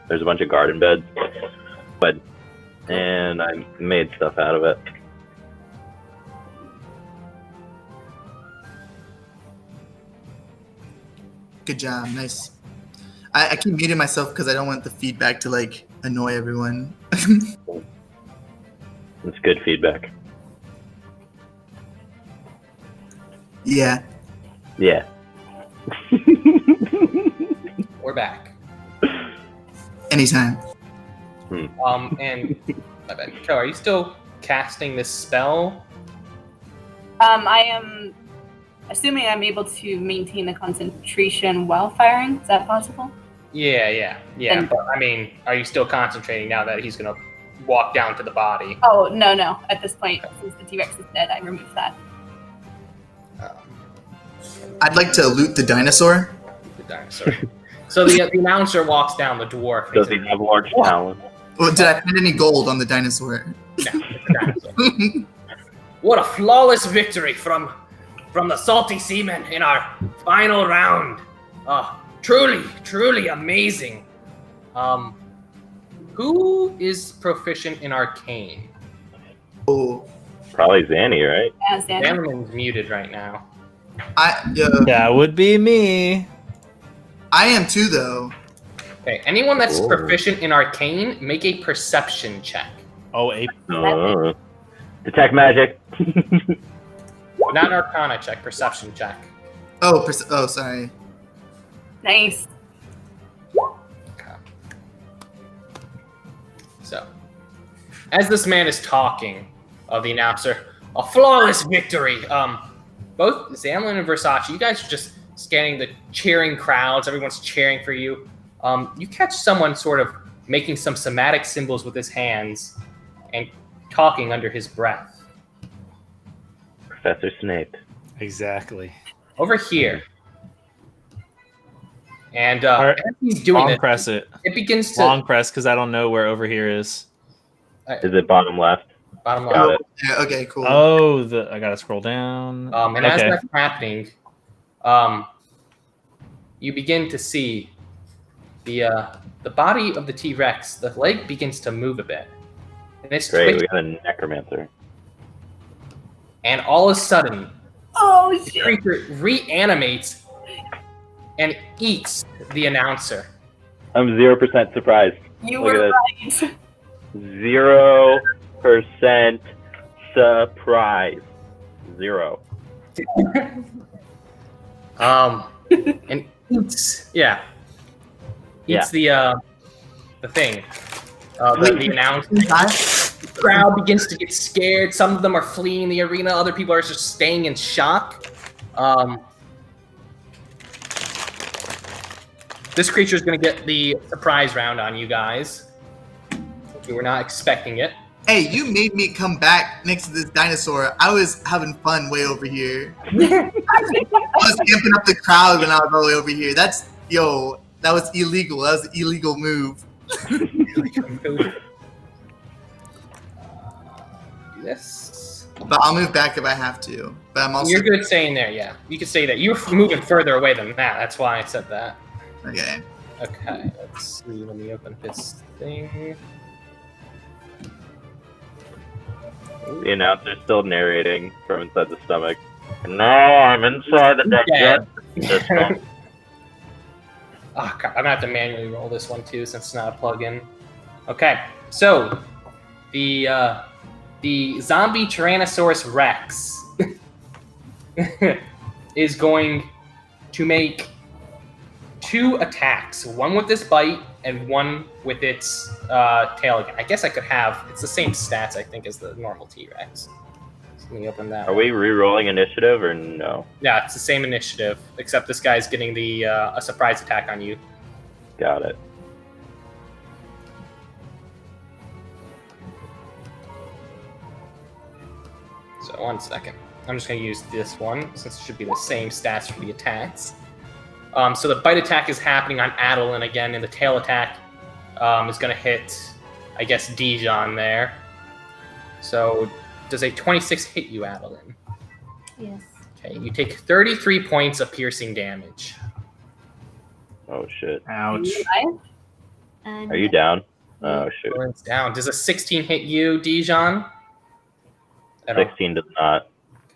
There's a bunch of garden beds, and I made stuff out of it. Good job, nice. I keep muting myself because I don't want the feedback to like annoy everyone. It's good feedback. Yeah. Yeah. We're back. Anytime. And my bad. Kel, are you still casting this spell? I am assuming I'm able to maintain the concentration while firing. Is that possible? Yeah. And- But I mean, are you still concentrating now that he's gonna walk down to the body? Oh, no. At this point, since the T-Rex is dead, I removed that. I'd like to loot the dinosaur. The dinosaur. So the announcer walks down. The dwarf. Does he have large talons? Well, did I find any gold on the dinosaur? No, it's a dinosaur. What a flawless victory from the Salty Seamen in our final round. Truly amazing. Who is proficient in arcane? Oh, Probably Zanny, right? As Xanaman's muted right now. That would be me. I am too, though. Okay, anyone that's Whoa. proficient in arcane, make a perception check. Oh, a Detect magic. Not an arcana check, perception check. Oh, sorry. Nice. Okay. So, as this man is talking of the announcer, a flawless victory. Both Zamlin and Versace, you guys are just scanning the cheering crowds. Everyone's cheering for you. You catch someone sort of making some somatic symbols with his hands and talking under his breath. Professor Snape. exactly. Over here. And Alright. as he's doing Long it, press it. it begins to Long press because I don't know where over here is. Is it bottom left? bottom Got line. it. Yeah, okay, cool. Oh, I gotta scroll down. And as Okay. that's happening, you begin to see the body of the T-Rex. The leg begins to move a bit, and it's Great, we twitching, got a necromancer. and all of a sudden, Oh, the shit. creature reanimates and eats the announcer. I'm 0% surprised. You Look were at right. 0% surprise. 0. And eats the thing. The announcer. The crowd begins to get scared. Some of them are fleeing the arena. Other people are just staying in shock. This creature is going to get the surprise round on you guys. You were not expecting it. Hey, you made me come back next to this dinosaur. I was having fun way over here. I was amping up the crowd when I was all the way over here. That was illegal. That was an illegal move. This. But I'll move back if I have to. But I'm also You're good staying there, yeah. You could say that. You were moving further away than that. That's why I said that. okay. Okay, let's see. Let me open this thing. The announcer's still narrating from inside the stomach. And now I'm inside the Yeah. digest. Oh, crap. I'm gonna have to manually roll this one too, since it's not a plugin. Okay, so the zombie Tyrannosaurus Rex is going to make 2 attacks, one with this bite and one with its tail again. I guess I could have, it's the same stats, I think, as the normal T-Rex. So let me open that. Are we re-rolling initiative or no? Yeah, it's the same initiative, except this guy's getting the a surprise attack on you. Got it. So 1 second. I'm just going to use this one, since it should be the same stats for the attacks. So the bite attack is happening on Adeline again, and the tail attack is going to hit, I guess, Dijon there. So does a 26 hit you, Adeline? Yes. Okay, you take 33 points of piercing damage. Oh shit. Ouch. And Are you down? Oh shoot. Lauren's down. Does a 16 hit you, Dijon? I don't- 16 does not.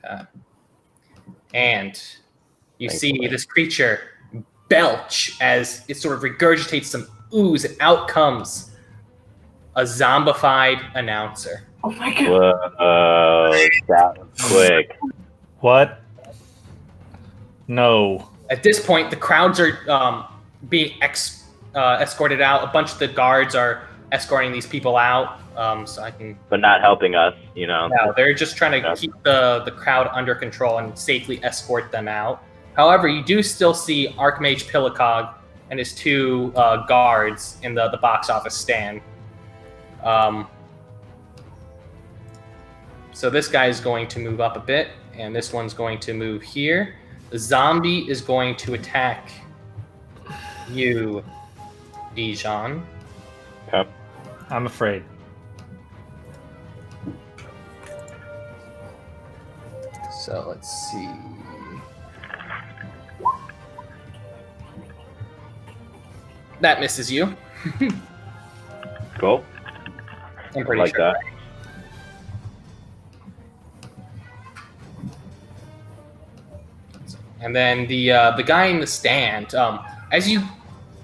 Okay. And you see Thankfully. this creature belch as it sort of regurgitates some ooze, and out comes a zombified announcer. Oh my god. Whoa, that was quick. What? No. At this point, the crowds are being escorted out. A bunch of the guards are escorting these people out. So I can. But not helping us, you know. No, they're just trying to keep the crowd under control and safely escort them out. However, you do still see Archmage Pillicog and his two guards in the box office stand. So this guy is going to move up a bit, and this one's going to move here. The zombie is going to attack you, Dijon. Okay. I'm afraid. So let's see. That misses you. Cool. I'm pretty Like sure. that. And then the guy in the stand, as you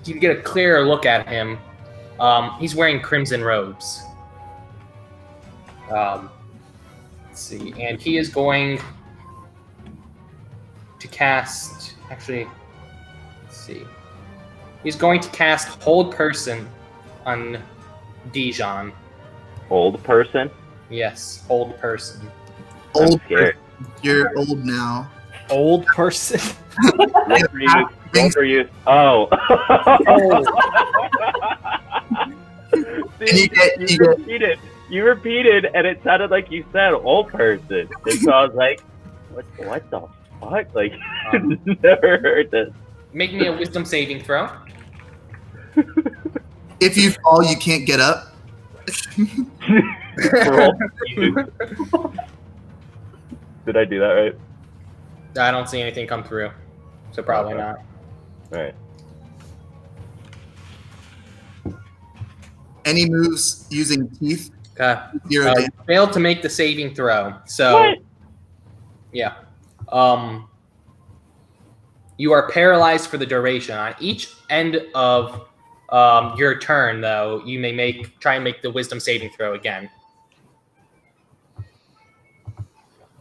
get a clearer look at him, he's wearing crimson robes. Let's see, and he is going to cast. Actually, let's see. He's going to cast Hold Person on Dijon. Old person? Yes, Hold Person. I'm Old scared. You're old now. Old person. Roll for you. Roll for you. Oh. And See, you get you repeated, and it sounded like you said old person. And so I was like, what the fuck? Like, never heard this. Make me a Wisdom saving throw. if you fall, you can't get up. Roll for you. Did I do that right? I don't see anything come through, so probably Okay. not. All right. Any moves using teeth, Okay. 0 damage. Failed to make the saving throw. So, What? yeah. You are paralyzed for the duration. On each end of your turn, though, you may try and make the Wisdom saving throw again.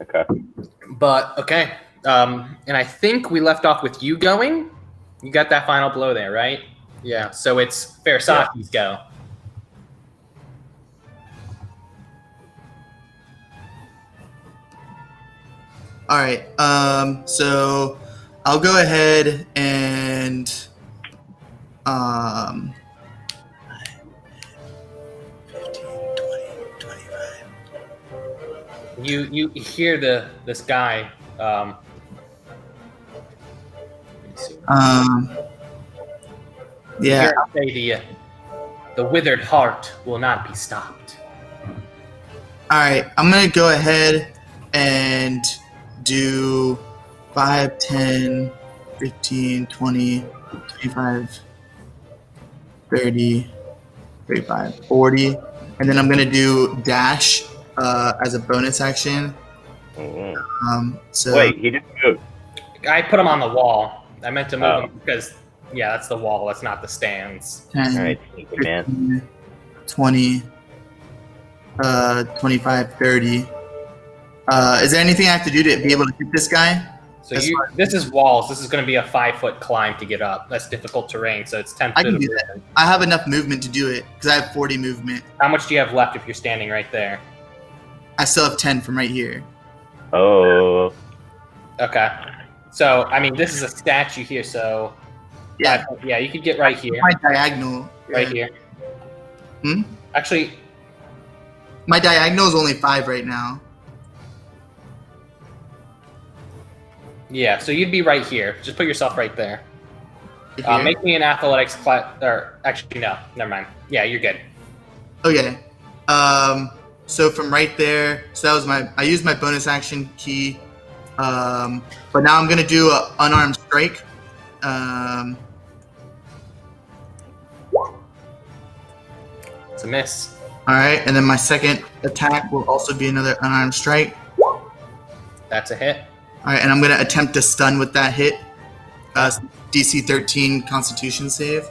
Okay. But okay. And I think we left off with you going. You got that final blow there, right? Yeah. So it's Farasaki's go. All right. So I'll go ahead and 15, 20, 25. You hear this guy. Let me see. Yeah. Hear him say the withered heart will not be stopped. All right. I'm gonna go ahead and do 5, 10, 15, 20, 25, 30, 35, 40. And then I'm going to do dash as a bonus action. So Wait, he just moved. I put him on the wall. I meant to move Oh. him because, yeah, that's the wall. That's not the stands. 10, All right, sneaky man. 15, 20, 25, 30. Is there anything I have to do to be able to hit this guy? So That's this is walls. This is going to be a 5-foot climb to get up. That's difficult terrain. So it's 10 I foot can of do that. movement. I have enough movement to do it because I have 40 movement. How much do you have left if you're standing right there? I still have 10 from right here. Oh. Okay. So I mean, this is a statue here. So Yeah, yeah, you could get right here, my diagonal. right here. Hmm? Actually, My diagonal is only 5 right now. yeah. So you'd be right here. Just put yourself right there. Here. Make me an athletics class. Or actually, no. Never mind. Yeah, you're good. Okay. So from right there, so that was I used my bonus action key. But now I'm gonna do an unarmed strike. It's a miss. All right, and then my second attack will also be another unarmed strike. That's a hit. All right, and I'm gonna attempt to stun with that hit. DC 13 Constitution save.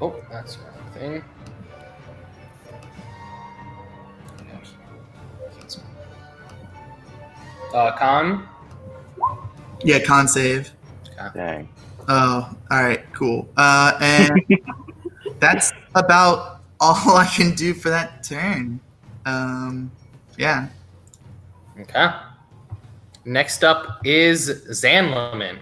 Oh, that's the wrong thing. Con? Yeah, con save. Dang. Oh, all right, cool. And that's about all I can do for that turn. Yeah. Okay. Next up is Zanlaman.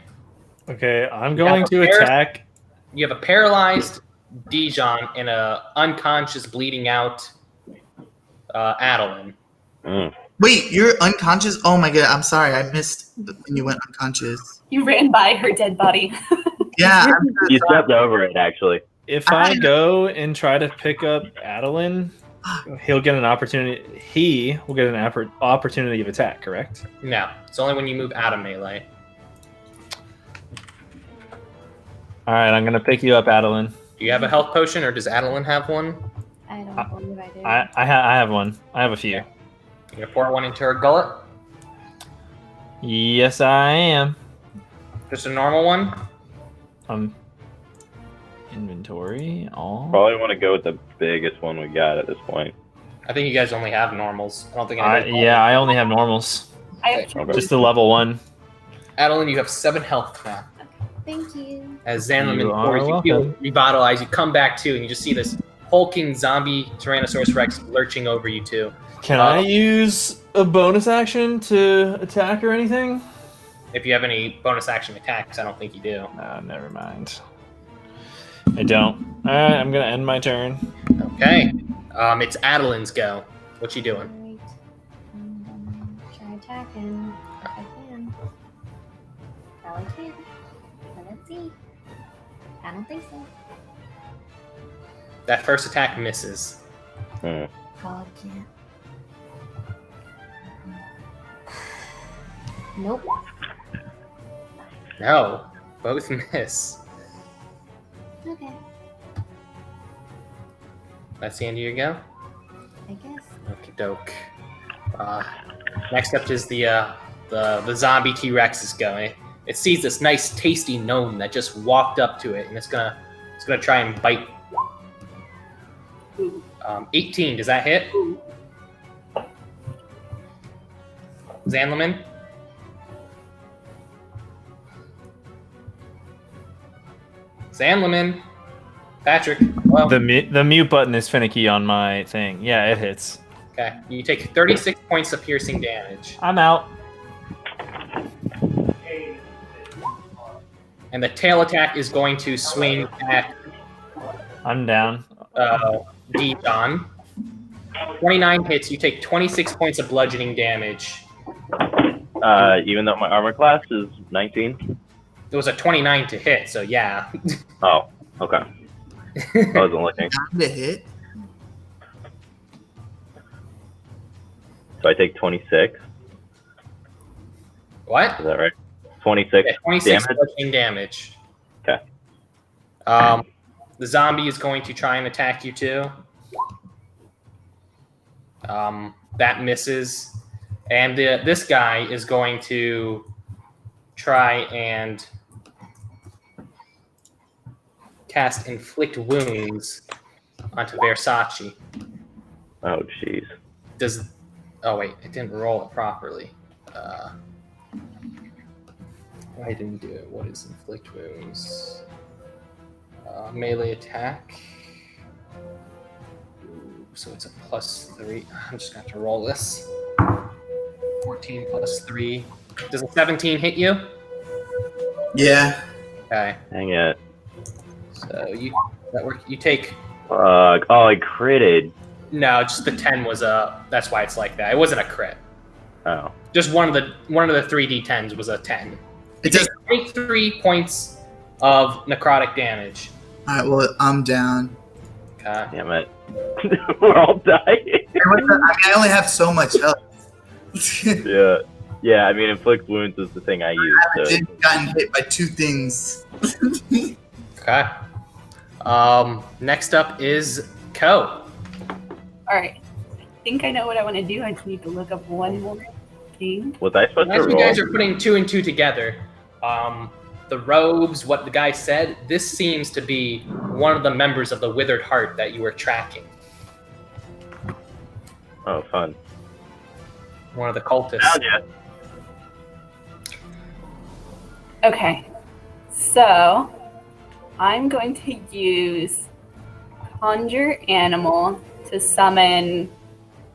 Okay, I'm You going have to a pair- attack. You have a paralyzed Dijon and a unconscious, bleeding out Adeline. Mm. Wait, you're unconscious? Oh my god, I'm sorry, I missed when you went unconscious. You ran by her dead body. Yeah, I'm You stepped over it, actually. If I go and try to pick up Adeline, he'll get an opportunity. He will get an opportunity of attack, correct? No, it's only when you move out of melee. All right, I'm gonna pick you up, Adeline. Do you have a health potion, or does Adeline have one? I don't believe I do. I have one. I have a few. You gonna pour one into her gullet? Yes, I am. Just a normal one? Inventory. All. Probably want to go with the biggest one we got at this point. I think you guys only have normals. I don't think anybody. Yeah, I only have normals. I have Okay. Just the level 1. Adeline, you have 7 health now. Thank you. As Zanlaman You are pours, you feel welcome. revitalized. You come back to, and you just see this hulking zombie Tyrannosaurus Rex lurching over you two. Can I use a bonus action to attack or anything? If you have any bonus action attacks, I don't think you do. Never mind. I don't. All right, I'm gonna end my turn. Okay. It's Adeline's go. What you doing? Alright. I'm gonna try attacking if I can. Probably can. But let's see. I don't think so. That first attack misses. Hmm. God can't. Nope. No, both miss. Okay. That's the end of your go? I guess. Okie doke. Next up is the zombie T-Rex is going. It sees this nice, tasty gnome that just walked up to it, and it's gonna try and bite. 18. Does that hit? Zanlaman? Zanlaman? Patrick? Well, The mute button is finicky on my thing. Yeah, it hits. okay. You take 36 points of piercing damage. I'm out. And the tail attack is going to swing at I'm down. Dijon. 29 hits. You take 26 points of bludgeoning damage. Even though my armor class is 19. It was a 29 to hit, so yeah. Oh, okay. I wasn't looking. Time to hit. So I take 26. What? Is that right? 26 Yeah, 26 damage. bludgeoning damage. Okay. The zombie is going to try and attack you too. That misses. And this guy is going to try and cast Inflict Wounds onto Versace. Oh, jeez. Oh wait, it didn't roll it properly. I didn't do it. What is Inflict Wounds? Melee attack. Ooh, so it's a +3. I'm just going to have to roll this. 14 plus 3. Does a 17 hit you? Yeah. Okay. Dang it. So you take Oh, I critted. no, just the 10 was that's why it's like that. It wasn't a crit. Oh. Just one of the 3d10s was a 10. It does. 23 points of necrotic damage. All right. Well, I'm down. Okay. Damn it. We're all dying. I only have so much health. Yeah. Yeah, I mean, inflict wounds is the thing I use. I've So. gotten hit by 2 things. Okay. Next up is Ko. All right. I think I know what I want to do. I just need to look up one more thing. Was I supposed to As you roll? guys are putting 2 and 2 together, the robes, what the guy said, this seems to be one of the members of the Withered Heart that you were tracking. Oh, fun. One of the cultists. Found ya. Okay. So I'm going to use Conjure Animal to summon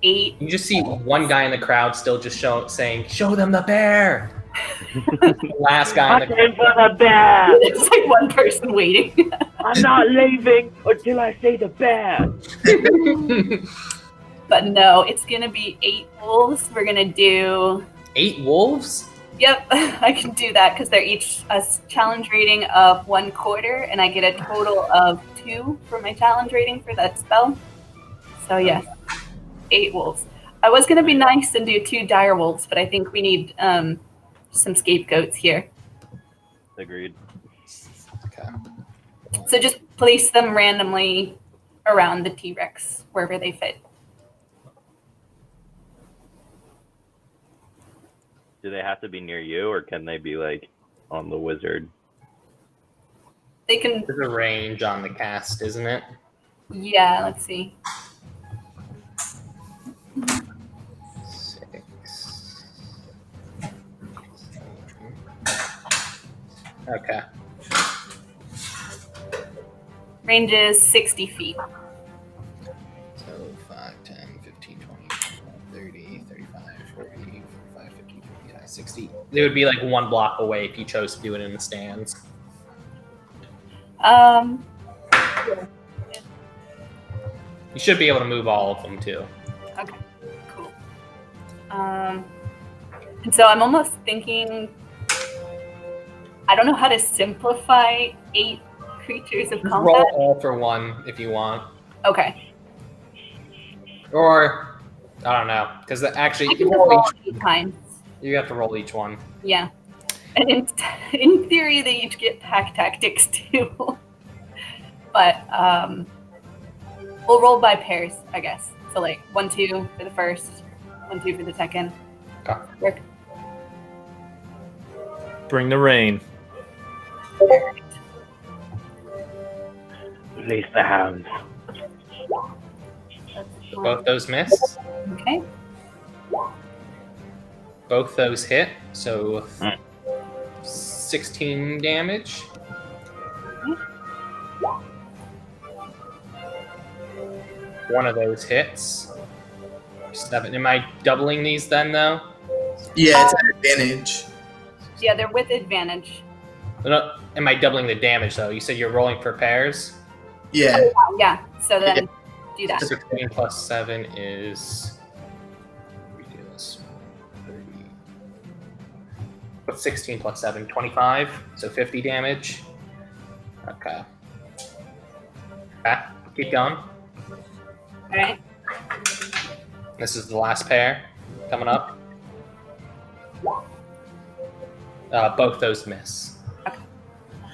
8. You just see one guy in the crowd still just saying, "Show them the bear." Last guy in the crowd. For the bear! It's like one person waiting. I'm not leaving until I say the bear. But no, it's going to be 8 wolves. We're going to do... 8 wolves? Yep, I can do that because they're each a challenge rating of 1/4, and I get a total of 2 for my challenge rating for that spell. So yes, 8 wolves. I was going to be nice and do 2 dire wolves, but I think we need some scapegoats here. Agreed. Okay. So just place them randomly around the T-Rex, wherever they fit. Do they have to be near you, or can they be like on the wizard? They can, There's a range on the cast, isn't it? yeah, let's see. 6. Okay. Range is 60 feet. So 5, 10, 15, 20, 30, 35, 40, 45, 50, 55, 60. They would be like 1 block away if you chose to do it in the stands. You should be able to move all of them too. Okay, cool. And so I'm almost thinking, I don't know how to simplify 8 creatures of Just combat. roll all for 1 if you want. Okay, Or, I don't know. Because actually, I you can roll roll each, 8 times. you have to roll each one. Yeah, and in theory they each get pack tactics too. But we'll roll by pairs, I guess. So like 1, 2 for the first, 1, 2 for the second. Okay. Work. Bring the rain. Release the hounds. That's So 1. both those miss. Okay. Both those hit. So 16 damage. One of those hits. 7. Am I doubling these then, though? Yeah, it's an advantage. Yeah, they're with advantage. No, am I doubling the damage, though? You said you're rolling for pairs? Yeah. Yeah, so then do that. 16 plus 7 is... we do this. 30. What's 16 plus 7? 25. So 50 damage. Okay. Okay, keep going. All right. This is the last pair coming up. Both those miss. Okay.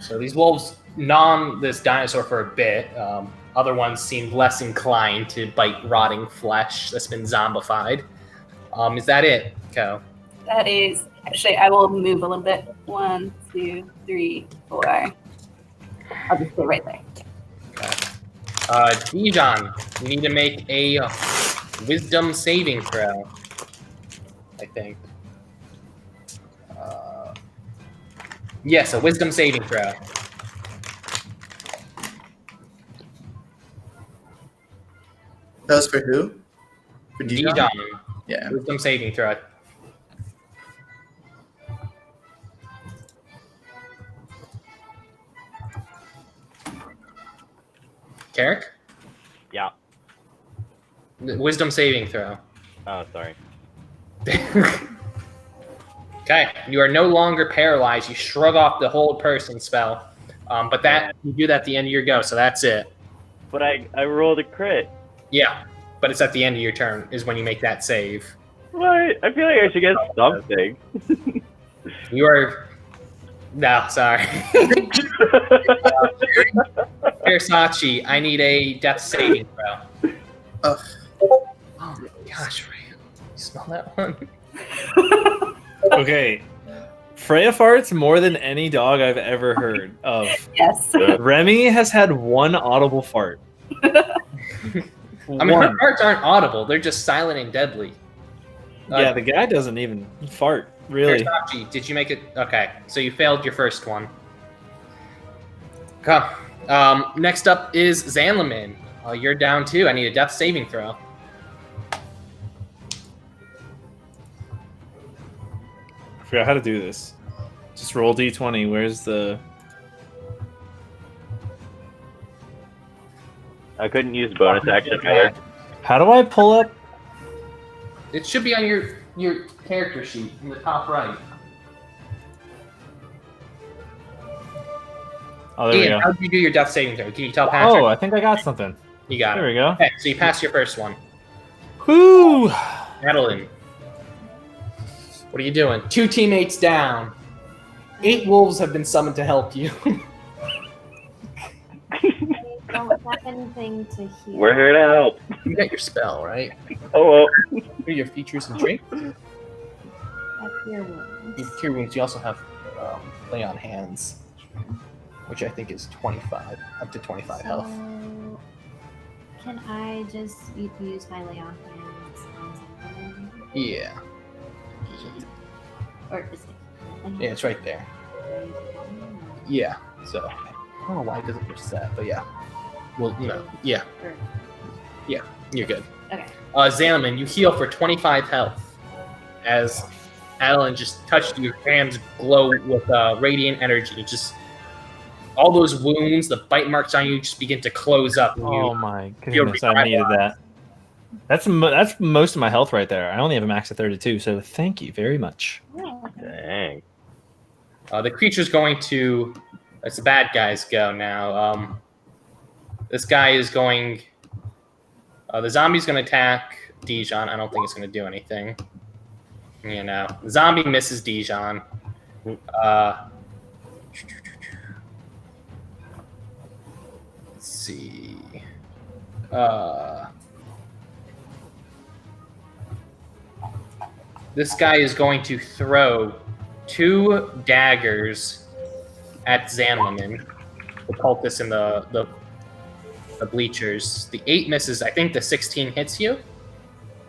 So these wolves nom this dinosaur for a bit. Other ones seem less inclined to bite rotting flesh that's been zombified. Is that it, Ko? That is actually, I will move a little bit. 1, 2, 3, 4. I'll just stay right there. Dijon, you need to make a wisdom saving throw, I think. Yes, a wisdom saving throw. That was for who? For Dijon? Dijon, Yeah. wisdom saving throw. Carrick? Yeah. Wisdom saving throw. Oh, sorry. Okay, you are no longer paralyzed. You shrug off the hold person spell, but that you do that at the end of your go, so that's it. But I rolled a crit. Yeah, but it's at the end of your turn is when you make that save. What? I feel like I should get something. You are. No, sorry. Versace, I need a death saving throw. Ugh. Oh my gosh, Freya. You smell that one? Okay. Freya farts more than any dog I've ever heard of. Yes. Remy has had one audible fart. I mean, her One. farts aren't audible. They're just silent and deadly. Yeah, the guy doesn't even fart, really. Versace, did you make it? Okay, so you failed your first one. Okay. Next up is Zanlaman. You're down 2. I need a death saving throw. I forgot how to do this. Just roll d20. Where's the... I couldn't use bonus action either. How do I pull up? It should be on your character sheet in the top right. Oh, there we Ian, go. how did you do your death saving throw? Can you tell Patrick? Oh, I think I got something. You got There it. we go. Okay, so you passed your first one. Whoo! Madeline, what are you doing? 2 teammates down. 8 wolves have been summoned to help you. I don't have anything to heal. We're here to help. You got your spell, right? Oh, What are your features and traits? Have your wounds. You have Cure Wounds. You also have Lay on Hands, which I think is 25, up to 25 health. So, can I just use my lay on hands on something? Yeah. Or is it? Yeah, it's right there. Yeah. So I don't know why it doesn't reset, but yeah. Well, no. Yeah. Or- You're good. Okay. Zanlaman, you heal for 25 health as Adeline just touched you. Your hands glow with radiant energy. Just all those wounds, the bite marks on you just begin to close up. And Oh you, my You're goodness, I needed that. That's most of my health right there. I only have a max of 32, so thank you very much. Oh, dang. the creature's going to. It's the bad guys go now. This guy is going. The zombie's going to attack Dijon. I don't think it's going to do anything. You know, the zombie misses Dijon. Let's see. This guy is going to throw 2 daggers at Zanlaman. The cultist in the bleachers. The 8 misses. I think the 16 hits you.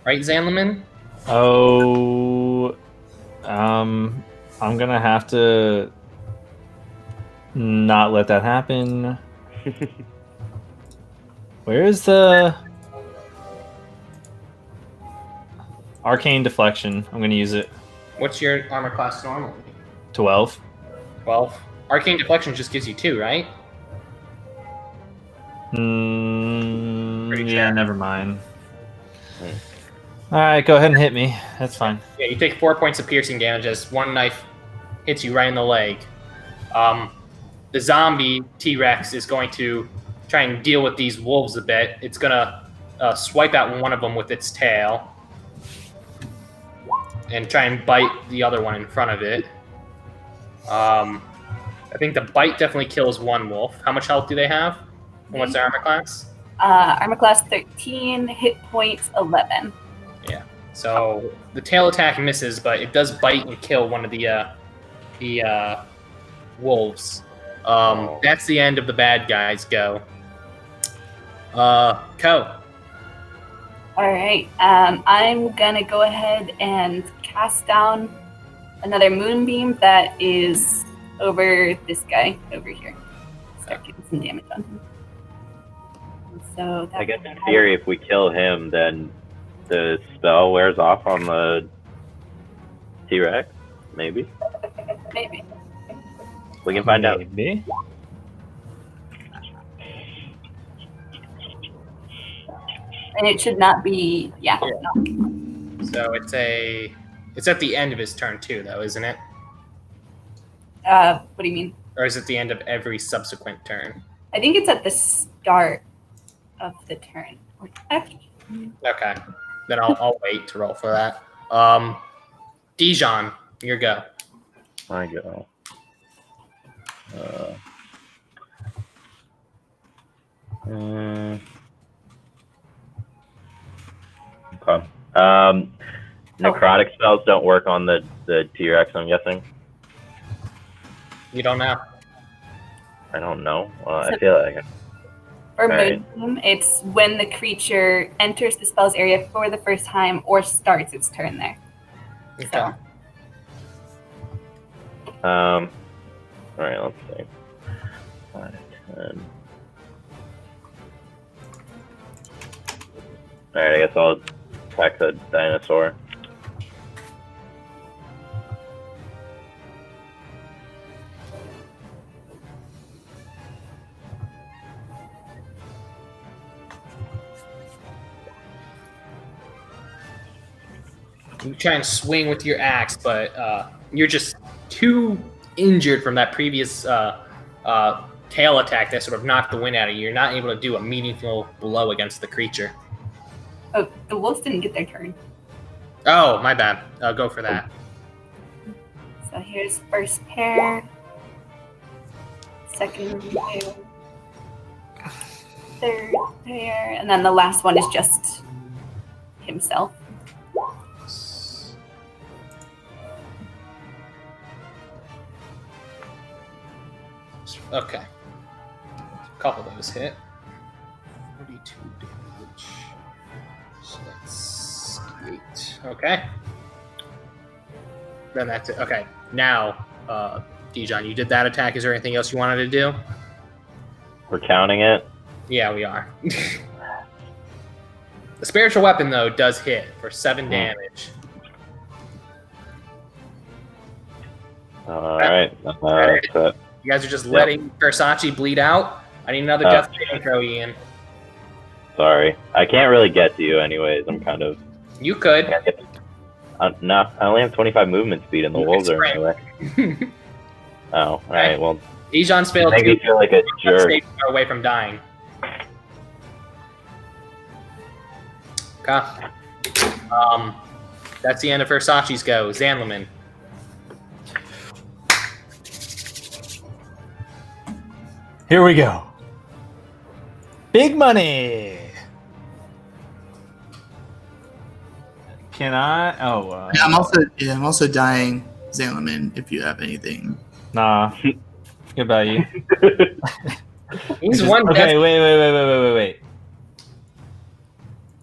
Right, Zanlaman? Oh, I'm gonna have to not let that happen. Where is the arcane deflection? I'm gonna use it. What's your armor class normally? 12. 12. Arcane deflection just gives you 2, right? Pretty Yeah, sure. never mind. All right, go ahead and hit me. That's fine. Yeah, you take 4 points of piercing damage as one knife hits you right in the leg. The zombie T-Rex is going to try and deal with these wolves a bit. It's going to swipe at one of them with its tail and try and bite the other one in front of it. I think the bite definitely kills one wolf. How much health do they have? And what's their armor class? Armor class 13, hit points 11. So the tail attack misses, but it does bite and kill one of the wolves. That's the end of the bad guys go. Ko. All right. I'm gonna go ahead and cast down another moonbeam that is over this guy over here. Start getting some damage on him. So that I guess in theory, if we kill him, then the spell wears off on the T-Rex. Maybe. maybe. We can find out. Maybe. And it should not be. Yeah. Yeah. No. So it's at the end of his turn too, though, isn't it? What do you mean? Or is it the end of every subsequent turn? I think it's at the start of the turn. Actually, Okay, then I'll wait to roll for that. Dijon, your go. I go. Okay. Necrotic spells don't work on the T-Rex, I'm guessing. You don't know. I don't know. I feel like For Right. Moonbeam, it's when the creature enters the spell's area for the first time or starts its turn there. Okay. So, All right, let's see. 5, 10. All right, I guess I'll attack the dinosaur. You try and swing with your axe, but you're just too injured from that previous tail attack that sort of knocked the wind out of you. You're not able to do a meaningful blow against the creature. oh, the wolves didn't get their turn. Oh, my bad. Go for that. So here's first pair, second pair, third pair, and then the last one is just himself. Okay. A couple of those hit. 42 damage. So that's 8. Okay. Then that's it. Okay. Now, Dijon, you did that attack. Is there anything else you wanted to do? We're counting it. Yeah, we are. The spiritual weapon, though, does hit for 7 damage. All right. That's it. You guys are just letting Versace bleed out. I need another death saving throw, Ian. Sorry, I can't really get to you anyways. I'm kind of. You could. No, I only have 25 movement speed, and the wolves are in my way. Oh, all right. Well, Dijon's you failed make me feel like a jerk. stay far away from dying. Okay. That's the end of Versace's go. Zanlaman. Here we go. Big money. Can I? Oh, I'm also dying, Zalaman, if you have anything. nah. Goodbye, you. He's one Okay, death. wait.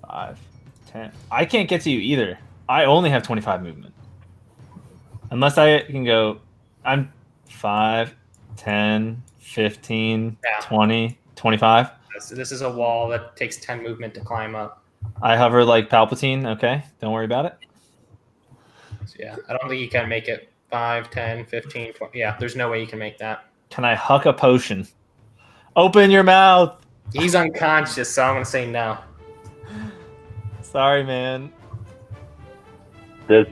5, 10. I can't get to you either. I only have 25 movement. Unless I can go. I'm 5, 10, 15, Yeah. 20, 25. This is a wall that takes 10 movement to climb up. I hover like Palpatine. Okay, don't worry about it. So yeah, I don't think you can make it 5, 10, 15, 20. Yeah, there's no way you can make that. Can I huck a potion? Open your mouth. He's unconscious, so I'm going to say no. Sorry, man. Does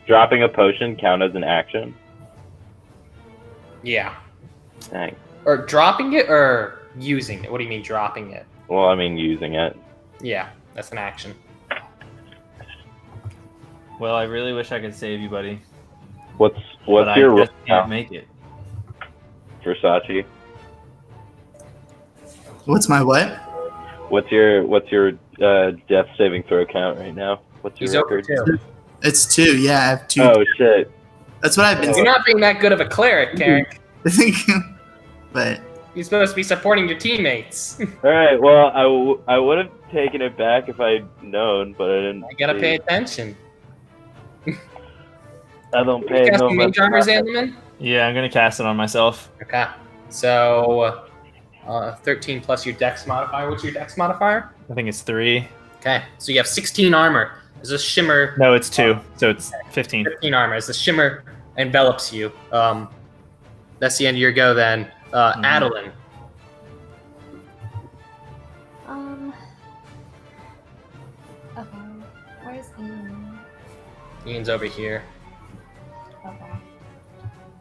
dropping a potion count as an action? Yeah. Dang. Or dropping it or using it? What do you mean dropping it? Well, I mean using it. Yeah, that's an action. Well, I really wish I could save you, buddy. What's But your I just roll can't count, make it. Versace? What's my what? What's your death saving throw count right now? What's your He's over record? 2. It's 2. Yeah, I have 2. Oh shit! That's what I've been You're not being that good of a cleric, Carrick. thinking. But You're supposed to be supporting your teammates. All right. Well, I would have taken it back if I'd known, but I didn't. You gotta see. pay attention. I don't pay no Casting Mage Armor, attention. Zanlaman? Yeah, I'm gonna cast it on myself. Okay. So, 13 plus your Dex modifier. What's your Dex modifier? I think it's 3. Okay. So you have 16 armor. As a shimmer, No, it's 2. So it's 15. 15 armor. As the shimmer envelops you. That's the end of your go then. Adeline. Okay. Where's Ian? Ian's over here. Okay.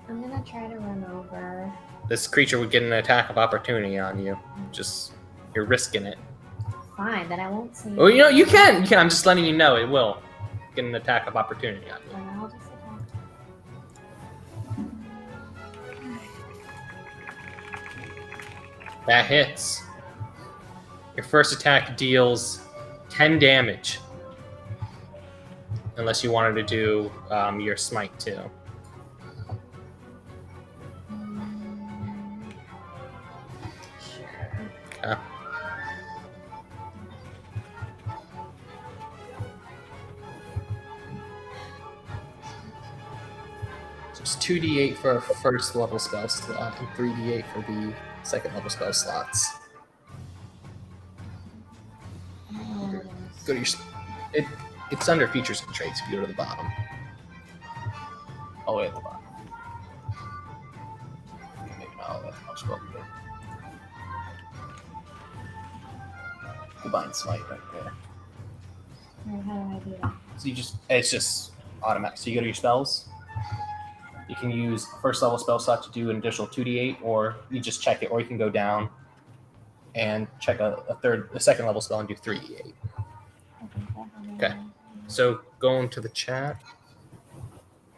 I'm gonna try to run over. This creature would get an attack of opportunity on you. Just, you're risking it. Fine, then I won't see. Well, you know, you can. I'm just letting you know it will. get an attack of opportunity on you. And I'll just attack. That hits. Your first attack deals 10 damage. Unless you wanted to do your smite too. Okay. So it's 2d8 for a first level spell slot and 3d8 for the second level spell slots. Go to your. It's under features and traits. If you go to the bottom. All the way at the bottom. Maybe not all the way. I'll scroll through. Divine Smite right there. Alright, how do I do that? So it's just automatic. So you go to your spells. You can use first level spell slot to do an additional 2d8, or you just check it, or you can go down and check a second level spell and do 3d8. Okay. So go into the chat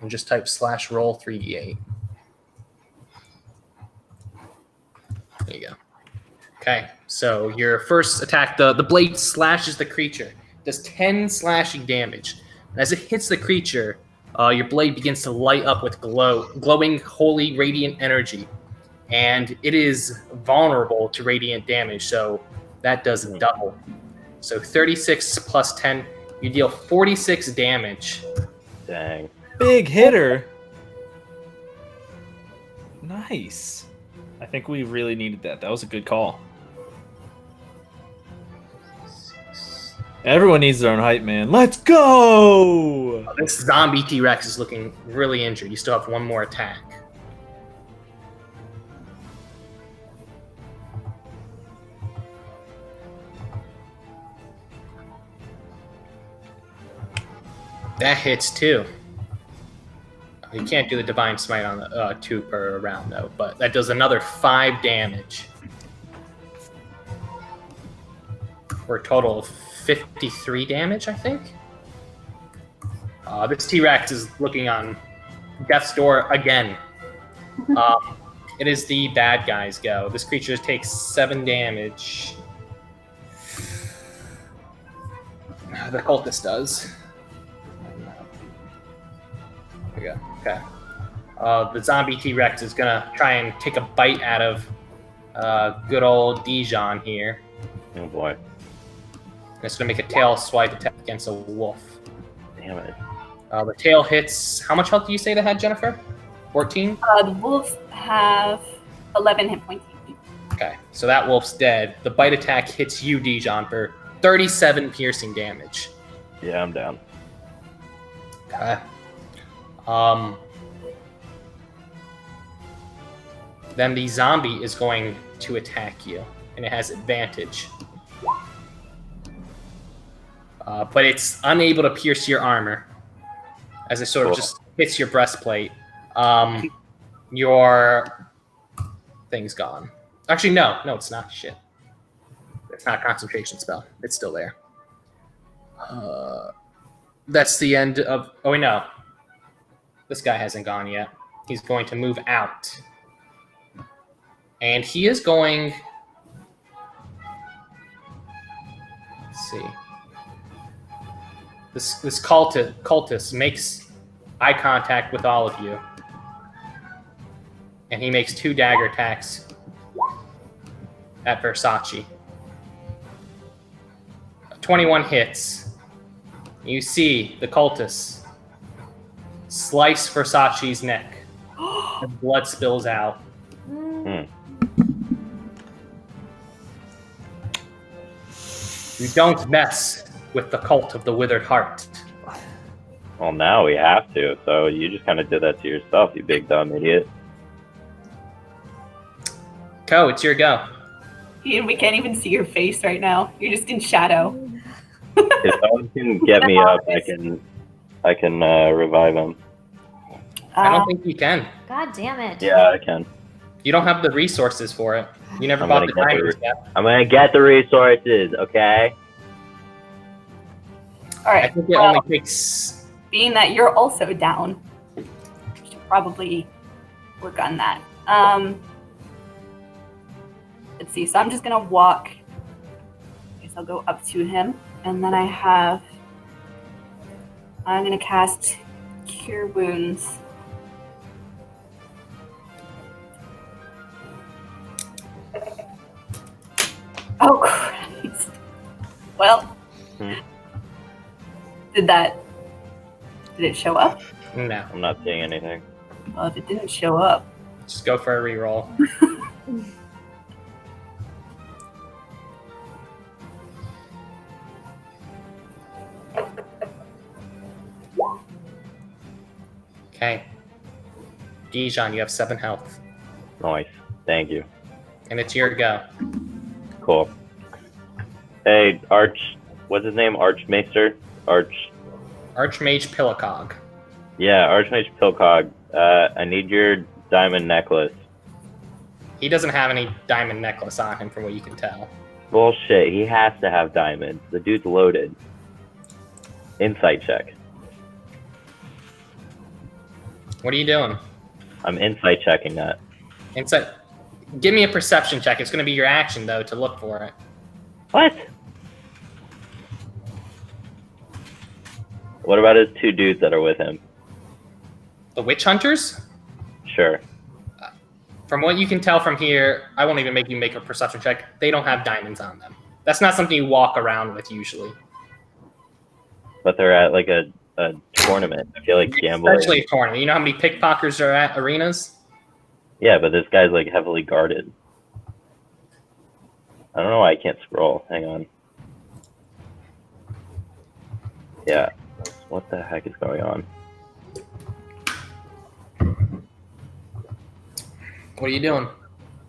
and just type /roll 3d8. There you go. Okay, so your first attack, the blade slashes the creature. Does 10 slashing damage. And as it hits the creature, your blade begins to light up with glowing, holy, radiant energy. And it is vulnerable to radiant damage, so that does double. So 36 plus 10, you deal 46 damage. Dang. Big hitter. Nice. I think we really needed that. That was a good call. Everyone needs their own hype, man. Let's go! This zombie T-Rex is looking really injured. You still have one more attack. That hits too. You can't do the Divine Smite on the 2 per round though, but that does another 5 damage. For a total of 53 damage, I think. This T-Rex is looking on death's door again. It is the bad guys go. This creature takes 7 damage. The cultist does. There we go. Okay. The zombie T-Rex is gonna try and take a bite out of good old Dijon here. Oh boy. It's going to make a tail swipe attack against a wolf. Damn it. The tail hits. How much health do you say they had, Jennifer? 14? The wolves have 11 hit points. Okay, so that wolf's dead. The bite attack hits you, Dijon, for 37 piercing damage. Yeah, I'm down. Okay. Then the zombie is going to attack you, and it has advantage. But it's unable to pierce your armor as it sort of just hits your breastplate. Your thing's gone. Actually, no, it's not. Shit. It's not a concentration spell. It's still there. That's the end of... Oh, wait, no. This guy hasn't gone yet. He's going to move out. And he is going... Let's see. This cultist makes eye contact with all of you. And he makes 2 dagger attacks at Versace. 21 hits. You see the cultist slice Versace's neck. And blood spills out. You don't mess with the cult of the withered heart. Well, now we have to, so you just kind of did that to yourself, you big dumb idiot. Ko, it's your go. Ian, we can't even see your face right now. You're just in shadow. If someone can get me up, I can revive him. I don't think you can. God damn it. Yeah, I can. You don't have the resources for it. You never bought the timers yet. I'm gonna get the resources, okay? All I right. think it well, only takes. being that you're also down, we should probably work on that. Let's see. So I'm just gonna walk. I guess I'll go up to him, and then I'm gonna cast Cure Wounds. Oh Christ! Well, did it show up? No. I'm not seeing anything. Well, if it didn't show up, Just go for a reroll. Okay. Dijon, you have 7 health. Nice. Thank you. And it's your go. Cool. Hey, what's his name? Archmaester? Archmage Pillicog. Yeah, Archmage Pilcog. I need your diamond necklace. He doesn't have any diamond necklace on him from what you can tell. Bullshit, he has to have diamonds. The dude's loaded. Insight check. What are you doing? I'm insight checking that. Insight. Give me a perception check. It's going to be your action, though, to look for it. What? What about his 2 dudes that are with him? The witch hunters? Sure. From what you can tell from here, I won't even make you make a perception check. They don't have diamonds on them. That's not something you walk around with usually. But they're at like a tournament. I feel like gambling. Especially a tournament. You know how many pickpockets are at arenas? Yeah, but this guy's like heavily guarded. I don't know why I can't scroll. Hang on. Yeah. What the heck is going on? What are you doing?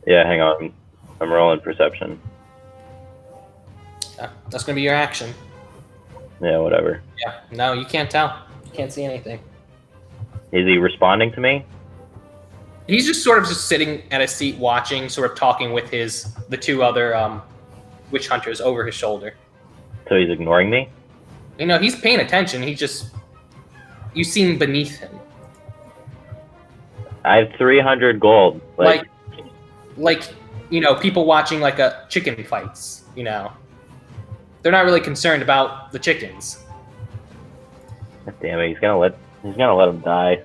Yeah, hang on. I'm rolling perception. Yeah, that's going to be your action. Yeah, whatever. Yeah. No, you can't tell. You can't see anything. Is he responding to me? He's just sort of just sitting at a seat watching, sort of talking with the 2 other witch hunters over his shoulder. So he's ignoring me? You know, he's paying attention. You seem beneath him. I have 300 gold. Like, you know, people watching like a chicken fights, you know. They're not really concerned about the chickens. God damn it, he's gonna let him die.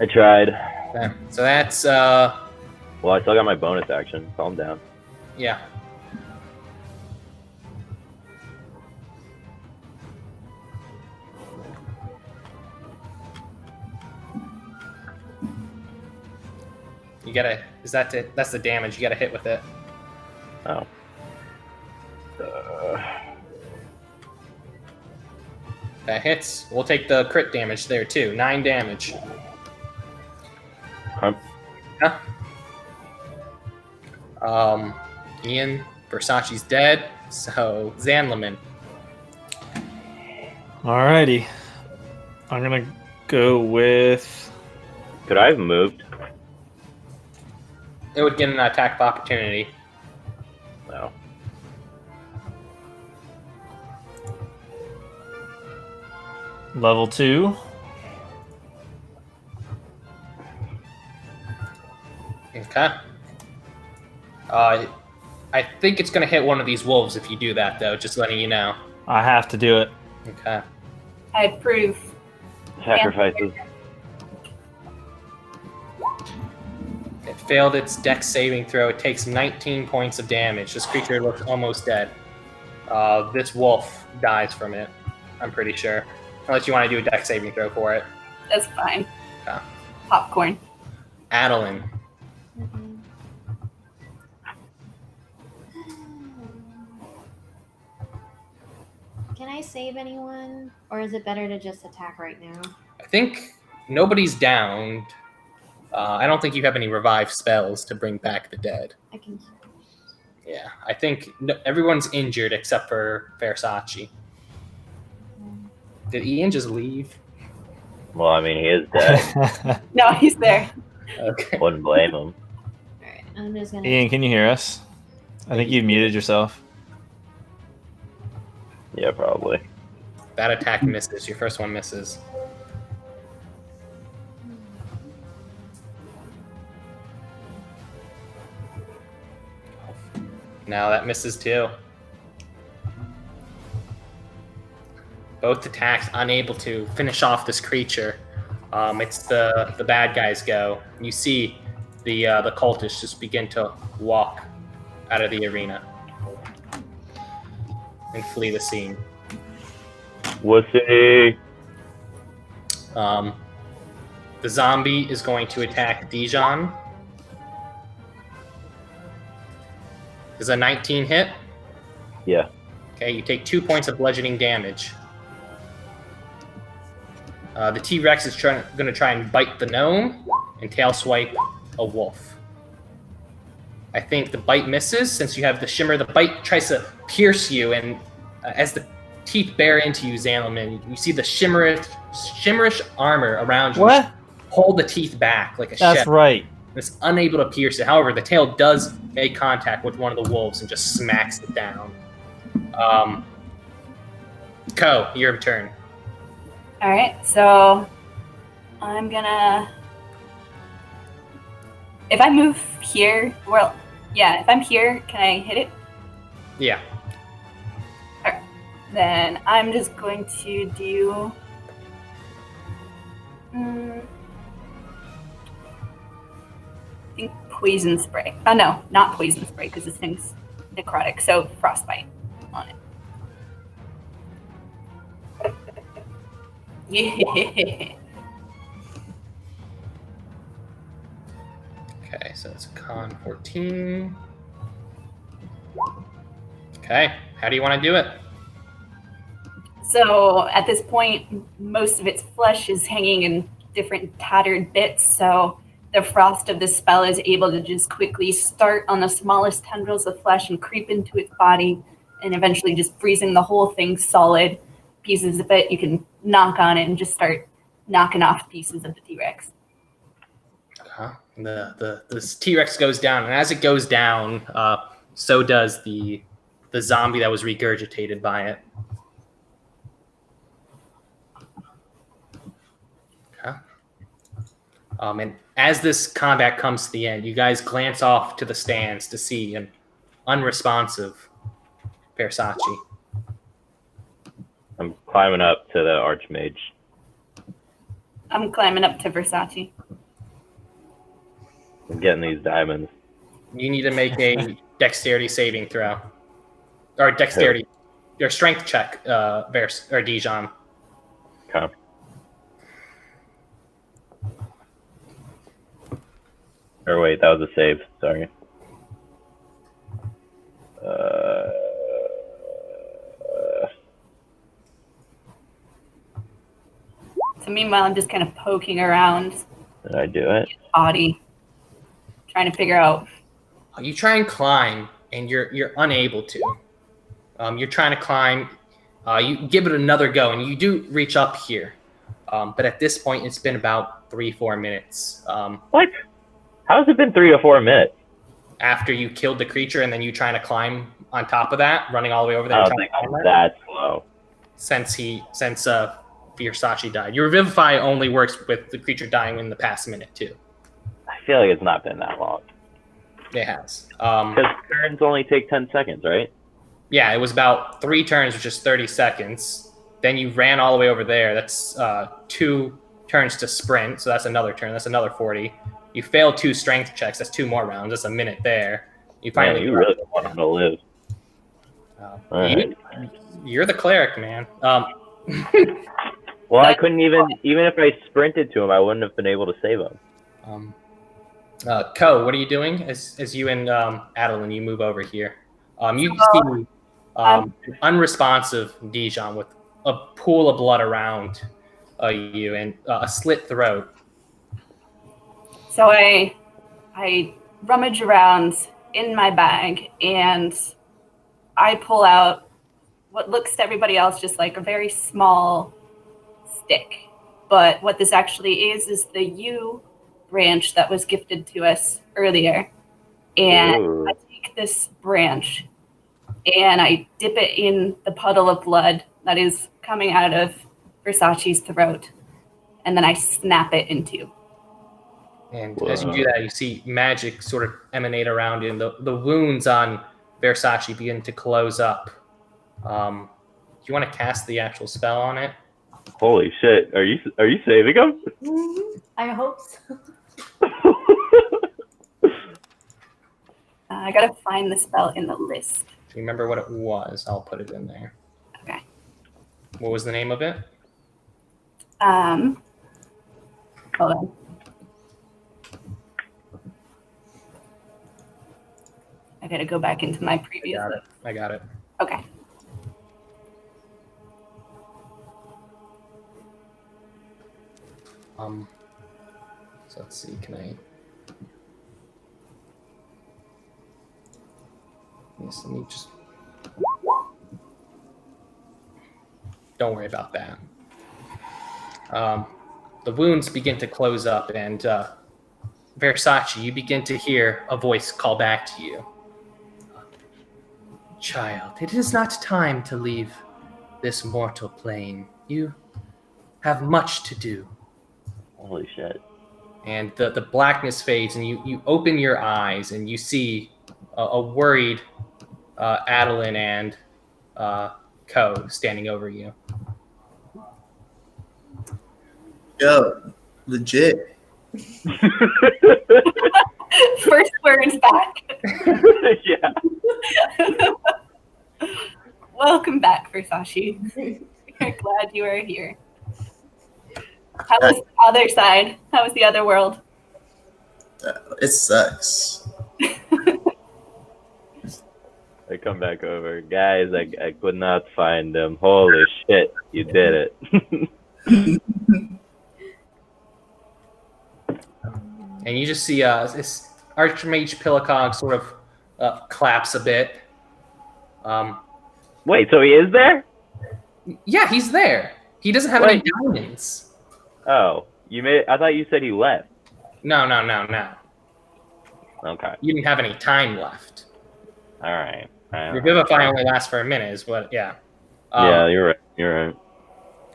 I tried. Okay. So that's Well, I still got my bonus action. Calm down. yeah. You gotta. That's the damage. You gotta hit with it. Oh. That hits. We'll take the crit damage there too. 9 damage. Huh? Yeah. Ian, Versace's dead. So Zanlaman. Alrighty. I'm gonna go with. Could I have moved? It would get an attack of opportunity. No. Level 2. Okay. I think it's going to hit one of these wolves if you do that, though. Just letting you know. I have to do it. Okay. I approve. Sacrifices. It failed its dex saving throw. It takes 19 points of damage. This creature looks almost dead. This wolf dies from it, I'm pretty sure. Unless you want to do a dex saving throw for it. That's fine. Okay. Popcorn. Adeline. Can I save anyone? Or is it better to just attack right now? I think nobody's downed. I don't think you have any revive spells to bring back the dead. I can. Yeah, I think everyone's injured except for Versace. Did Ian just leave? Well, I mean, he is dead. No, he's there. Okay. Wouldn't blame him. Alright, I'm just gonna. Ian, can you hear us? I think you've muted yourself. Yeah, probably. That attack misses. Your first one misses. Now that misses too. Both attacks unable to finish off this creature. It's the bad guys go. You see the cultists just begin to walk out of the arena and flee the scene. Wussy. The zombie is going to attack Dijon. Is a 19 hit? Yeah. Okay, you take 2 points of bludgeoning damage. The T-Rex is going to try and bite the gnome and tail swipe a wolf. I think the bite misses since you have the shimmer. The bite tries to pierce you, and as the teeth bear into you, Zalman, you see the shimmerish armor around you. What? Hold the teeth back like a That's shell. right. It's unable to pierce it. However, the tail does make contact with one of the wolves and just smacks it down. Ko, your turn. All right, so I'm gonna. If I move here, well, yeah, if I'm here, can I hit it? Yeah. Alright. Then I'm just going to do. I think poison spray. Oh no, not poison spray because this thing's necrotic. So frostbite on it. Yeah. Okay, so it's a con 14. Okay, how do you want to do it? So at this point, most of its flesh is hanging in different tattered bits. So the frost of the spell is able to just quickly start on the smallest tendrils of flesh and creep into its body, and eventually just freezing the whole thing solid. Pieces of it you can knock on it and just start knocking off pieces of the T-Rex. This T-Rex goes down, and as it goes down, so does the zombie that was regurgitated by it. Okay. And as this combat comes to the end, you guys glance off to the stands to see an unresponsive Versace. I'm climbing up to the Archmage. I'm climbing up to Versace. I'm getting these diamonds. You need to make a dexterity saving throw. Or dexterity. Your strength check, Dijon. Okay. Or wait, that was a save. Sorry. So meanwhile, I'm just kind of poking around Did I do it? his body, trying to figure out. You try and climb, and you're unable to. You're trying to climb. You give it another go, and you do reach up here. But at this point, it's been about 3-4 minutes. What? How has it been 3 or 4 minutes? After you killed the creature, and then you trying to climb on top of that, running all the way over there. I don't think I'm that slow. Since Versace died, your Revivify only works with the creature dying in the past minute too. I feel like it's not been that long. It has. Because turns only take 10 seconds, right? Yeah, it was about 3 turns, which is 30 seconds. Then you ran all the way over there. That's 2 turns to sprint, so that's another turn. That's another 40. You failed 2 strength checks. That's 2 more rounds. That's a minute there. You finally. Man, you really don't want him to live. You're the cleric, man. Well, I couldn't even if I sprinted to him, I wouldn't have been able to save him. Ko, what are you doing as you and Adeline, you move over here? You see an unresponsive Dijon with a pool of blood around you and a slit throat. So I rummage around in my bag and I pull out what looks to everybody else just like a very small stick. But what this actually is the yew branch that was gifted to us earlier. And Ooh. I take this branch and I dip it in the puddle of blood that is coming out of Versace's throat, and then I snap it in two. And as you do that, you see magic sort of emanate around you, and the wounds on Versace begin to close up. Do you want to cast the actual spell on it? Holy shit! Are you saving him? I hope so. I gotta find the spell in the list. If you remember what it was, I'll put it in there. Okay. What was the name of it? Hold on. I gotta go back into my previous list. I got it. Okay. So let's see, can I... Yes, let me just... Don't worry about that. The wounds begin to close up, and Versace, you begin to hear a voice call back to you. Child, it is not time to leave this mortal plane. You have much to do. Holy shit! And the blackness fades, and you open your eyes, and you see a worried Adeline and Ko standing over you. Yo, legit. First words back. Yeah. Welcome back, Versace. We're glad you are here. How was the other side? How was the other world? It sucks. I come back over, guys. I could not find them. Holy shit! You did it. And you just see this Archmage Pillicog sort of claps a bit. Wait, so he is there? Yeah, he's there. He doesn't have any diamonds. Oh, I thought you said he left. No. Okay. You didn't have any time left. All right. Your Vivify only lasts for a minute, is what? Yeah. Yeah, you're right.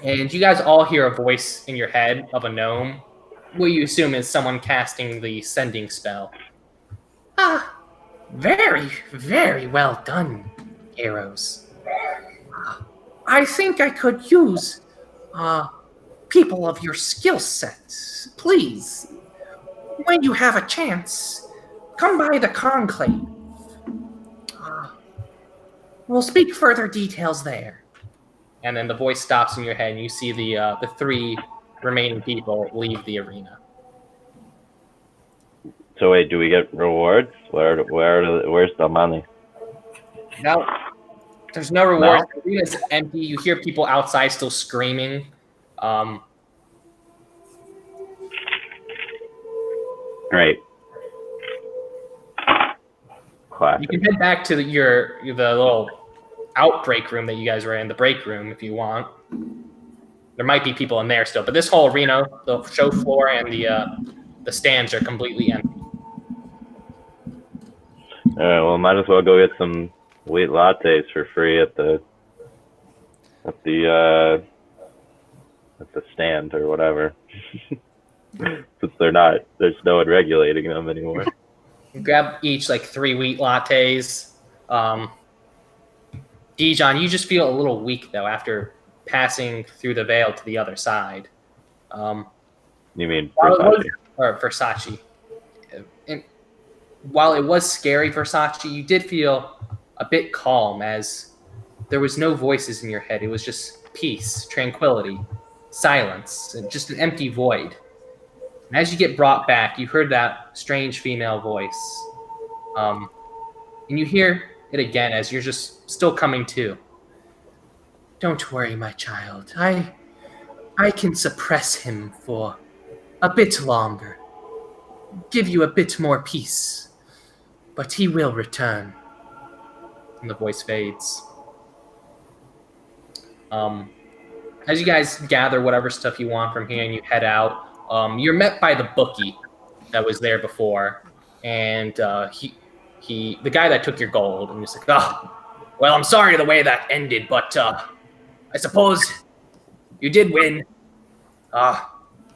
And you guys all hear a voice in your head of a gnome, what you assume is someone casting the sending spell. Ah, very, very well done, Arrows. I think I could use people of your skill set. Please, when you have a chance, come by the conclave. We'll speak further details there. And then the voice stops in your head, and you see the three remaining people leave the arena. So wait, do we get rewards? Where's the money? Now, there's no rewards. The arena's empty. You hear people outside still screaming. Great. Classic. You can head back to the little outbreak room that you guys were in, the break room, if you want. There might be people in there still, but this whole arena, the show floor and the stands are completely empty. All right, well, might as well go get some wheat lattes for free at the stand or whatever. Since there's no one regulating them anymore. You grab each like 3 wheat lattes. Dijon, you just feel a little weak though after passing through the veil to the other side. You mean Versace? Or Versace. And while it was scary, Versace, you did feel a bit calm as there was no voices in your head. It was just peace, tranquility, silence, and just an empty void. And as you get brought back, you heard that strange female voice. And you hear it again as you're just still coming to. Don't worry, my child. I can suppress him for a bit longer. Give you a bit more peace. But he will return. And the voice fades. As you guys gather whatever stuff you want from here and you head out, you're met by the bookie that was there before. And the guy that took your gold, and he's like, Well, I'm sorry the way that ended, but I suppose you did win.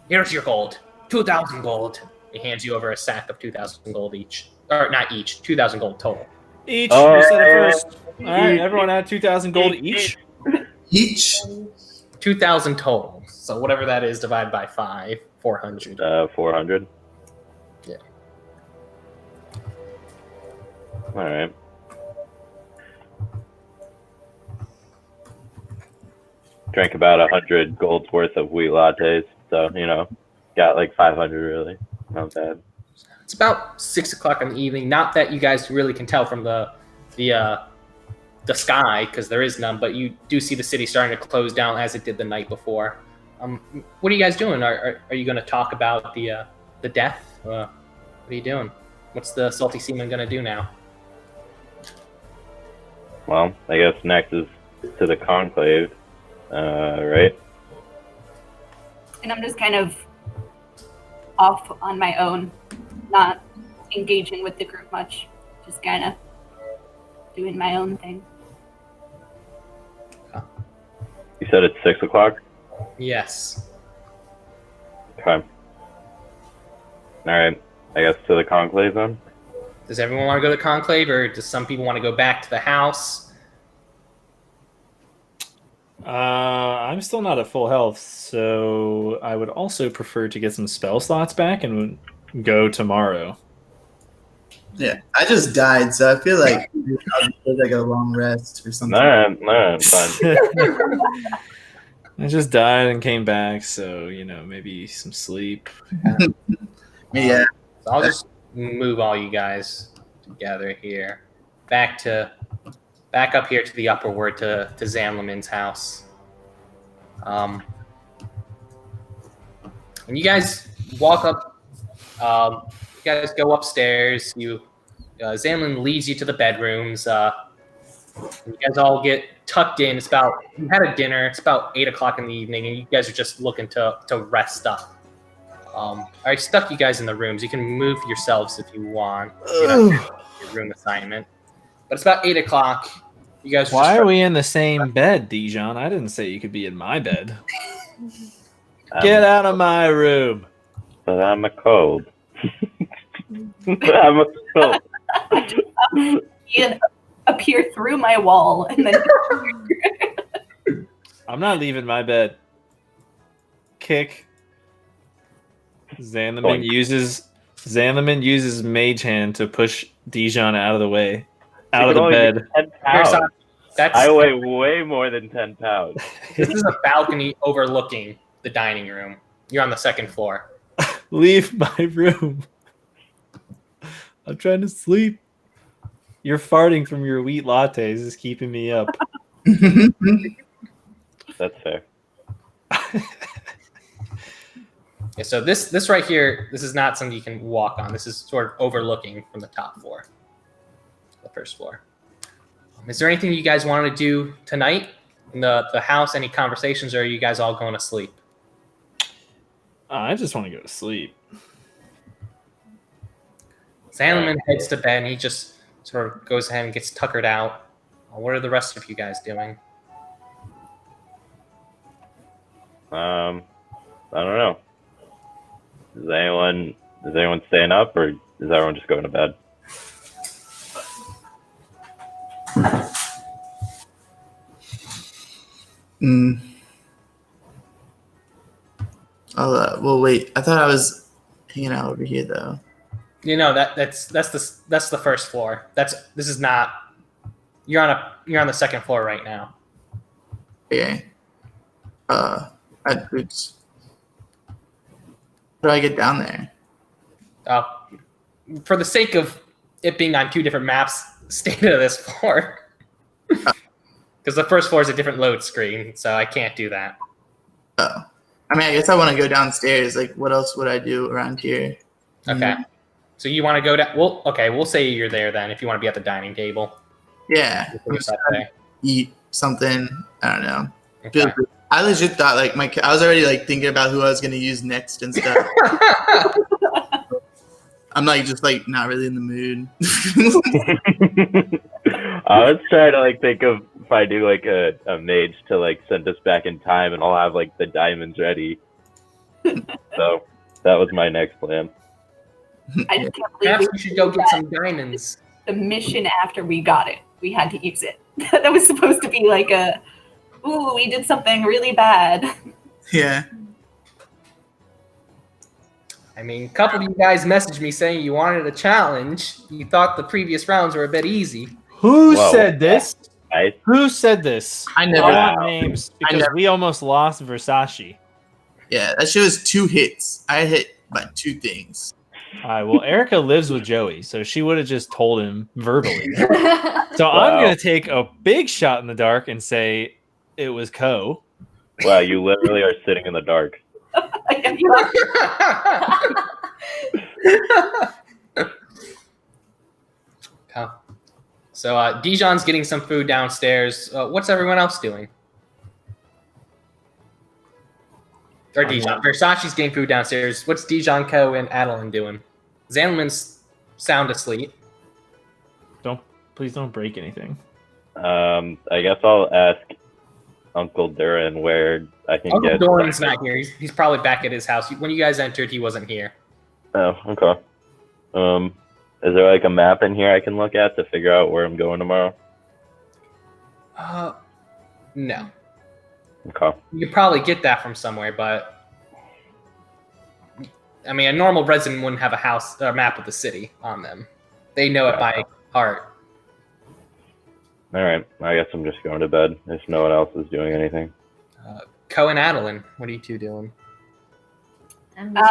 Here's your gold. 2,000 gold. He hands you over a sack of 2,000 gold each. Or not each, 2,000 gold total. Each. Oh, You said it first. All right, everyone had 2,000 gold each. Each. 2,000 total. So whatever that is, divided by 5, 400. 400. Yeah. All right. Drank about 100 gold's worth of wheat lattes, so got like 500 really. Not bad. It's about 6 o'clock in the evening. Not that you guys really can tell from the sky, because there is none, but you do see the city starting to close down as it did the night before. What are you guys doing? Are you going to talk about the death? What are you doing? What's the Salty Seamen going to do now? Well, I guess next is to the conclave, right? And I'm just kind of off on my own, not engaging with the group much, just kind of doing my own thing. You said it's 6 o'clock? Yes. Okay. All right. I guess to the conclave then? Does everyone want to go to the conclave, or does some people want to go back to the house? I'm still not at full health, so I would also prefer to get some spell slots back and go tomorrow. Yeah, I just died, so I feel like I'll take like a long rest or something. No, fine. I just died and came back, so maybe some sleep. Yeah. So I'll just move all you guys together here, back up here to the upper ward to Zanlaman's house. And you guys walk up. You guys go upstairs. Zanlan leads you to the bedrooms. You guys all get tucked in. You had a dinner. It's about 8 o'clock in the evening, and you guys are just looking to rest up. I stuck you guys in the rooms. You can move yourselves if you want. Your room assignment. But it's about 8 o'clock. You guys. Why are we in the same bed, Dijon? I didn't say you could be in my bed. Get out of my room. But I'm a cold. I'm a cold. You appear through my wall and then. I'm not leaving my bed. Kick. Zanlaman uses Mage Hand to push Dijon out of the way. Out of the bed. 10 pounds. I weigh way more than 10 pounds. This is a balcony overlooking the dining room. You're on the second floor. Leave my room. I'm trying to sleep. You're farting from your wheat lattes is keeping me up. That's fair. Yeah, so this right here, this is not something you can walk on. This is sort of overlooking from the top floor, the first floor. Is there anything you guys want to do tonight in the house? Any conversations, or are you guys all going to sleep? I just want to go to sleep. Zanlaman heads to bed, and he just sort of goes ahead and gets tuckered out. What are the rest of you guys doing? I don't know. Is anyone staying up, or is everyone just going to bed? Well, wait. I thought I was hanging out over here, though. That's the first floor. This is not. You're on the second floor right now. Okay. Oops. How do I get down there? For the sake of it being on two different maps, stay to this floor. Because the first floor is a different load screen, so I can't do that. Oh. I mean, I guess I want to go downstairs. Like, what else would I do around here? Okay. So you want to go down? Well, okay, we'll say you're there then if you want to be at the dining table. Yeah. Eat something. I don't know. Okay. I legit thought, like, I was already, like, thinking about who I was going to use next and stuff. I'm like just like not really in the mood. I was trying to like think of if I do like a mage to like send us back in time, and I'll have like the diamonds ready. So that was my next plan. I just can't believe Perhaps we we should go get some diamonds. the mission after we got it. We had to use it. That was supposed to be like ooh, we did something really bad. Yeah. I mean, a couple of you guys messaged me saying you wanted a challenge. You thought the previous rounds were a bit easy. Who Whoa. said this? Nice. Who said this? I never. I want names because never- we almost lost Versace. Yeah, that shit was 2 hits. I hit about 2 things. All right. Well, Erica lives with Joey, so she would have just told him verbally. So Wow. I'm gonna take a big shot in the dark and say it was Co. Wow, you literally are sitting in the dark. Okay. So Dijon's getting some food downstairs. What's everyone else doing? Or Dijon. Versace's getting food downstairs. What's Dijon, Co, and Adeline doing? Zandelman's sound asleep. Please don't break anything. I guess I'll ask Uncle Duran where I can Uncle get. Doran's not here. He's probably back at his house. When you guys entered, he wasn't here. Oh, okay. Is there like a map in here I can look at to figure out where I'm going tomorrow? No. Okay. You could probably get that from somewhere, but I mean, a normal resident wouldn't have a map of the city on them. They know it by heart. All right. I guess I'm just going to bed if no one else is doing anything. Co and Adeline, what are you two doing? I'm just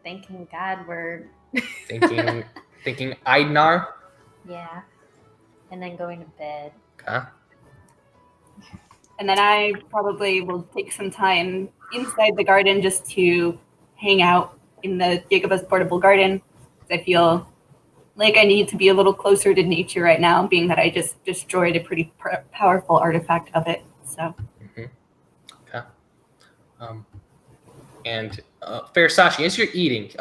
thanking God we're Thinking Eidnar? yeah, and then going to bed. Okay. And then I probably will take some time inside the garden just to hang out in the Gigabus portable garden. I feel like I need to be a little closer to nature right now, being that I just destroyed a pretty powerful artifact of it. So. Okay. And Versace, as you're eating,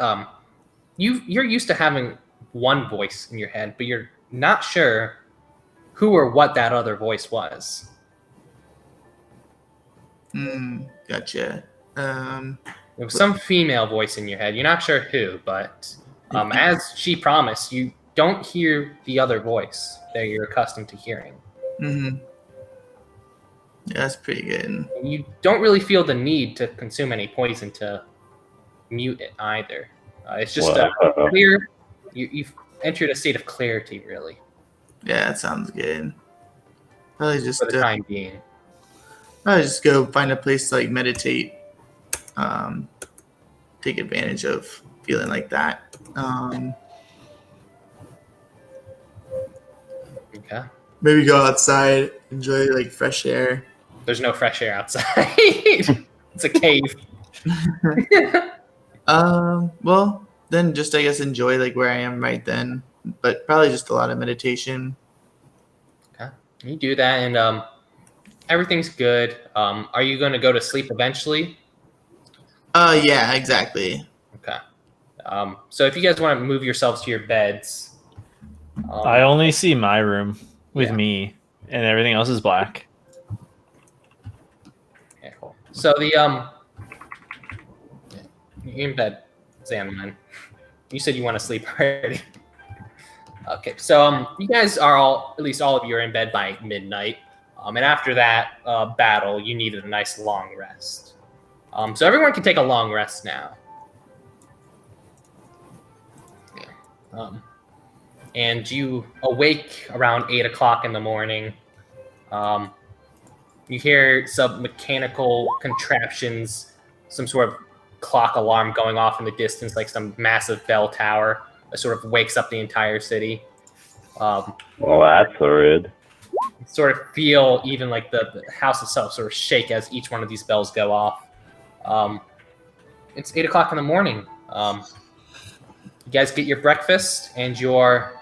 you're used to having one voice in your head, but you're not sure who or what that other voice was. Gotcha. There was some female voice in your head. You're not sure who, but as she promised, you don't hear the other voice that you're accustomed to hearing. Yeah, that's pretty good. You don't really feel the need to consume any poison to mute it either. It's just clear. You've entered a state of clarity, really, Yeah, that sounds good. Probably just for the time being. probably just go find a place to like meditate. Take advantage of feeling like that. Okay. Maybe go outside, enjoy like fresh air. There's no fresh air outside. It's a cave. Well, then just I guess enjoy like where I am right then, but probably just a lot of meditation. Okay. You do that, and everything's good. Are you going to go to sleep eventually? Yeah, exactly. Okay. So if you guys want to move yourselves to your beds, I only see my room with Yeah. me, and everything else is black. okay, cool. So you're in bed, Zanman. You said you want to sleep already. Okay, so you guys are at least all of you are in bed by midnight. And after that battle, you needed a nice long rest. So everyone can take a long rest now. Yeah. And you awake around 8 o'clock in the morning. You hear some mechanical contraptions, some sort of clock alarm going off in the distance, like some massive bell tower that sort of wakes up the entire city. Well, that's rude. Sort of feel even like the house itself sort of shake as each one of these bells go off. It's 8 o'clock in the morning. You guys get your breakfast and you're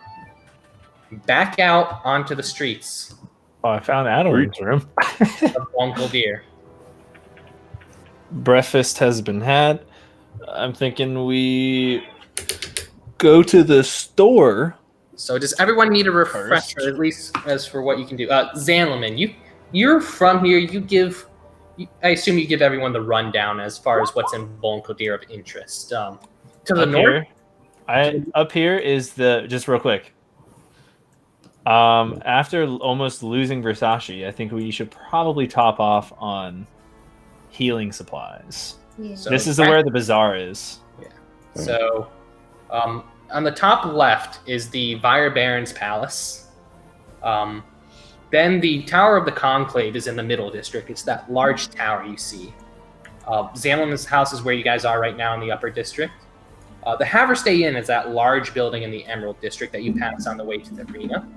back out onto the streets Oh, I found Adeline's room. of Uncle Deer. Breakfast has been had. I'm thinking we go to the store. So does everyone need a refresher, First. at least as for what you can do? Zanlaman, you're from here. I assume you give everyone the rundown as far as what's in Bol Kaldir of interest. To the Up north, up here is just real quick. After almost losing Versace, I think we should probably top off on healing supplies. Yeah. So This is where the bazaar is. So, on the top left is the Vire Baron's Palace. Then the Tower of the Conclave is in the middle district. It's that large tower you see. Zanlaman's house is where you guys are right now in the upper district. The Haverstay Inn is that large building in the Emerald district that you pass on the way to the arena.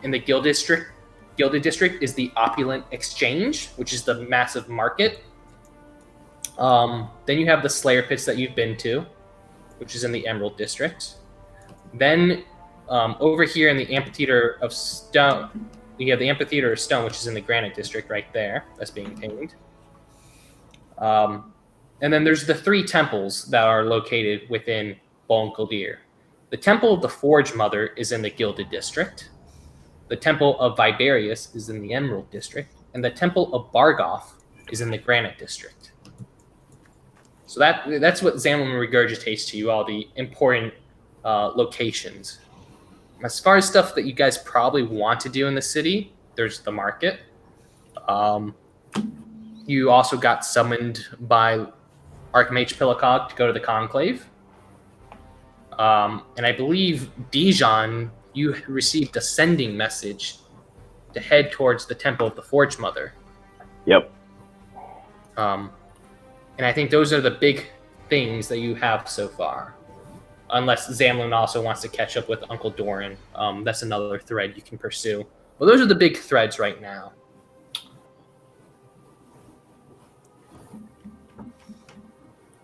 In the Gilded district is the Opulent Exchange, which is the massive market. Then you have the Slayer Pits that you've been to, which is in the Emerald district. Then over here in the Amphitheater of Stone, you have the Amphitheater of Stone, which is in the Granite district right there. That's being tamed. And then there's the 3 temples that are located within Bol Kaldir. The Temple of the Forge Mother is in the Gilded district. The Temple of Viberius is in the Emerald district. And the Temple of Bargoth is in the Granite district. So that's what Zanlaman regurgitates to you, all the important locations. As far as stuff that you guys probably want to do in the city, there's the market. You also got summoned by Archmage Pillicog to go to the Conclave. And I believe, Dijon, you received a sending message to head towards the Temple of the Forge Mother. Yep. And I think those are the big things that you have so far. Unless Zamlin also wants to catch up with Uncle Doran. That's another thread you can pursue. Well, those are the big threads right now.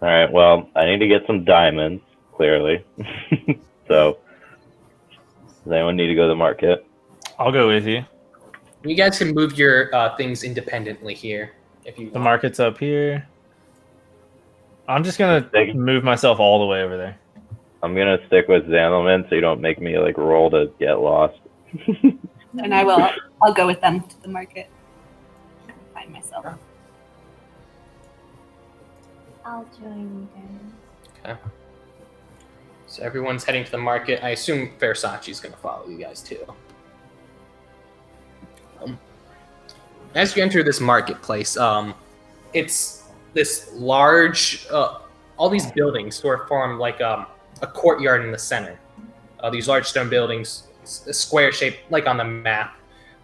All right. Well, I need to get some diamonds, clearly. So, does anyone need to go to the market? I'll go with you. You guys can move your things independently here if you want. The market's up here. I'm just gonna move myself all the way over there. I'm gonna stick with Zandelman so you don't make me like roll to get lost. And I will. I'll go with them to the market. Find myself. I'll join you guys. Okay. So everyone's heading to the market. I assume Versace's going to follow you guys too. As you enter this marketplace, it's this large, all these buildings sort of form like a courtyard in the center. These large stone buildings, a square shape like on the map.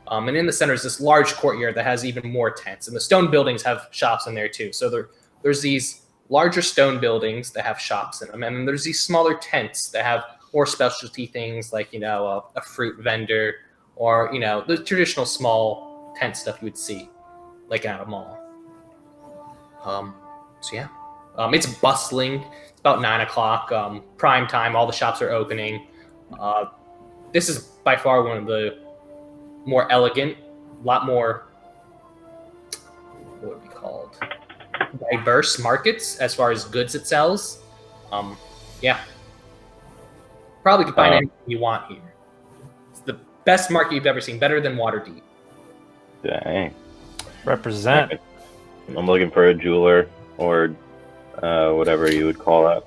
And in the center is this large courtyard that has even more tents. And the stone buildings have shops in there too. So there's these larger stone buildings that have shops in them. And then there's these smaller tents that have more specialty things like, a fruit vendor or, the traditional small tent stuff you would see like at a mall. It's bustling. It's about 9 o'clock, prime time. All the shops are opening. This is by far one of the more elegant, a lot more, what would be called, diverse markets as far as goods it sells. Probably can find anything you want here. It's the best market you've ever seen, better than Waterdeep. Dang. Represent. I'm looking for a jeweler or whatever you would call that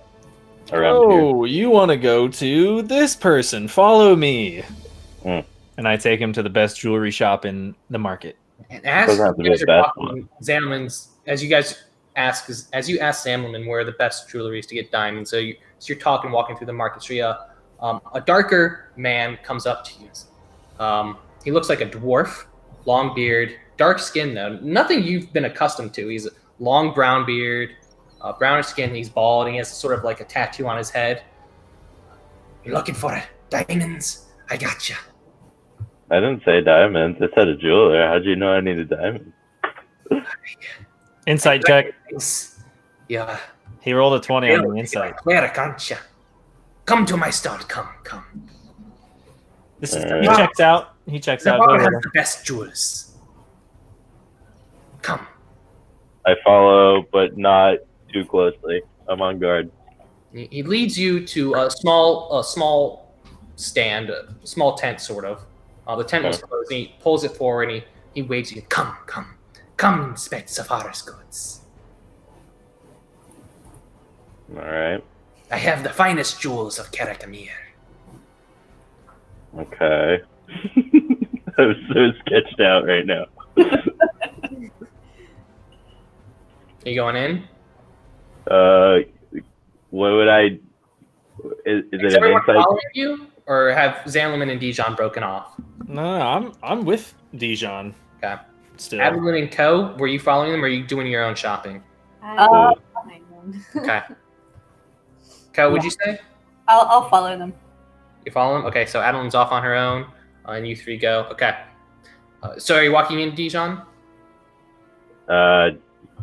around here. You want to go to this person? Follow me. And I take him to the best jewelry shop in the market. And as you guys are talking, Zandelman's, as you ask Zandelman where the best jewelry is to get diamonds, so you're talking, walking through the market street, a darker man comes up to you. He looks like a dwarf, long beard, dark skin though, nothing you've been accustomed to. He's a long brown beard, brownish skin, he's bald, and he has sort of like a tattoo on his head. You're looking for diamonds? I gotcha. I didn't say diamonds. I said a jeweler. How'd you know I needed diamonds? Insight check. Yeah. He rolled a 20 on the insight. Where can't you? Come to my store. Come. He checks out. He checks out. Go has the best jewels. Come. I follow, but not too closely. I'm on guard. He leads you to a small stand, a small tent, sort of. The tent was closed. And he pulls it forward and he waves you. Come, inspect Safar's goods. All right. I have the finest jewels of Karakamir. Okay. I'm so sketched out right now. Are you going in? What would I? Is it an everyone insight? following you, or have Zanliman and Dijon broken off? No, I'm with Dijon. Okay. Still. Adeline and Co. Were you following them, or are you doing your own shopping? I find them. Okay. Co, would you say? I'll follow them. You follow them? Okay, so Adeline's off on her own, and you three go. Okay. So are you walking in, Dijon? I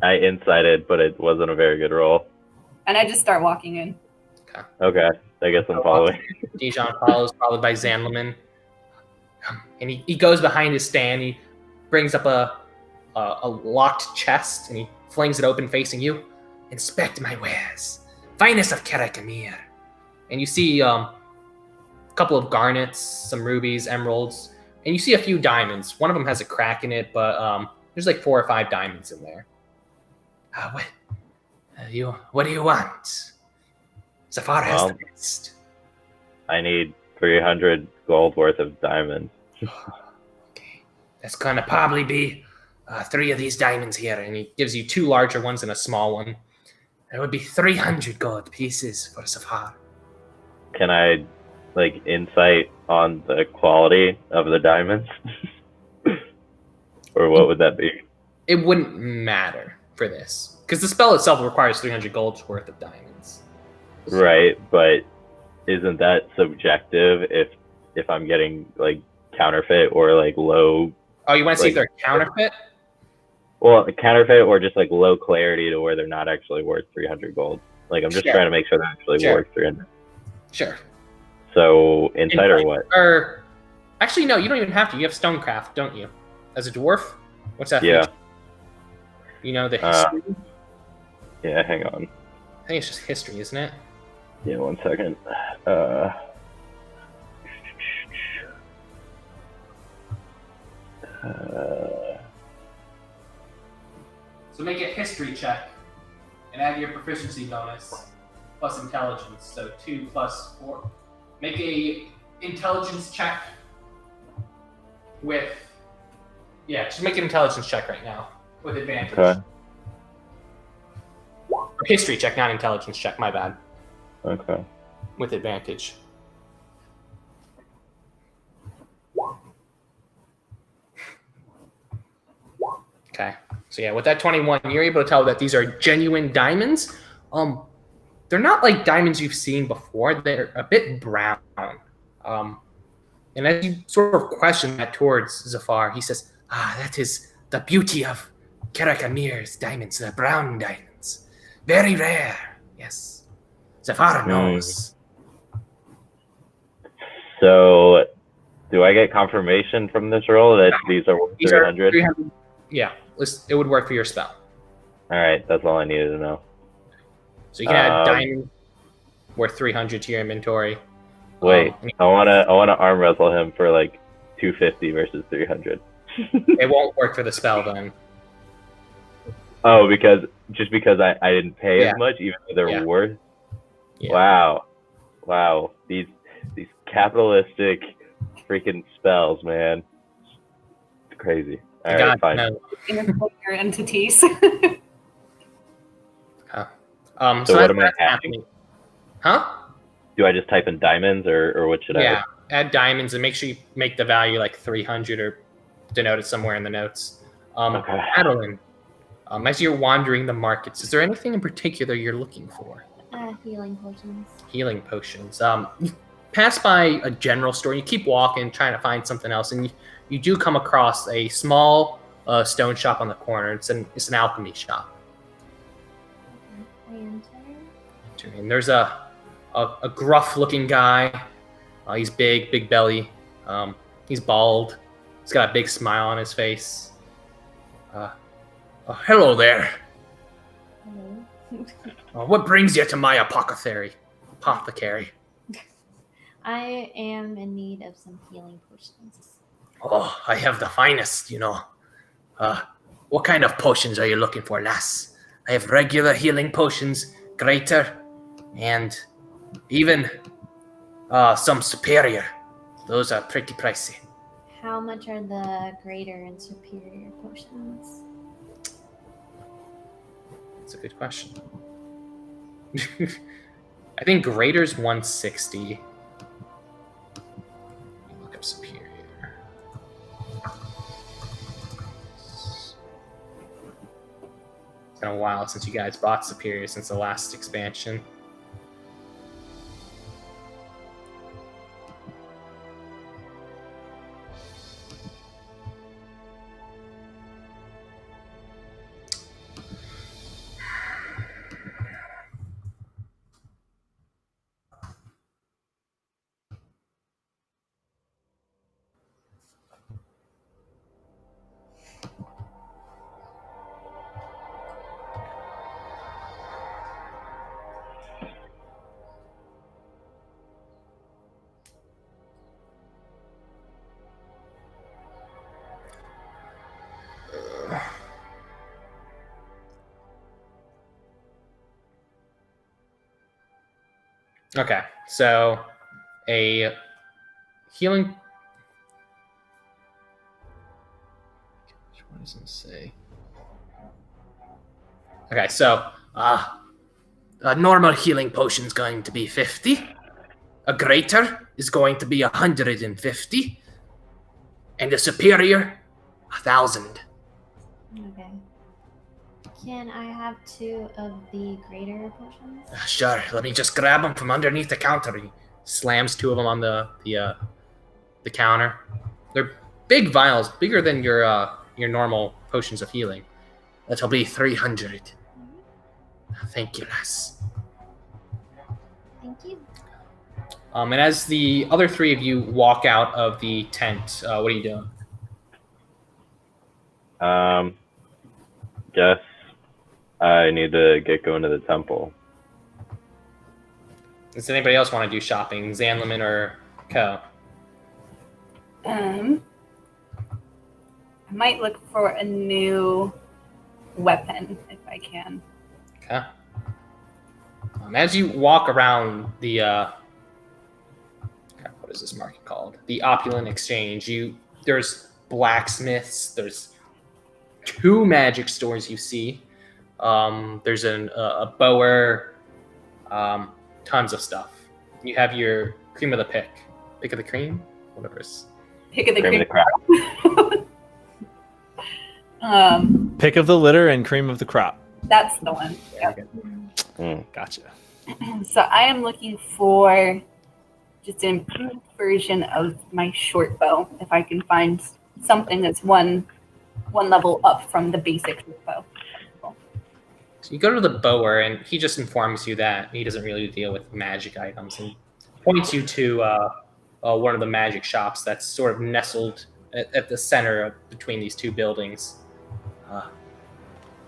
incited, but it wasn't a very good roll. And I just start walking in. Okay, I guess I'm following. Dijon follows, followed by Zanliman. And he goes behind his stand. He brings up a locked chest, and he flings it open facing you. Inspect my wares. Finest of Karakamir. And you see a couple of garnets, some rubies, emeralds, and you see a few diamonds. One of them has a crack in it, but there's like 4 or 5 diamonds in there. What do you want? Safar has the best. I need 300 gold worth of diamonds. Okay. That's gonna probably be 3 of these diamonds here, and he gives you 2 larger ones and a small one. It would be 300 gold pieces for Safar. Can I, insight on the quality of the diamonds? Or what would that be? It wouldn't matter for this, because the spell itself requires 300 gold's worth of diamonds. Right, but isn't that subjective if I'm getting, counterfeit or, low... Oh, you want to see if they're counterfeit? Well, counterfeit or just, low clarity to where they're not actually worth 300 gold. I'm just trying to make sure they're actually worth 300. Sure. So, insight or what? Or, actually, no, you don't even have to. You have stonecraft, don't you? As a dwarf? What's that? Yeah. Feature? You know the history? Yeah, hang on. I think it's just history, isn't it? Yeah, 1 second. So make a history check and add your proficiency bonus plus intelligence. So 2 plus 4. Make a intelligence check with... Yeah, just make an intelligence check right now with advantage. Okay. Or history check, not intelligence check, my bad. Okay. With advantage. Okay. So yeah, with that 21, you're able to tell that these are genuine diamonds. They're not like diamonds you've seen before. They're a bit brown. And as you sort of question that towards Zafar, he says, that is the beauty of Karakamir's diamonds, the brown diamonds. Very rare. Yes. Zafar knows. So, do I get confirmation from this roll that these are worth 300? 300. Yeah, it would work for your spell. All right, that's all I needed to know. So you can add diamond worth 300 to your inventory. Wait, I wanna arm wrestle him for 250 versus 300. It won't work for the spell then. Oh, because I didn't pay as much, even though they're worth. Yeah. Wow, these capitalistic freaking spells, man. It's crazy. All right, fine. No. Your entities. So what am I happening? Huh? Do I just type in diamonds, or what should I? Yeah, add diamonds and make sure you make the value 300 or denote it somewhere in the notes. Okay. Adeline, as you're wandering the markets, is there anything in particular you're looking for? Healing potions. Healing potions. You pass by a general store. You keep walking, trying to find something else, and you do come across a small stone shop on the corner. It's an alchemy shop. I enter. And there's a gruff-looking guy. He's big belly. He's bald. He's got a big smile on his face. Hello there. Hello. What brings you to my apothecary? apothecary. I am in need of some healing potions. Oh, I have the finest, What kind of potions are you looking for, lass? I have regular healing potions, greater, and even some superior. Those are pretty pricey. How much are the greater and superior potions? That's a good question. I think greater's 160. Look up superior. It's been a while since you guys bought superior since the last expansion. Okay, so a healing. What does it say? Okay, so a normal healing potion is going to be 50. A greater is going to be 150, and a superior 1,000. Okay. Can I have 2 of the greater potions? Sure. Let me just grab them from underneath the counter. He slams 2 of them on the counter. They're big vials, bigger than your normal potions of healing. That'll be 300. Thank you, lass. Thank you. And as the other 3 of you walk out of the tent, what are you doing? Guess I need to get going to the temple. Does anybody else want to do shopping? Zanlaman or Ko? I might look for a new weapon if I can. Okay. As you walk around the what is this market called? The Opulent Exchange. There's blacksmiths. There's 2 magic stores you see. There's a bower. Tons of stuff. You have your cream of the pick of the cream, whatever it is. Pick of the Cream cream. of the crop. Pick of the litter and cream of the crop. That's the one. Yep. Gotcha. So I am looking for just an improved version of my short bow. If I can find something that's one level up from the basic short bow. So you go to the bower, and he just informs you that he doesn't really deal with magic items, and points you to one of the magic shops that's sort of nestled at the center between these 2 buildings.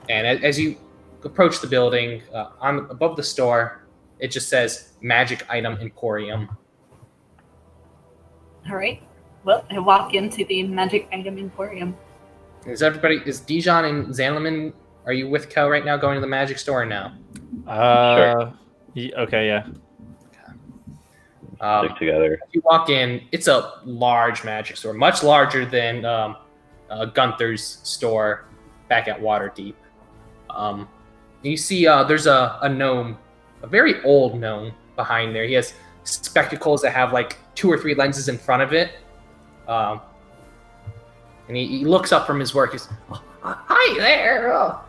And as you approach the building, above the store, it just says Magic Item Emporium. All right. Well, I walk into the Magic Item Emporium. Is Dijon and Zanlaman, are you with Ko right now going to the magic store now? Sure. Okay, yeah. Stick together. You walk in, it's a large magic store, much larger than Gunther's store back at Waterdeep. You see there's a gnome, a very old gnome behind there. He has spectacles that have like 2 or 3 lenses in front of it. And he looks up from his work. He's, hi there.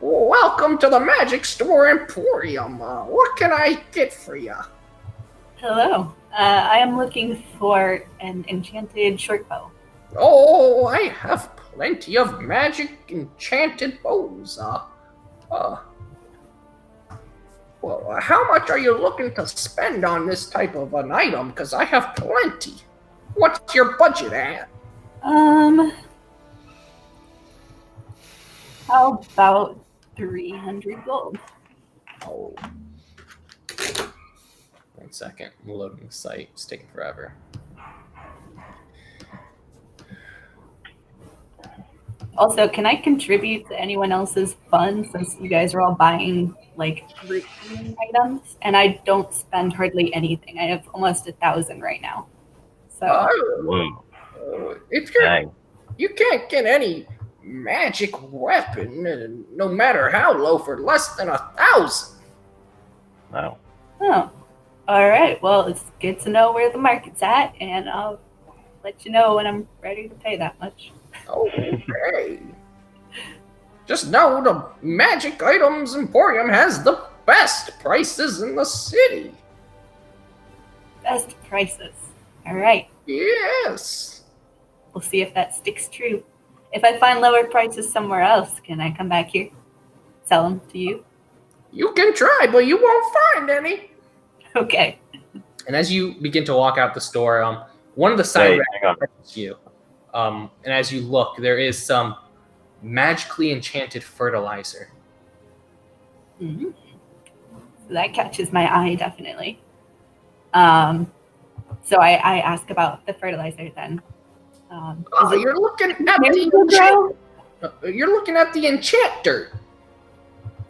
Welcome to the Magic Store Emporium. What can I get for you? Hello. I am looking for an enchanted short bow. Oh, I have plenty of magic enchanted bows. Well, how much are you looking to spend on this type of an item? Because I have plenty. What's your budget at? How about 300 gold? Oh. 1 second. I'm loading the site. It's taking forever. Also, can I contribute to anyone else's fun since you guys are all buying like root cleaning items and I don't spend hardly anything? I have almost 1,000 right now. So if you can't get any magic weapon, no matter how low, for less than 1,000. Wow. Oh, all right. Well, it's good to know where the market's at, and I'll let you know when I'm ready to pay that much. Okay. Just know the Magic Items Emporium has the best prices in the city. Best prices. All right. Yes. We'll see if that sticks true. If I find lower prices somewhere else, can I come back here? Sell them to you? You can try, but you won't find any. Okay. And as you begin to walk out the store, one of the side racks you. And as you look, there is some magically enchanted fertilizer. Mm-hmm. So that catches my eye, definitely. So I ask about the fertilizer then. You're looking at you're looking at the enchant dirt.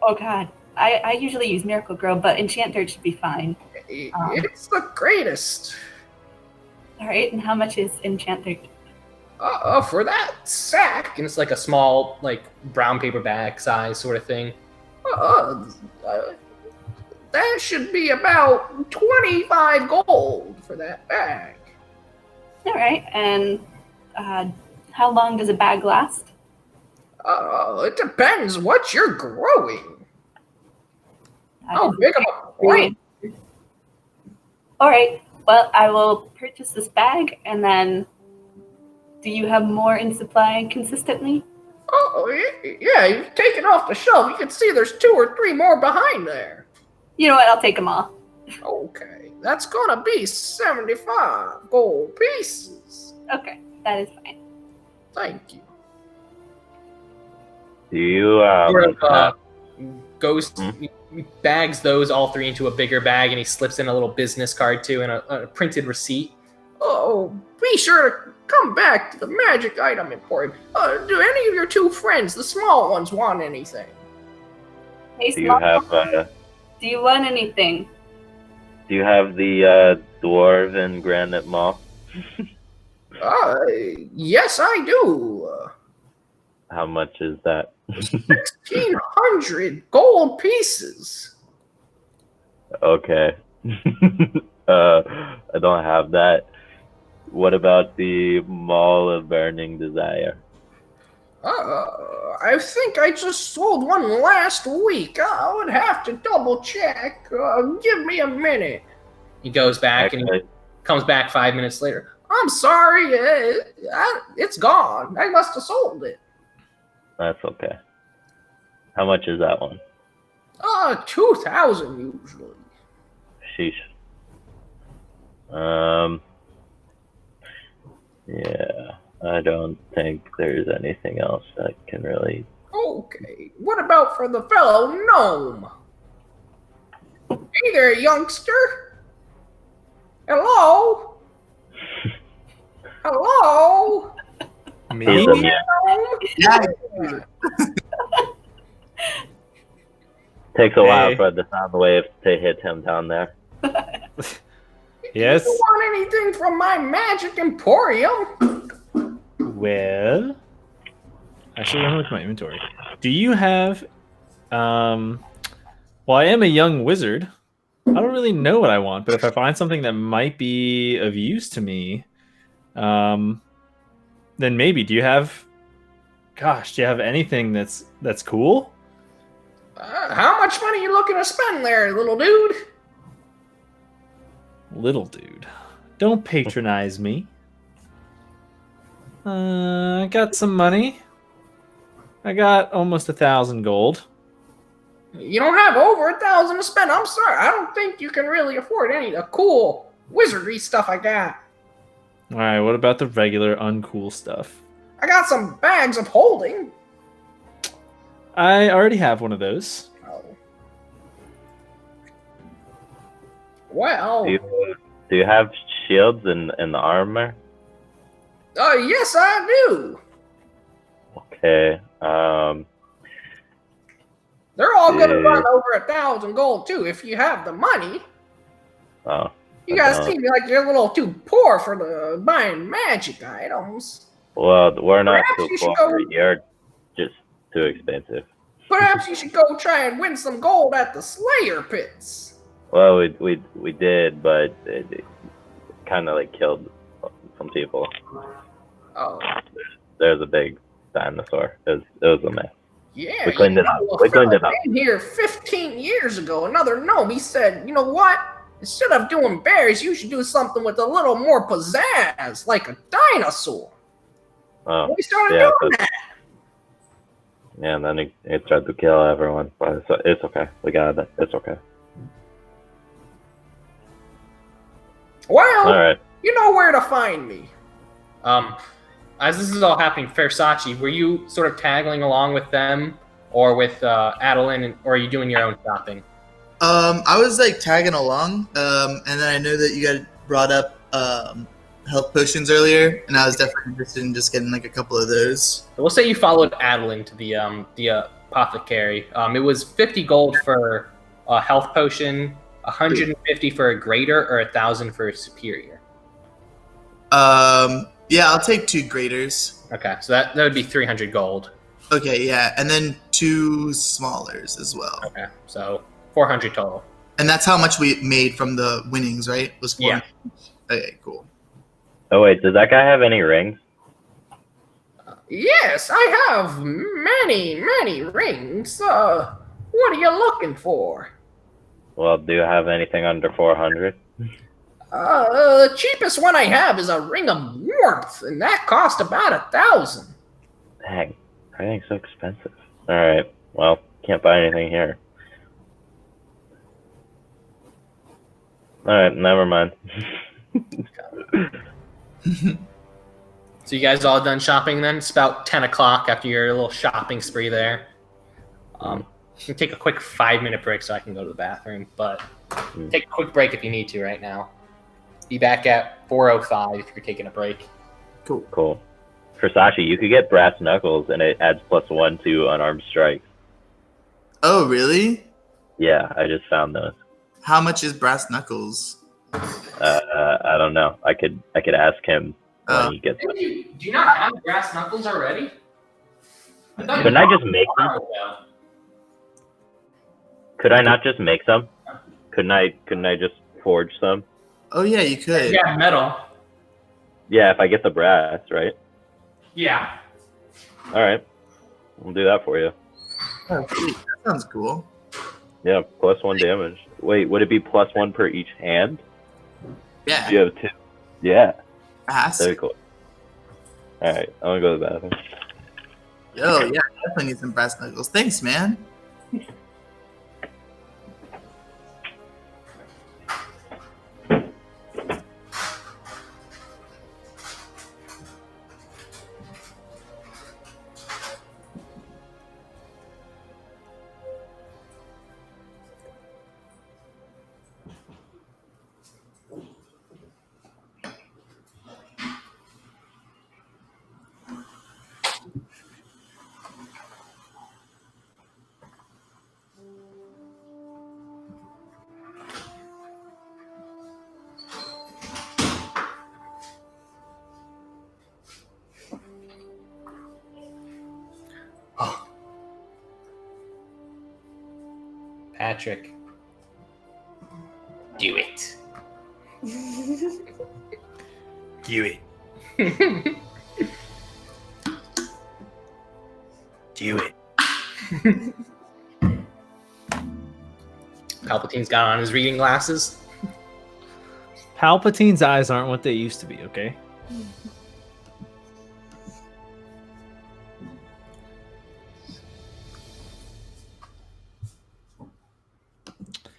Oh God, I usually use Miracle Grow, but enchant dirt should be fine. It's the greatest. All right, and how much is enchant dirt? For that sack, and it's like a small, like brown paper bag size sort of thing. That should be about 25 gold for that bag. All right, and how long does a bag last? It depends what you're growing. How big of a plant? All right, well, I will purchase this bag, and then do you have more in supply consistently? Oh, yeah, you take it off the shelf. You can see there's 2 or 3 more behind there. You know what, I'll take them all. Okay, that's gonna be 75 gold pieces. Okay, that is fine. Thank you. Do you goes bags those all 3 into a bigger bag, and he slips in a little business card too and a printed receipt. Oh, be sure to come back to the Magic Item Emporium. Do any of your 2 friends, the small ones, want anything? Hey, do you have do you want anything? Do you have the dwarven granite moth? Yes, I do. How much is that? 1,600 gold pieces. Okay. I don't have that. What about the Mall of Burning Desire? I think I just sold one last week. I would have to double check. Give me a minute. He goes back and he comes back 5 minutes later. I'm sorry, it's gone. I must have sold it. That's okay. How much is that one? 2,000 usually. Sheesh. Yeah, I don't think there's anything else that can really... Okay, what about for the fellow gnome? Hey there, youngster. Hello? Hello? Me? Yeah. Takes a while for the sound waves to hit him down there. Yes? Do you want anything from my Magic Emporium? Well, actually, let me look at my inventory. Do you have, well, I am a young wizard. I don't really know what I want, but if I find something that might be of use to me, then maybe. Do you have anything that's cool? How much money are you looking to spend there, little dude? Little dude, don't patronize me. I got some money. I got almost 1,000 gold. You don't have over 1,000 to spend. I'm sorry. I don't think you can really afford any of the cool wizardry stuff I got. All right, what about the regular uncool stuff? I got some bags of holding. I already have one of those. Oh. Well, do you have shields and the armor? Yes, I do. Okay. They're all gonna run over 1,000 gold too if you have the money. Oh. You guys seem like you're a little too poor for the buying magic items. Well, we're not Perhaps too poor. You're just too expensive. Perhaps you should go try and win some gold at the Slayer pits. Well, we did, but it kind of like killed some people. Oh. There's a big dinosaur. It was a mess. Yeah, we cleaned it up. We cleaned it up. Came here 15 years ago. Another gnome. He said, "You know what? Instead of doing berries, you should do something with a little more pizzazz, like a dinosaur." Oh, we started doing that. Yeah, and then it tried to kill everyone. But it's okay. We got it. It's okay. Well, all right. You know where to find me. As this is all happening, Versace, were you sort of tagging along with them, or with Adeline, or are you doing your own shopping? I was like tagging along, and then I know that you guys brought up health potions earlier, and I was definitely interested in just getting like a couple of those. So we'll say you followed Adeline to the apothecary. It was 50 gold for a health potion, 150 for a greater, or 1,000 for a superior. Yeah, I'll take 2 graders. Okay, so that would be 300 gold. Okay, yeah, and then 2 smallers as well. Okay, so 400 total. And that's how much we made from the winnings, right? Was 400? Yeah. Okay, cool. Oh wait, does that guy have any rings? Yes, I have many rings. What are you looking for? Well, do you have anything under 400? The cheapest one I have is a ring of warmth, and that cost about 1,000. Dang, everything's so expensive. All right, well, can't buy anything here. All right, never mind. So you guys all done shopping then? It's about 10 o'clock after your little shopping spree there. You can take a quick 5-minute break so I can go to the bathroom, but take a quick break if you need to right now. Be back at 4:05 if you're taking a break. Cool. Versace, you could get brass knuckles, and it adds +1 to unarmed strikes. Oh, really? Yeah, I just found those. How much is brass knuckles? I don't know. I could ask him when he gets them. Do you not have brass knuckles already? Couldn't I just make them? Could I not just make some? Couldn't I just forge some? Oh yeah, you could. Yeah, metal. Yeah, if I get the brass, right? Yeah. All right, we'll do that for you. Oh, sweet. That sounds cool. Yeah, +1 damage. Wait, would it be +1 per each hand? Yeah. You have 2. Yeah. Ass. Very cool. All right, I'm gonna go to the bathroom. Yo, yeah, definitely need some brass knuckles. Thanks, man. Patrick. Do it. Do it. Do it. Palpatine's got on his reading glasses. Palpatine's eyes aren't what they used to be, okay?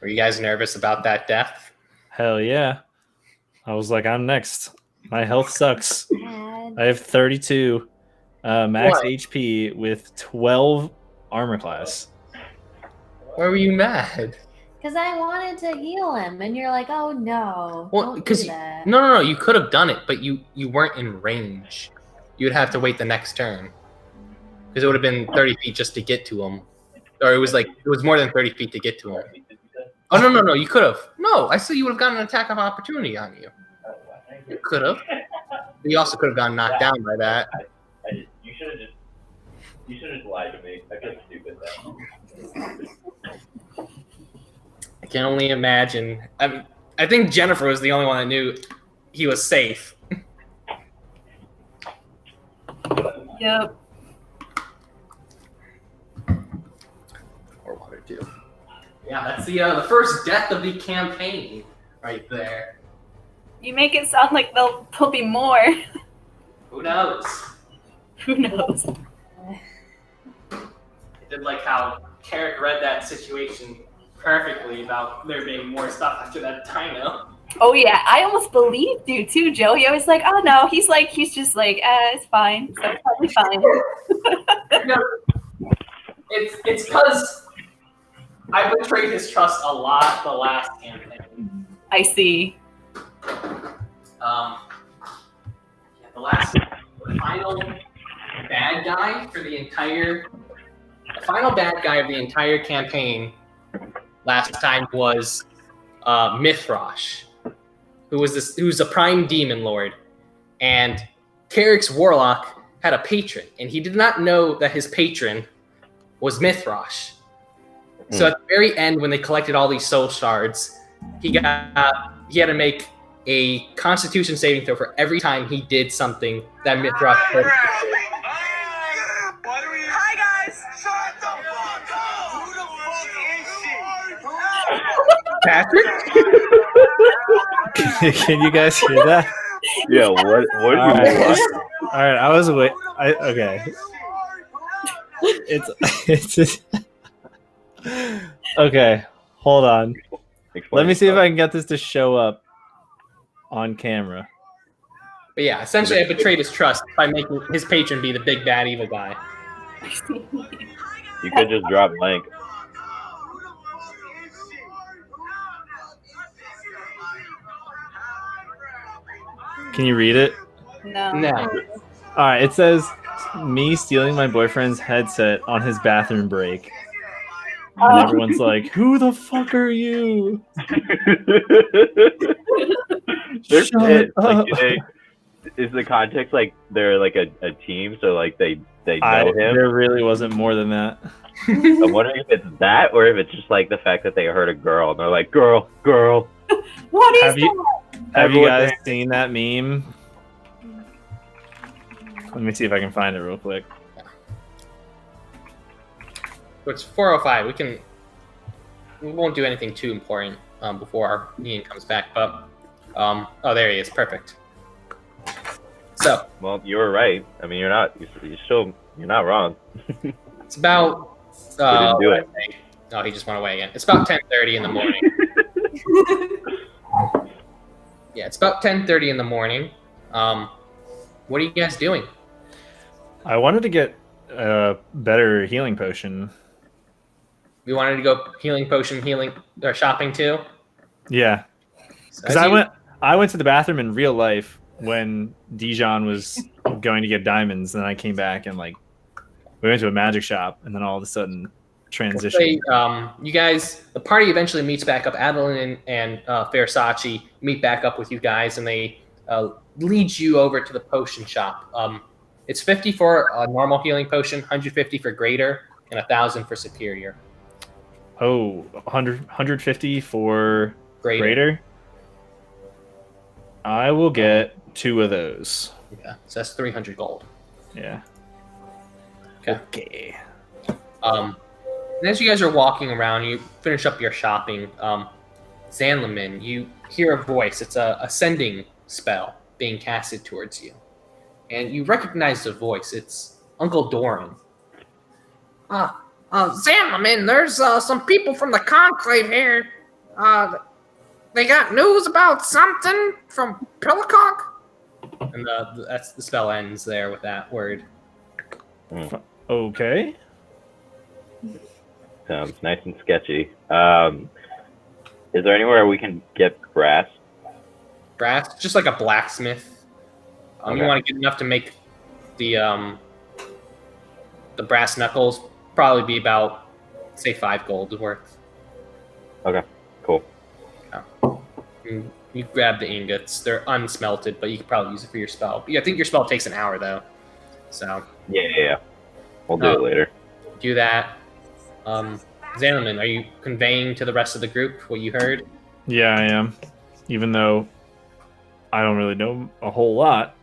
Were you guys nervous about that death? Hell yeah. I was like, I'm next. My health sucks. Bad. I have 32 max What? HP with 12 armor class. Why were you mad? Because I wanted to heal him, and you're like, oh no, Well, don't do that. no, you could have done it, but you weren't in range. You would have to wait the next turn because it would have been 30 feet just to get to him, or it was more than 30 feet to get to him. Oh no, you could have. No, I said you would have gotten an attack of opportunity on you. You could have. You also could have gotten knocked down by that. You should have just lied to me. I feel stupid then. I can only imagine. I think Jennifer was the only one that knew he was safe. Yep. Or water too. Yeah, that's the first death of the campaign right there. You make it sound like there'll be more. Who knows? Who knows? I did like how Carrick read that situation perfectly about there being more stuff after that dino. Oh yeah, I almost believed you too, Joe. He was like, oh no, he's just like, it's fine. So it's probably fine. No, it's because I betrayed his trust a lot the last campaign. I see. The final bad guy of the entire campaign last time was Mithrosh, who's a prime demon lord, and Carrick's warlock had a patron, and he did not know that his patron was Mithrosh. So at the very end, when they collected all these soul shards, he had to make a Constitution saving throw for every time he did something that Mithrosh did. Hi guys! Shut the fuck up! Who the fuck is she? Patrick? Can you guys hear that? Yeah, what do you want? All right, I was okay. It's okay. Hold on. Let me see if I can get this to show up on camera. But yeah, essentially I betrayed his trust by making his patron be the big bad evil guy. You could just drop blank. Can you read it? No. All right, it says me stealing my boyfriend's headset on his bathroom break. And everyone's like, who the fuck are you? They're Shut pissed. up. Is the context like they're like a team, so like they know him? There really wasn't more than that. I'm wondering if it's that or if it's just like the fact that they heard a girl and they're like, girl. What is Have you Everyone guys there. seen that meme? Let me see if I can find it real quick. It's 4:05. We won't do anything too important before our Ian comes back. But there he is. Perfect. So, well, you were right. I mean, you're not wrong. it's about. We didn't do it. Oh, he just went away again. It's about 10:30 in the morning. Yeah, it's about 10:30 in the morning. What are you guys doing? I wanted to get a better healing potion. We wanted to go healing or shopping too. Yeah, So because I went to the bathroom in real life when Dijon was going to get diamonds, and then I came back and we went to a magic shop, and then all of a sudden transition. You guys, the party eventually meets back up. Adeline and Versace meet back up with you guys, and they lead you over to the potion shop. It's 50 for a normal healing potion, 150 for greater, and 1,000 for superior. Oh, 150 for greater? I will get 2 of those. Yeah, so that's 300 gold. Yeah. Okay. And as you guys are walking around, you finish up your shopping. Zanlaman, you hear a voice. It's a ascending spell being casted towards you. And you recognize the voice. It's Uncle Doran. Zanlaman, there's some people from the Conclave here. They got news about something from Pillicock? And the spell ends there with that word. Okay. Sounds nice and sketchy. Is there anywhere we can get brass? Brass, just like a blacksmith. Okay. You want to get enough to make the brass knuckles. Probably be about, say, 5 gold worth. Okay, cool. You grab the ingots. They're unsmelted, but you could probably use it for your spell. I think your spell takes an hour, though. So Yeah. We'll do it later. do that. Xanaman, are you conveying to the rest of the group what you heard? Yeah, I am. Even though I don't really know a whole lot.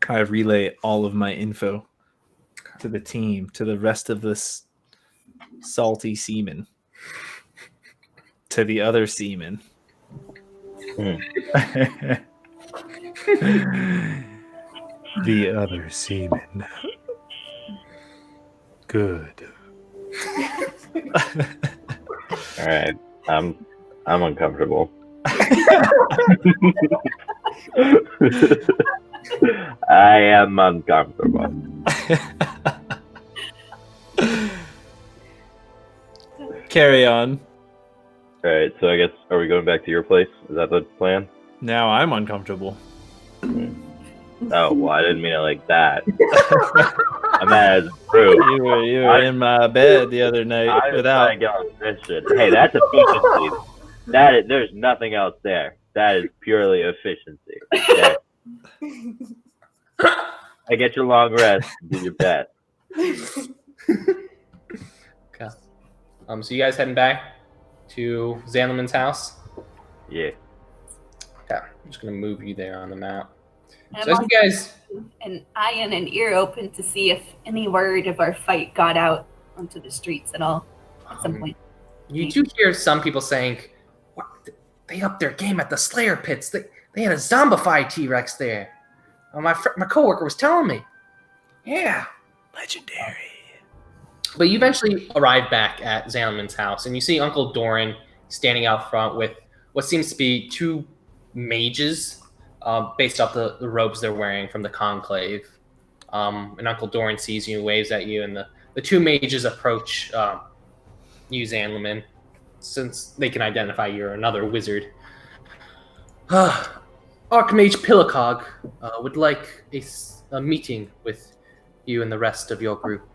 I relay all of my info to the team, to the rest of this salty seamen, to the other seamen. The other seamen. Good. All right. I'm uncomfortable. I am uncomfortable. Carry on. All right. So I guess are we going back to your place? Is that the plan? Now I'm uncomfortable. Oh well, I didn't mean it like that. I'm as rude. You were in my bed the other night I was without. trying to get on this shit. Hey, that's efficiency. There's nothing else there. That is purely efficiency. Okay? I get your long rest. Do your best. Okay. So you guys heading back to Xanlaman's house? Yeah. Okay. I'm just gonna move you there on the map. And So as you guys, an eye and an ear open to see if any word of our fight got out onto the streets at all at some point. you do hear some people saying, "What? They upped their game at the Slayer pits. They had a zombified T-Rex there. My coworker was telling me." Yeah. Legendary. But you eventually arrive back at Xanlaman's house, and you see Uncle Doran standing out front with what seems to be 2 mages, based off the robes they're wearing from the Conclave. And Uncle Doran sees you and waves at you, and the 2 mages approach you, Xanlaman, since they can identify you're another wizard. Archmage Pillicog would like a meeting with you and the rest of your group.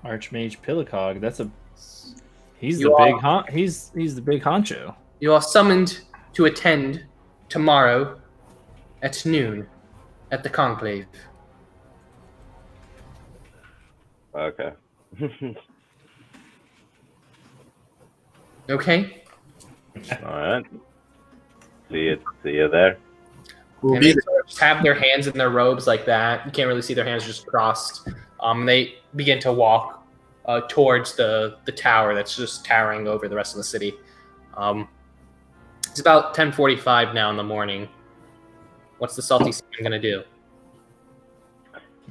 Archmage Pillicog. He's You the are- big he's the big honcho. You are summoned to attend tomorrow at noon at the Conclave. Okay. Okay? All right. See you there. We'll And be they there. sort of just have their hands in their robes like that. You can't really see their hands just crossed. They begin to walk towards the tower that's just towering over the rest of the city. It's about 10:45 now in the morning. What's the Salty Seamen gonna do?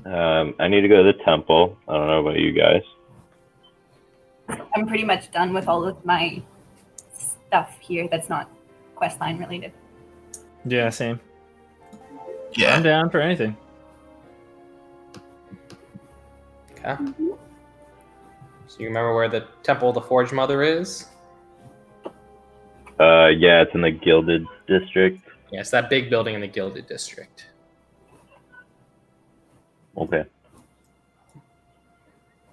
I need to go to the temple. I don't know about you guys. I'm pretty much done with all of my stuff here that's not questline related. Yeah, same. Yeah. I'm down for anything. Okay. So you remember where the Temple of the Forge Mother is? Yeah, it's in the Gilded District. Yeah, it's that big building in the Gilded District. Okay.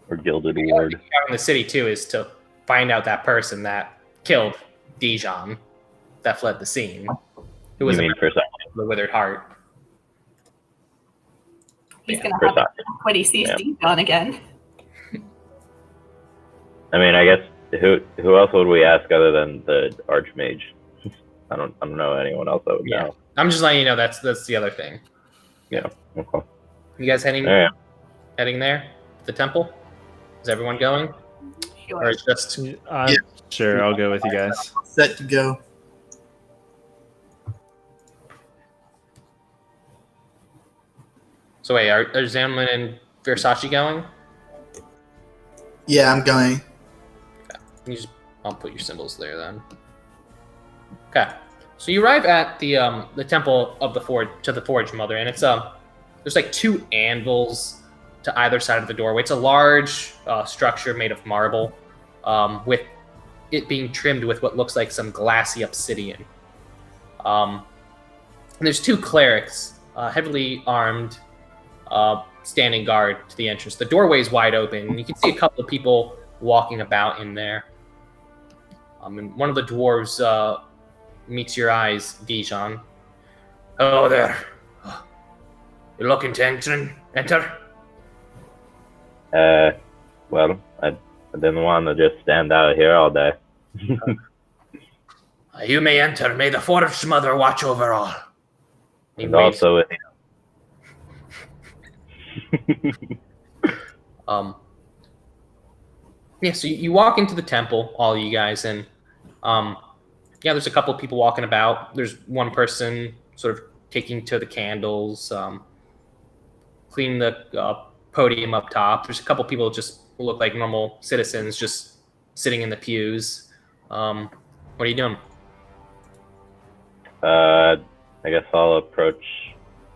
Or Gilded In Ward. the city too is to find out that person that killed Dijon, that fled the scene, who was You a mean member for of the Withered Heart. He's Yeah, gonna for have some. it when he sees Yeah. Dijon again. I mean, I guess who else would we ask other than the Archmage? I don't know anyone else that would Yeah. know. I'm just letting you know that's the other thing. Yeah. Okay. You guys heading All right. heading there? The temple? Is everyone going? Sure. Or is just Yeah. Sure, I'll go with you guys. Set to go. so wait, are Xanlaman and Versace going? Yeah, I'm going. I'll put your symbols there then. Okay. So you arrive at the temple of the Forge Mother, and it's there's like 2 anvils to either side of the doorway. It's a large structure made of marble, with it being trimmed with what looks like some glassy obsidian. And there's two clerics, heavily armed, standing guard to the entrance. The doorway is wide open, and you can see a couple of people walking about in there. And one of the dwarves meets your eyes, Dijon. Hello there. You're looking to enter? Well, I didn't want to just stand out here all day. You may enter. May the Forest Mother watch over all. And also, so you walk into the temple, all you guys, and there's a couple of people walking about. There's one person sort of taking to the candles, cleaning the podium up top. There's a couple people just who look like normal citizens just sitting in the pews. What are you doing? I guess I'll approach.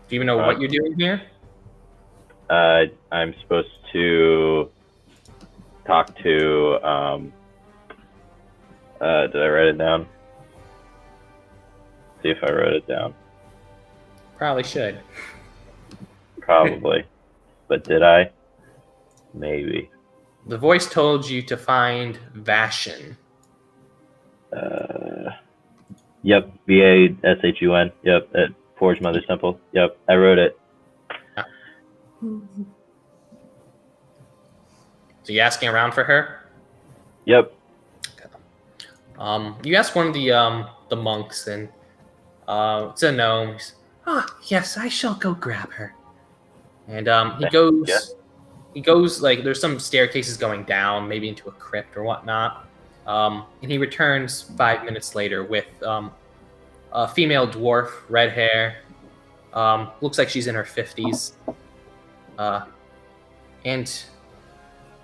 Do you even know what you're doing here? I'm supposed to talk to. Did I write it down? See if I wrote it down. Probably should. Probably. But did I? Maybe. The voice told you to find Vashin. Yep. Vashun. Yep. At Forge Mother's Temple. Yep. I wrote it. So you asking around for her? Yep. Okay. You ask one of the monks, and it's a gnome. Yes, I shall go grab her. And he goes. Yeah. He goes like there's some staircases going down, maybe into a crypt or whatnot. And he returns 5 minutes later with a female dwarf, red hair. Looks like she's in her 50s. And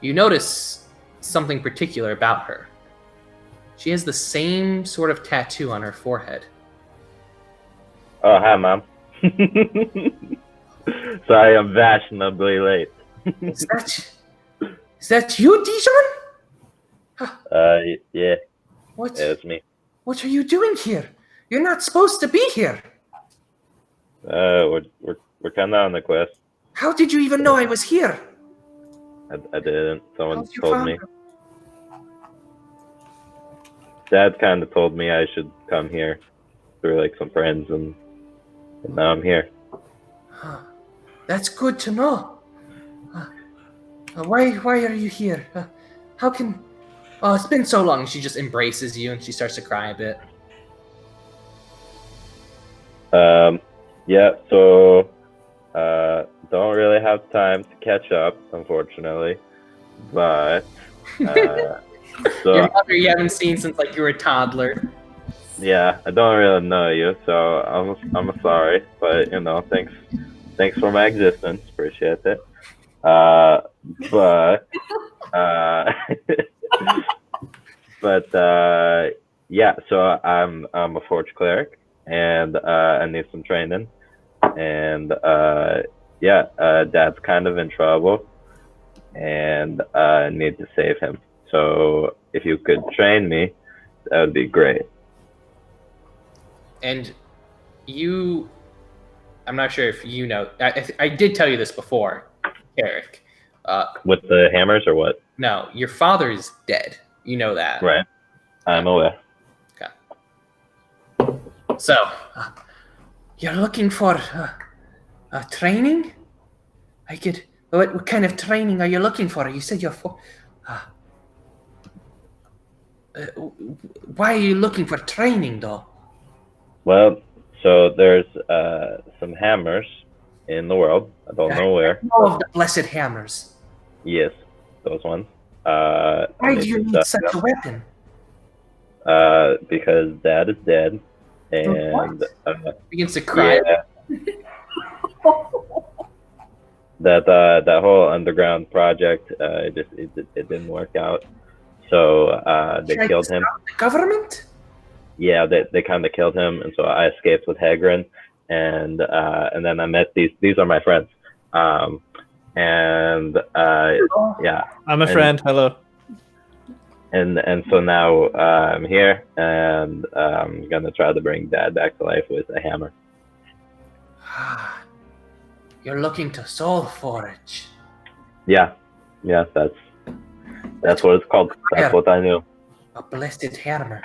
you notice something particular about her. She has the same sort of tattoo on her forehead. Oh, hi, Mom. Sorry, I'm fashionably late. Is that you, Dijon? Yeah. What? Yeah, it's me. What are you doing here? You're not supposed to be here. We're kind of on the quest. How did you even know I was here? I didn't. Someone How's your told me. father? Dad kind of told me I should come here through like some friends, and now I'm here. That's good to know. Why are you here? How can... Oh, it's been so long. She just embraces you and she starts to cry a bit. Yeah, so don't really have time to catch up, unfortunately. But so Your mother you haven't seen since like you were a toddler. yeah, I don't really know you, so I'm sorry, but thanks for my existence. Appreciate it. Yeah, so I'm a forge cleric, and I need some training, and Dad's kind of in trouble, and I need to save him. So if you could train me, that would be great. And I'm not sure if you know, I did tell you this before, Eric. With the hammers or what? No, your father is dead. You know that. Right. I'm aware. Okay. So, you're looking for training? What kind of training are you looking for? You said you're for... why are you looking for training, though? Well, so there's some hammers in the world. I don't know where. All of the blessed hammers. Yes, those ones. Why do you need such a weapon? Because Dad is dead, and begins to cry. Yeah. that whole underground project, it didn't work out. So they killed him. The government? Yeah, they kind of killed him, and so I escaped with Hagrid, and then I met these are my friends, And yeah. I'm a friend. Hello. And so now I'm here, and I'm gonna try to bring Dad back to life with a hammer. You're looking to soul forage. Yeah, that's what it's called. That's what I knew. A blessed hammer.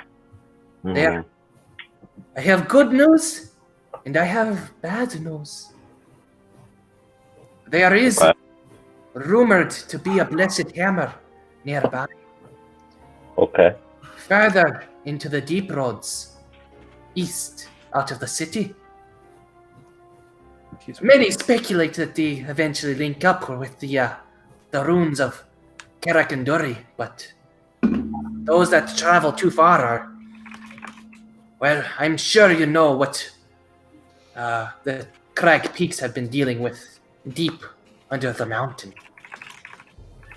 Mhm. There. I have good news, and I have bad news. There is What? rumored to be a blessed hammer nearby. Okay. Further into the deep roads, east out of the city. Many speculate that they eventually link up with the ruins of Karakanduri, but those that travel too far are, well, I'm sure you know what the crag peaks have been dealing with deep under the mountain.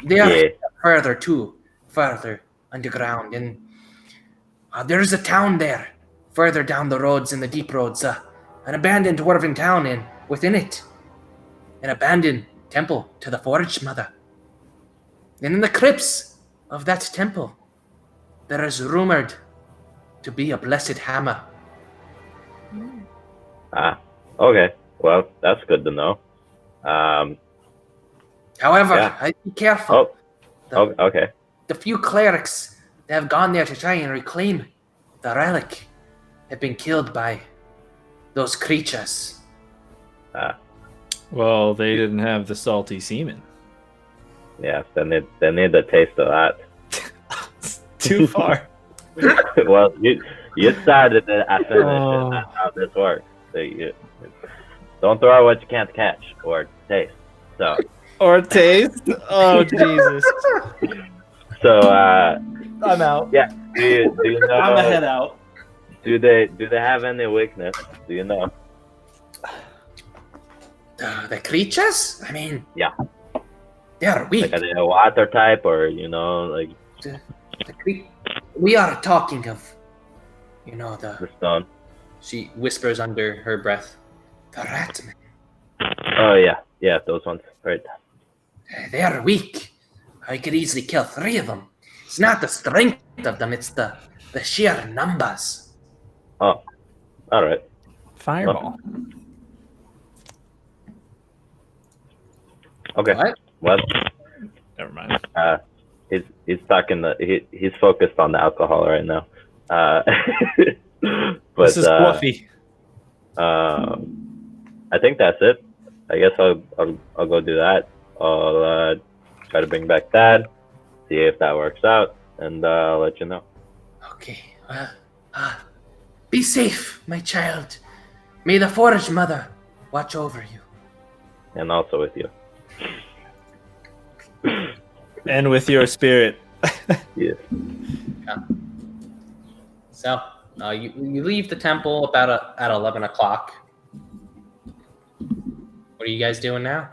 They are further underground, and there is a town there, further down the roads in the deep roads, an abandoned dwarven town, and within it, an abandoned temple to the Forge Mother. And in the crypts of that temple, there is rumored to be a blessed hammer. Okay. Well, that's good to know. However, be careful. Okay. The few clerics that have gone there to try and reclaim the relic have been killed by those creatures. Well, they didn't have the salty semen. Yeah, they need a taste of that. Too far. Well, you started it, I finished it. That's how this works. So you don't throw out what you can't catch or taste. So. Or taste? Oh Jesus! So I'm out. Yeah. Do you know? I'm the head out. Do they have any weakness? Do you know? The creatures? I mean, yeah, they're weak. Like are they a water type, or like? We are talking of, the stone. She whispers under her breath, the ratmen. Oh yeah, those ones, right? They are weak. I could easily kill 3 of them. It's not the strength of them; it's the sheer numbers. Oh, all right. Fireball. Okay. What? Well, never mind. He's talking. He's focused on the alcohol right now. But this is coffee. I think that's it. I guess I'll go do that. I'll try to bring back Dad, see if that works out, and I'll let you know. Okay. Be safe, my child. May the Forge Mother watch over you. And also with you. And with your spirit. Yes. Yeah. So you leave the temple about at 11 o'clock. What are you guys doing now?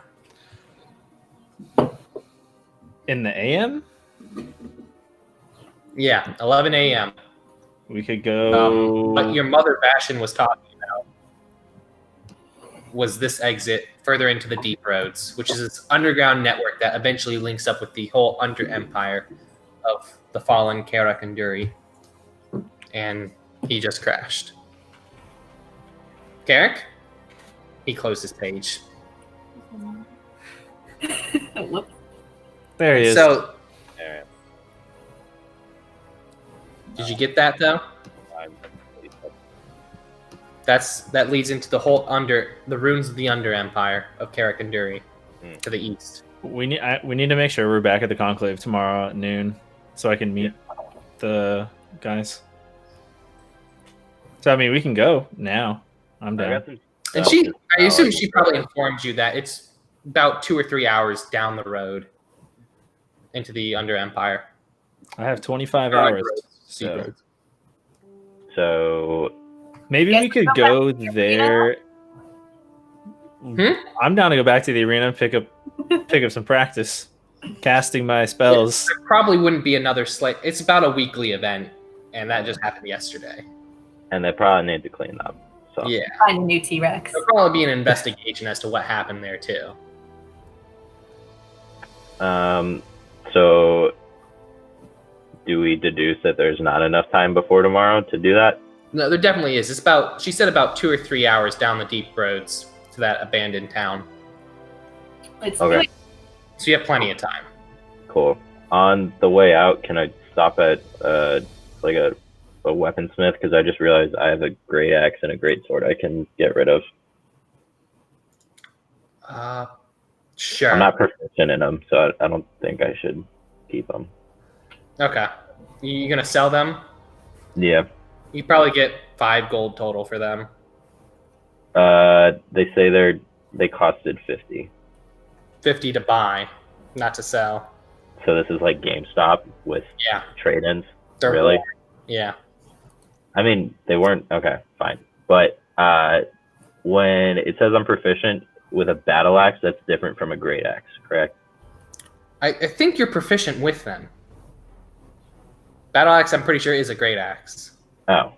In the AM? Yeah, 11 a.m. We could go. What your mother Bashan was talking about was this exit further into the deep roads, which is this underground network that eventually links up with the whole under empire of the fallen Karakanduri. And he just crashed. Carrick? He closed his page. There he is. So, did you get that though? That leads into the whole the ruins of the Under Empire of Karakanduri to the east. We need to make sure we're back at the conclave tomorrow at noon, so I can meet the guys. So I mean, we can go now. I'm down. And I assume she probably informed you that it's about 2 or 3 hours down the road into the Under Empire. I have 25 hours. So maybe we could go there. I'm down to go back to the arena, pick up some practice, casting my spells. There probably wouldn't be another It's about a weekly event, and that just happened yesterday. And they probably need to clean up. So yeah, find a new T-Rex. There'll probably be an investigation as to what happened there too. So do we deduce that there's not enough time before tomorrow to do that? No, there definitely is. She said about 2 or 3 hours down the deep roads to that abandoned town. Let's do it. So you have plenty of time. Cool. On the way out, can I stop at like a weaponsmith? Because I just realized I have a great axe and a great sword I can get rid of. Sure. I'm not proficient in them, so I don't think I should keep them. Okay. You gonna sell them? Yeah. You probably get 5 gold total for them. They say they costed 50. 50 to buy, not to sell. So this is like GameStop with trade-ins. Really? Yeah. I mean, they weren't okay. Fine, but when it says I'm proficient with a battle axe, that's different from a great axe, correct? I think you're proficient with them. Battle axe, I'm pretty sure, is a great axe. Oh,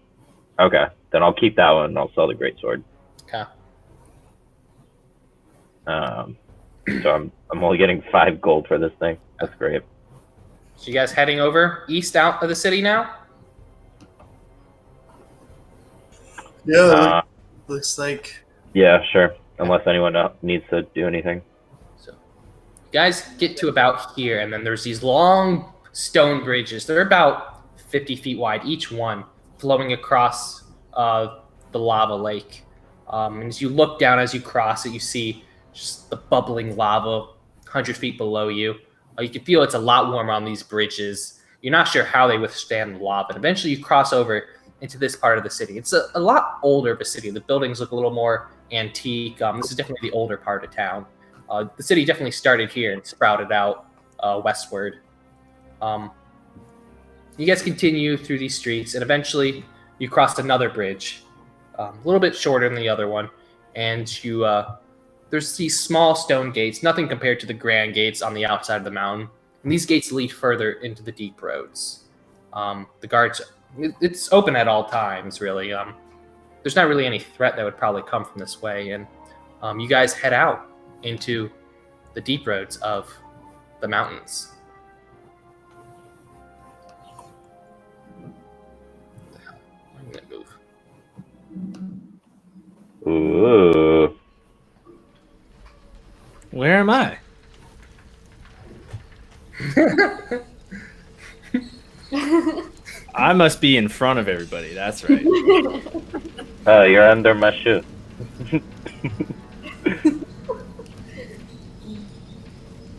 okay. Then I'll keep that one and I'll sell the great sword. Okay. So I'm only getting 5 gold for this thing. That's great. So you guys heading over east out of the city now? Yeah, looks like. Yeah, sure. Unless anyone else needs to do anything. So you guys get to about here, and then there's these long stone bridges. They're about 50 feet wide, each one, flowing across the lava lake. And as you look down, as you cross it, you see just the bubbling lava 100 feet below you. You can feel it's a lot warmer on these bridges. You're not sure how they withstand the lava. And eventually you cross over into this part of the city. It's a lot older of a city. The buildings look a little more antique. This is definitely the older part of town. The city definitely started here and sprouted out westward. You guys continue through these streets, and eventually you crossed another bridge, a little bit shorter than the other one, and you there's these small stone gates, nothing compared to the grand gates on the outside of the mountain, and these gates lead further into the deep roads. The guards, it's open at all times, really. There's not really any threat that would probably come from this way, and you guys head out into the deep roads of the mountains. I'm gonna move. Ooh. Where am I? I must be in front of everybody. That's right. Oh, you're under my shoe.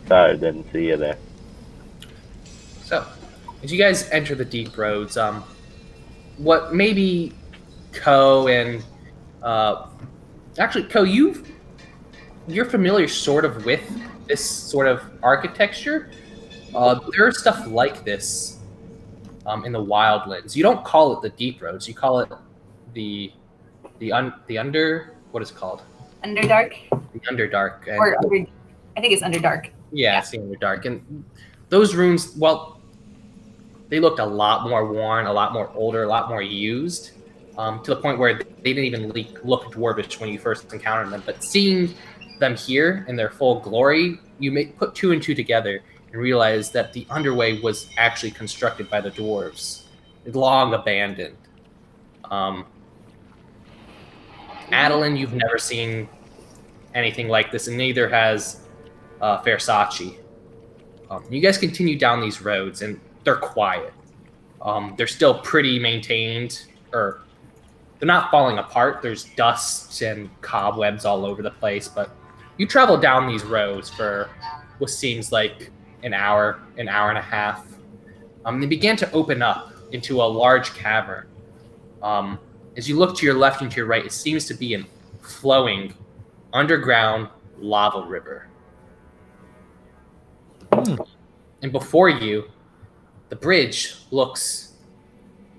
Sorry, didn't see you there. So, as you guys enter the deep roads, what maybe Ko and actually Ko, you're familiar sort of with this sort of architecture. There's stuff like this in the wildlands. You don't call it the deep roads. You call it the under. What is it called? Underdark. The Underdark. And, Or under, I think it's Underdark. yeah, it's the Underdark. And those runes, well, they looked a lot more worn, a lot more older, a lot more used, to the point where they didn't even look dwarvish when you first encountered them. But seeing them here in their full glory, you may put 2 and 2 together and realize that the underway was actually constructed by the dwarves, long abandoned. Adeline, you've never seen anything like this, and neither has Versace. You guys continue down these roads, and they're quiet. They're still pretty maintained, or they're not falling apart. There's dust and cobwebs all over the place, but you travel down these roads for what seems like an hour and a half. They began to open up into a large cavern. As you look to your left and to your right, it seems to be a flowing underground lava river. And before you, the bridge looks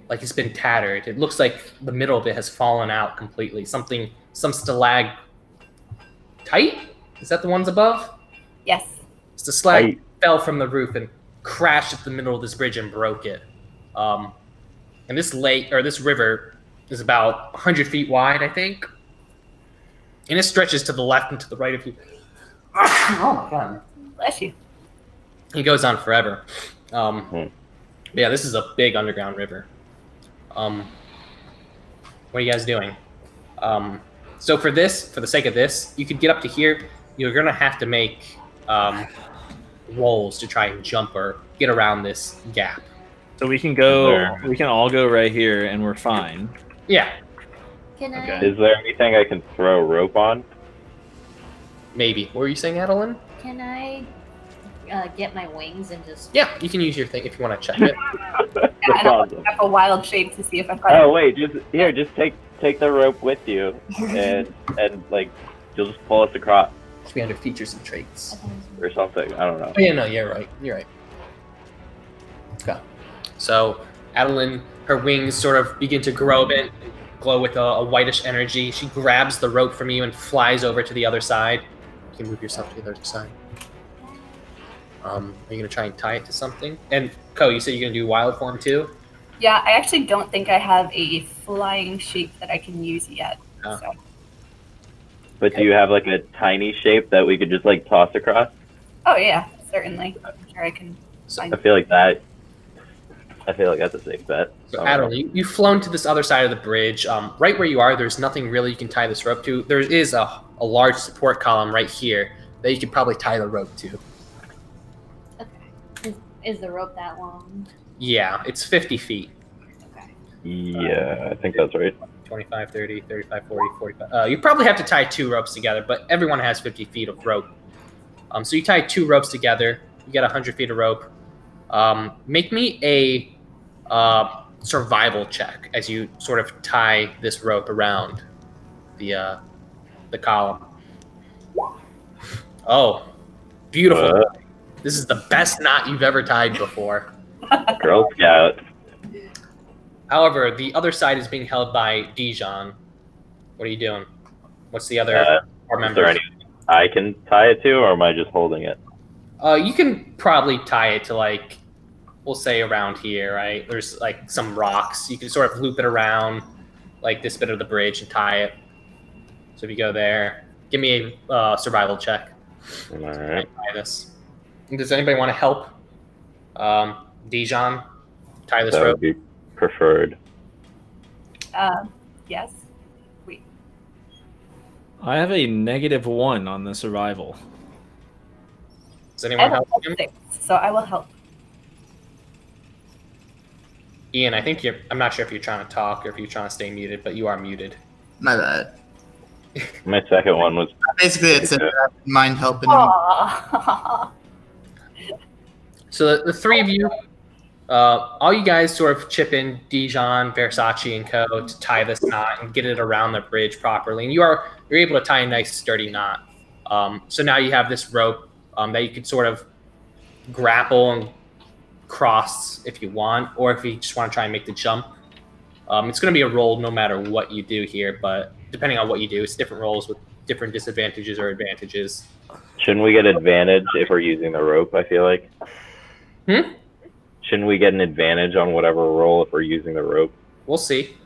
like it's been tattered. It looks like the middle of it has fallen out completely. Some stalactite? Is that the ones above? Yes. The slag fell from the roof and crashed at the middle of this bridge and broke it. And this lake, or this river, is about 100 feet wide, I think. And it stretches to the left and to the right of you. Oh my god. Bless you. It goes on forever. Yeah, this is a big underground river. What are you guys doing? So for the sake of this, you could get up to here. You're gonna have to make rolls to try and jump or get around this gap. So we can go. We can all go right here, and we're fine. Yeah. Can I? Okay. Is there anything I can throw rope on? Maybe. What were you saying, Adeline? Can I get my wings and just? Yeah, you can use your thing if you want to check it. Yeah, and I'll look up a wild shape to see if I find. Oh wait, just take the rope with you, and like you'll just pull us across. Should be under features and traits. Or something. I don't know. Oh yeah, no, you're right. You're right. Okay. So Adeline, her wings sort of begin to grow a bit, glow with a whitish energy. She grabs the rope from you and flies over to the other side. You can move yourself to the other side. Are you gonna try and tie it to something? And Ko, you said you're gonna do wild form too? Yeah, I actually don't think I have a flying shape that I can use yet. Oh. So. But do you have like a tiny shape that we could just like toss across? Oh yeah, certainly. I'm sure I can. I feel like that's a safe bet. So Adeline, you've flown to this other side of the bridge. Right where you are, there's nothing really you can tie this rope to. There is a large support column right here that you could probably tie the rope to. Okay. Is the rope that long? Yeah, it's 50 feet. Okay. Yeah, I think that's right. 25, 30, 35, 40, 45. You probably have to tie 2 ropes together, but everyone has 50 feet of rope. So you tie 2 ropes together. You get 100 feet of rope. Make me a survival check as you sort of tie this rope around the column. Oh, beautiful. This is the best knot you've ever tied before. Girl Scout. However, the other side is being held by Dijon. What are you doing? What's the other board Is there members? anything I can tie it to, or am I just holding it? You can probably tie it to, like, we'll say around here, right? There's like some rocks. You can sort of loop it around like this bit of the bridge and tie it. So if you go there, give me a survival check. All right. Tie this. Does anybody want to help Dijon tie this That rope? would be preferred. Yes. Wait. I have a -1 on the survival. Does I anyone have help a him? 6, so I will help. Ian, I think I'm not sure if you're trying to talk or if you're trying to stay muted, but you are muted. My bad. My second one was Basically, it's I didn't mind helping him. Aww. So the 3 of you, all you guys sort of chip in, Dijon, Versace, and Co. to tie this knot and get it around the bridge properly. And you're able to tie a nice sturdy knot. So now you have this rope that you could sort of grapple and cross if you want, or if you just want to try and make the jump. It's going to be a roll no matter what you do here, but depending on what you do, it's different rolls with different disadvantages or advantages. Shouldn't we get advantage if we're using the rope, I feel like? Shouldn't we get an advantage on whatever roll if we're using the rope? We'll see.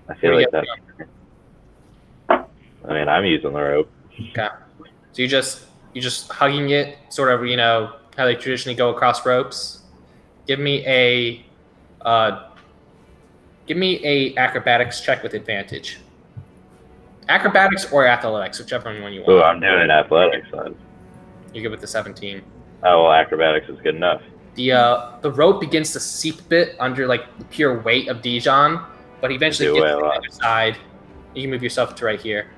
I feel What like do you that. I mean, I'm using the rope. Okay. So you're just hugging it, sort of, you know, how they traditionally go across ropes. Give me a acrobatics check with advantage. Acrobatics or athletics, whichever one you want. Oh, I'm doing athletics then. You're good with the 17. Oh, well, acrobatics is good enough. The rope begins to seep a bit under like the pure weight of Dijon, but he eventually gets to the other side. You can move yourself to right here.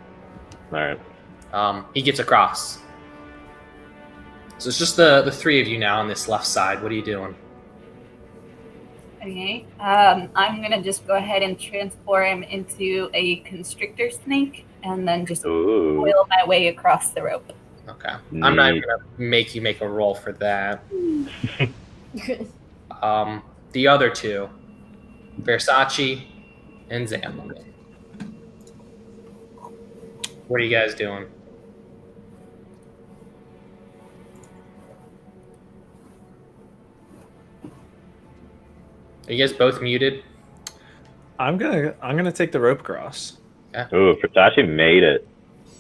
All right. He gets across. So it's just the 3 of you now on this left side. What are you doing? Okay. I'm gonna just go ahead and transform into a constrictor snake, and then just coil my way across the rope. Okay. I'm not even gonna make you make a roll for that. The other 2, Versace and Zambon. What are you guys doing? Are you guys both muted? I'm gonna take the rope across. Yeah. Ooh, Versace made it.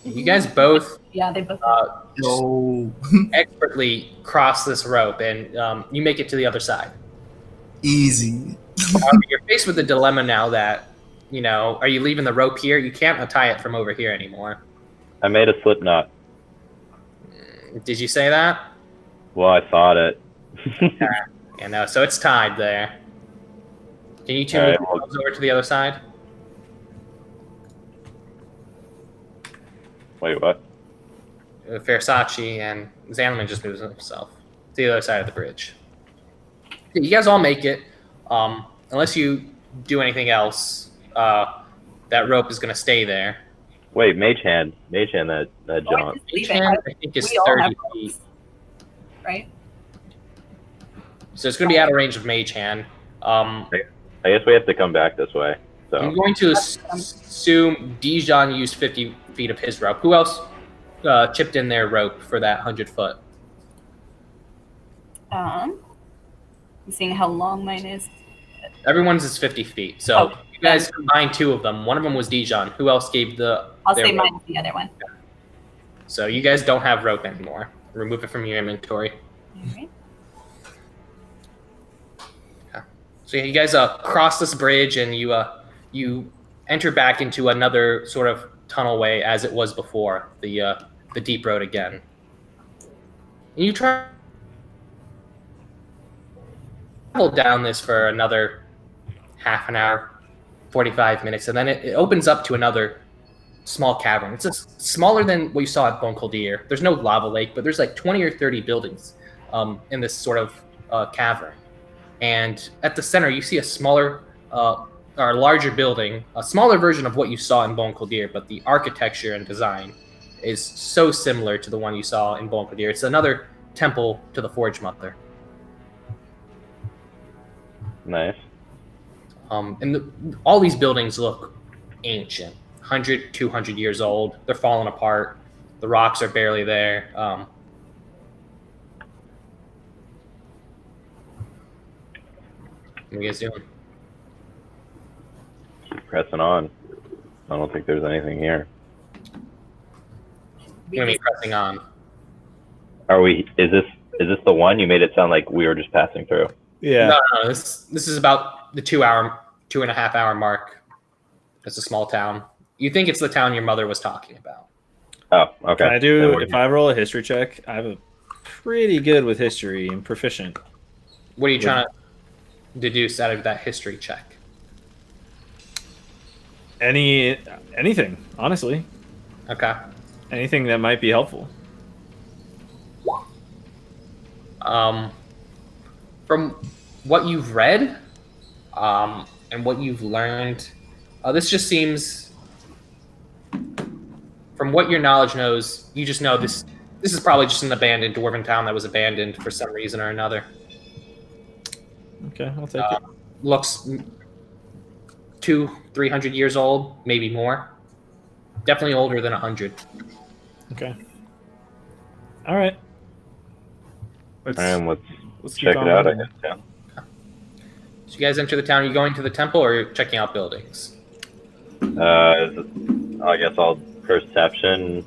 You guys both Yeah, they both. Yo. expertly cross this rope, and you make it to the other side. Easy. You're faced with the dilemma now that, are you leaving the rope here? You can't untie it from over here anymore. I made a slip knot. Did you say that? Well, I thought it. Yeah, no, so it's tied there. Can you two All move right, yourselves over to the other side? Wait, what? Versace and Zanelman just moves himself to the other side of the bridge. You guys all make it. Unless you do anything else, that rope is going to stay there. Wait, Mage Hand, that jaunt. Mage Hand, I think, is We all 30 have feet. ropes, right? So it's going to be out of range of Mage Hand. I guess we have to come back this way. So I'm going to assume Dijon used 50 feet of his rope. Who else chipped in their rope for that 100 foot? I'm seeing how long mine is. Everyone's is 50 feet. So you guys combined two of them. One of them was Dijon. Who else gave I'll say rope? mine's the other one. So you guys don't have rope anymore. Remove it from your inventory. All right. So you guys cross this bridge, and you enter back into another sort of tunnelway as it was before, the deep road again. And you travel down this for another half an hour, 45 minutes, and then it opens up to another small cavern. It's just smaller than what you saw at Bon Coldier. There's no lava lake, but there's like 20 or 30 buildings in this sort of cavern. And at the center, you see a smaller or larger building, a smaller version of what you saw in Bon Coldier, but the architecture and design is so similar to the one you saw in Bon Coldier. It's another temple to the Forge Mother. nice. And all these buildings look ancient, 100, 200 years old. They're falling apart. The rocks are barely there. What are you guys doing? Keep pressing on. I don't think there's anything here. What do you mean pressing on? Are we? Is this the one? You made it sound like we were just passing through. Yeah. No. This is about the 2.5 hour mark. It's a small town. You think it's the town your mother was talking about? Oh, okay. Can I do? If I roll a history check, I'm pretty good with history and proficient. What are you trying to deduce out of that history check? Anything, honestly. Okay. Anything that might be helpful. From what you've read, and what you've learned, this just seems, from what your knowledge knows, you just know this is probably just an abandoned dwarven town that was abandoned for some reason or another. Okay, I'll take it. Looks 200-300 years old, maybe more. Definitely older than 100. Okay. All right. Let's Let's check it out. I guess. Yeah. So you guys enter the town. Are you going to the temple, or are you checking out buildings? I guess I'll perception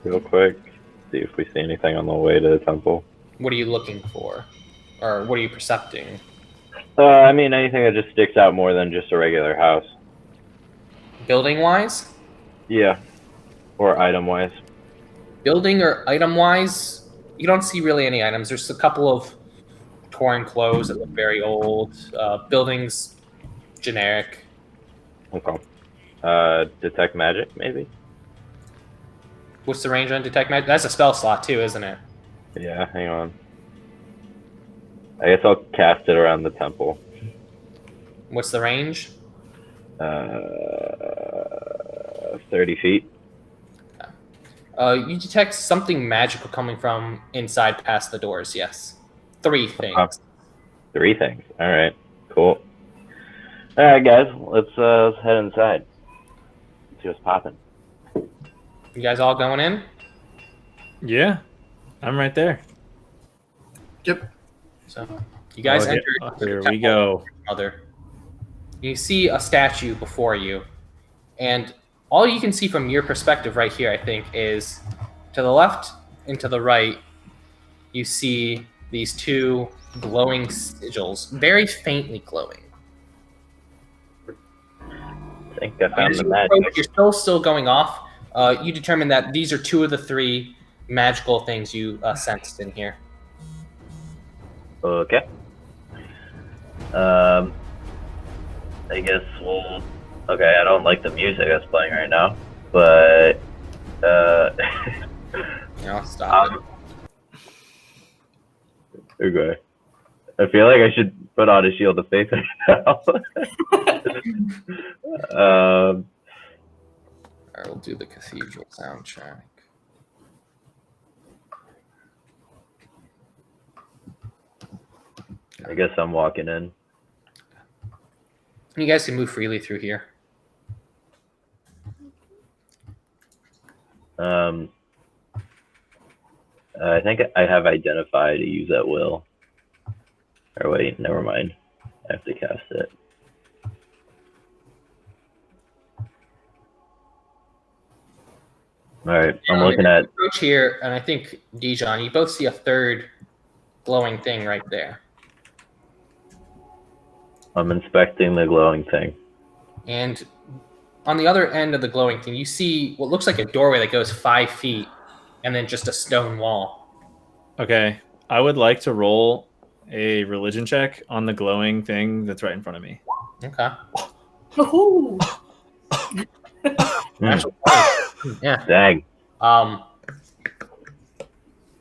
real quick. See if we see anything on the way to the temple. What are you looking for, or what are you percepting? I mean, anything that just sticks out more than just a regular house. Building-wise? Yeah. Or item-wise. Building or item-wise, you don't see really any items. There's a couple of torn clothes that look very old. Buildings, generic. Okay. Detect magic, maybe? What's the range on detect magic? That's a spell slot too, isn't it? Yeah, hang on. I guess I'll cast it around the temple. What's the range? 30 feet. You detect something magical coming from inside past the doors, yes. 3 things. 3 things. All right, cool. All right, guys, let's head inside. See what's popping. You guys all going in? Yeah, I'm right there. Yep. So you guys enter. Here we go. Mother. You see a statue before you, and all you can see from your perspective right here, I think, is to the left and to the right, you see these two glowing sigils, very faintly glowing. I think I found the magic. You're still going off. You determine that these are two of the three magical things you sensed in here. Okay. I guess we'll. Okay, I don't like the music that's playing right now, but I'll stop it. Okay. I feel like I should put on a shield of faith right now. I will do the cathedral soundtrack. I guess I'm walking in. You guys can move freely through here. I think I have identify to use at will. Or wait, never mind. I have to cast it. All right, I'm looking at approach here, and I think Dijon, you both see a third glowing thing right there. I'm inspecting the glowing thing. And on the other end of the glowing thing, you see what looks like a doorway that goes 5 feet, and then just a stone wall. Okay, I would like to roll a religion check on the glowing thing that's right in front of me. Okay. Woohoo! Yeah. Dang.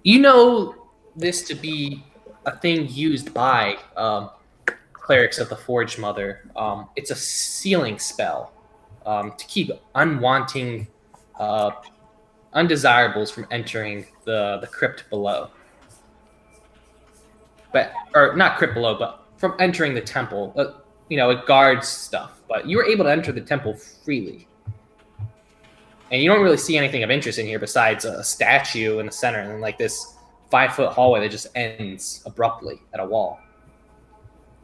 You know this to be a thing used by clerics of the Forge Mother. It's a sealing spell to keep unwanting undesirables from entering the crypt below. Or not crypt below, but from entering the temple. It guards stuff, but you were able to enter the temple freely. And you don't really see anything of interest in here besides a statue in the center and then like this 5-foot hallway that just ends abruptly at a wall.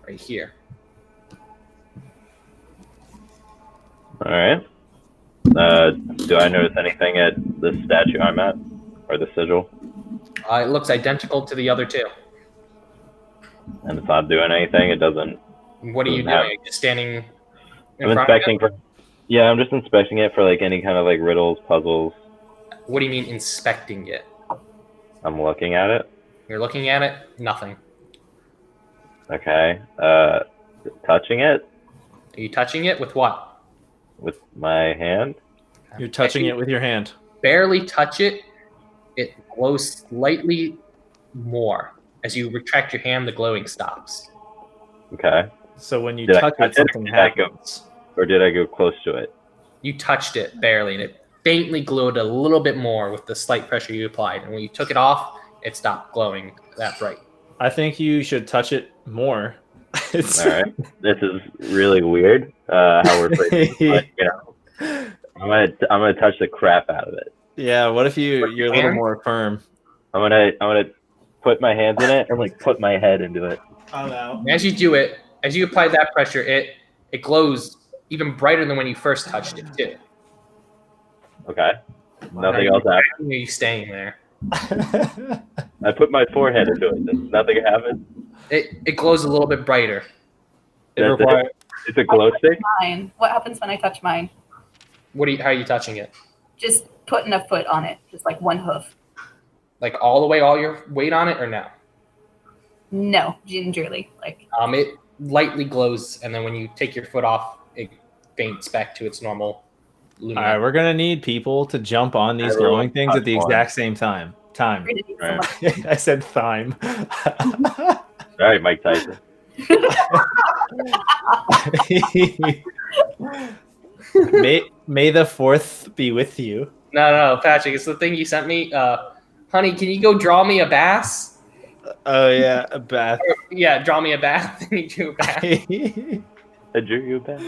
Right here. All right. Do I notice anything at the statue I'm at? Or the sigil? It looks identical to the other two. And it's not doing anything? It doesn't... What are you doing? Are you just standing in I'm front inspecting of it? Yeah, I'm just inspecting it for like any kind of like riddles, puzzles. What do you mean inspecting it? I'm looking at it. You're looking at it? Nothing. Okay. Touching it? Are you touching it with what? With my hand? You're touching it with your hand. Barely touch it. It glows slightly more. As you retract your hand, the glowing stops. Okay. So when you touch it, something happens. Or did I go close to it? You touched it barely, and it faintly glowed a little bit more with the slight pressure you applied. And when you took it off, it stopped glowing that bright. I think you should touch it more. All right. This is really weird. How we're playing. I'm gonna touch the crap out of it. Yeah. What if you're a little more firm? I'm gonna put my hands in it and like put my head into it. Oh no. As you do it, as you apply that pressure, it glows even brighter than when you first touched it too. Okay. Nothing else happened. Are you staying there? I put my forehead into it. Nothing happened. It glows a little bit brighter. It's a glow stick. Mine. What happens when I touch mine? How are you touching it? Just putting a foot on it, just like one hoof. Like all your weight on it, or no? No, gingerly. Like it lightly glows, and then when you take your foot off, it faints back to its normal luminance. All right, we're gonna need people to jump on these glowing things at the exact same time. Right. I said time. All right, Mike Tyson. May the 4th be with you. No, Patrick, it's the thing you sent me. Honey, can you go draw me a bass? Oh yeah, a bath. Yeah, draw me a bath. I need you a bath. I drew you a bath.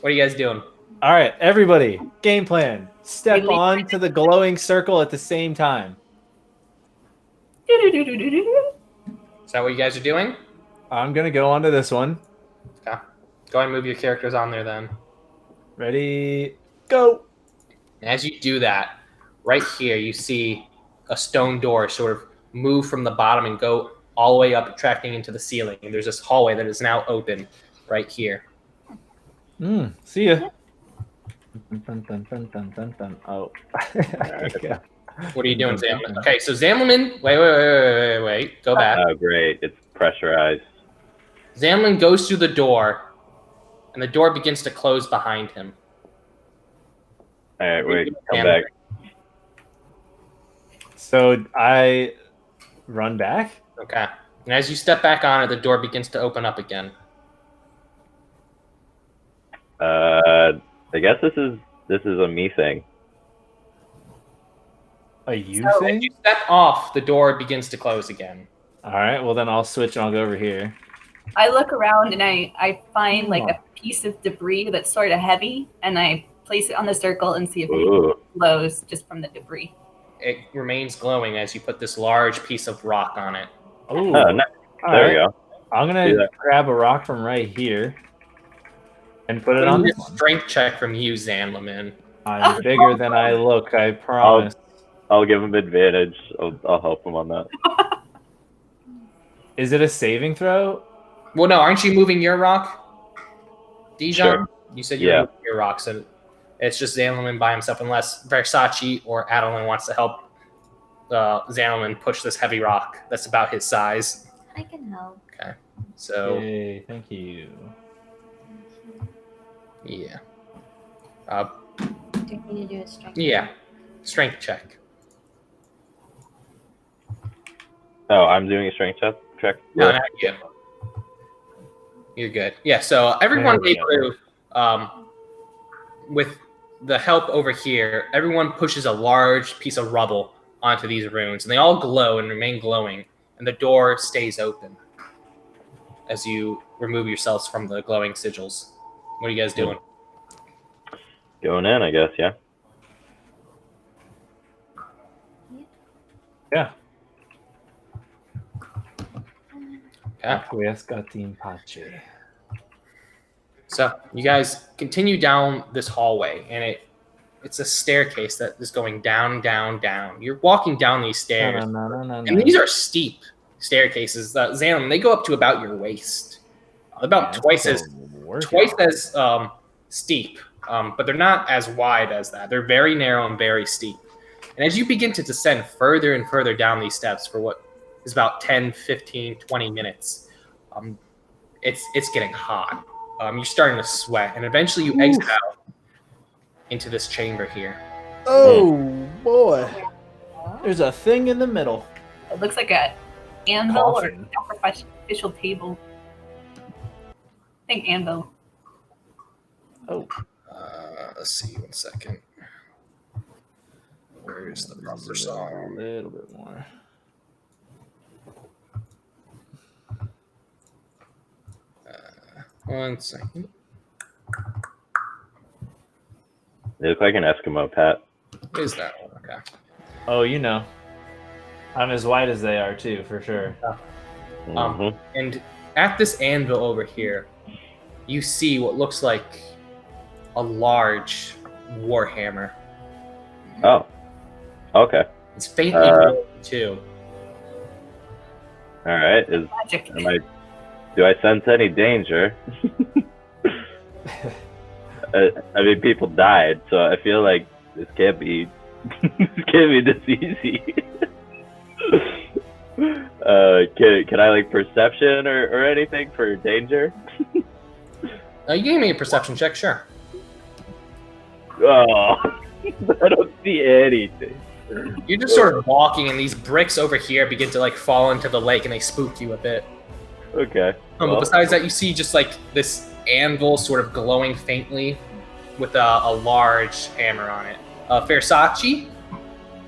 What are you guys doing? All right, everybody, game plan. Step on to the glowing circle at the same time. Is that what you guys are doing? I'm gonna go onto this one. Okay. Go ahead and move your characters on there then. Ready, Go. And as you do that, right here, you see a stone door sort of move from the bottom and go all the way up, attracting into the ceiling. And there's this hallway that is now open right here. See ya. Dun, dun, dun, dun, dun, dun. Oh. Yeah. What are you doing, Zamlin? Okay, so Zamlin, wait. Go back. Oh, great. It's pressurized. Zamlin goes through the door, and the door begins to close behind him. All right, wait. Come back. So I run back? Okay. And as you step back on it, the door begins to open up again. I guess this is a me thing. A you So thing? if you step off, the door begins to close again. All right, well then I'll switch and I'll go over here. I look around and I find like a piece of debris that's sort of heavy, and I place it on the circle and see if it glows just from the debris. It remains glowing as you put this large piece of rock on it. Oh, nice. There we go. I'm gonna grab a rock from right here and put it on this one. Strength check from you, Zanlaman. I'm bigger than I look, I promise. I'll give him advantage. I'll help him on that. Is it a saving throw? Well, no, aren't you moving your rock, Dijon? Sure. You said you're moving your rock, so it's just Zanlaman by himself, unless Versace or Adeline wants to help Zanlaman push this heavy rock that's about his size. I can help. Okay, so Yay, thank you. yeah. Do you need to do a strength? Yeah, strength check. Oh, I'm doing a strength check. No, not you. You're good. Yeah, so everyone able to, with the help over here, everyone pushes a large piece of rubble onto these runes, and they all glow and remain glowing, and the door stays open as you remove yourselves from the glowing sigils. What are you guys doing? Going in, I guess, yeah. Yeah. Okay. So you guys continue down this hallway, and it's a staircase that is going down, down, down. You're walking down these stairs, and these are steep staircases. Xanon, they go up to about your waist, about twice as steep, but they're not as wide as that. They're very narrow and very steep. And as you begin to descend further and further down these steps for what is about 10, 15, 20 minutes, it's getting hot. You're starting to sweat, and eventually you exit out into this chamber here. Oh, boy. There's a thing in the middle. It looks like a anvil or a sacrificial table. I think anvil. Oh. Let's see, 1 second. Where's the proper song? A little bit more. One second. They look like an Eskimo pet. What is that one? Okay. Oh, you know. I'm as white as they are, too, for sure. And at this anvil over here, you see what looks like a large warhammer. Oh. Okay. It's faintly glowing, too. All right. Do I sense any danger? I mean, people died, so I feel like this can't be this easy. Can I like perception or anything for danger? You gave me a perception check, sure. Oh, I don't see anything. You're just sort of walking, and these bricks over here begin to like fall into the lake, and they spook you a bit. Okay. But besides that, you see just like this anvil sort of glowing faintly with a large hammer on it. Versace,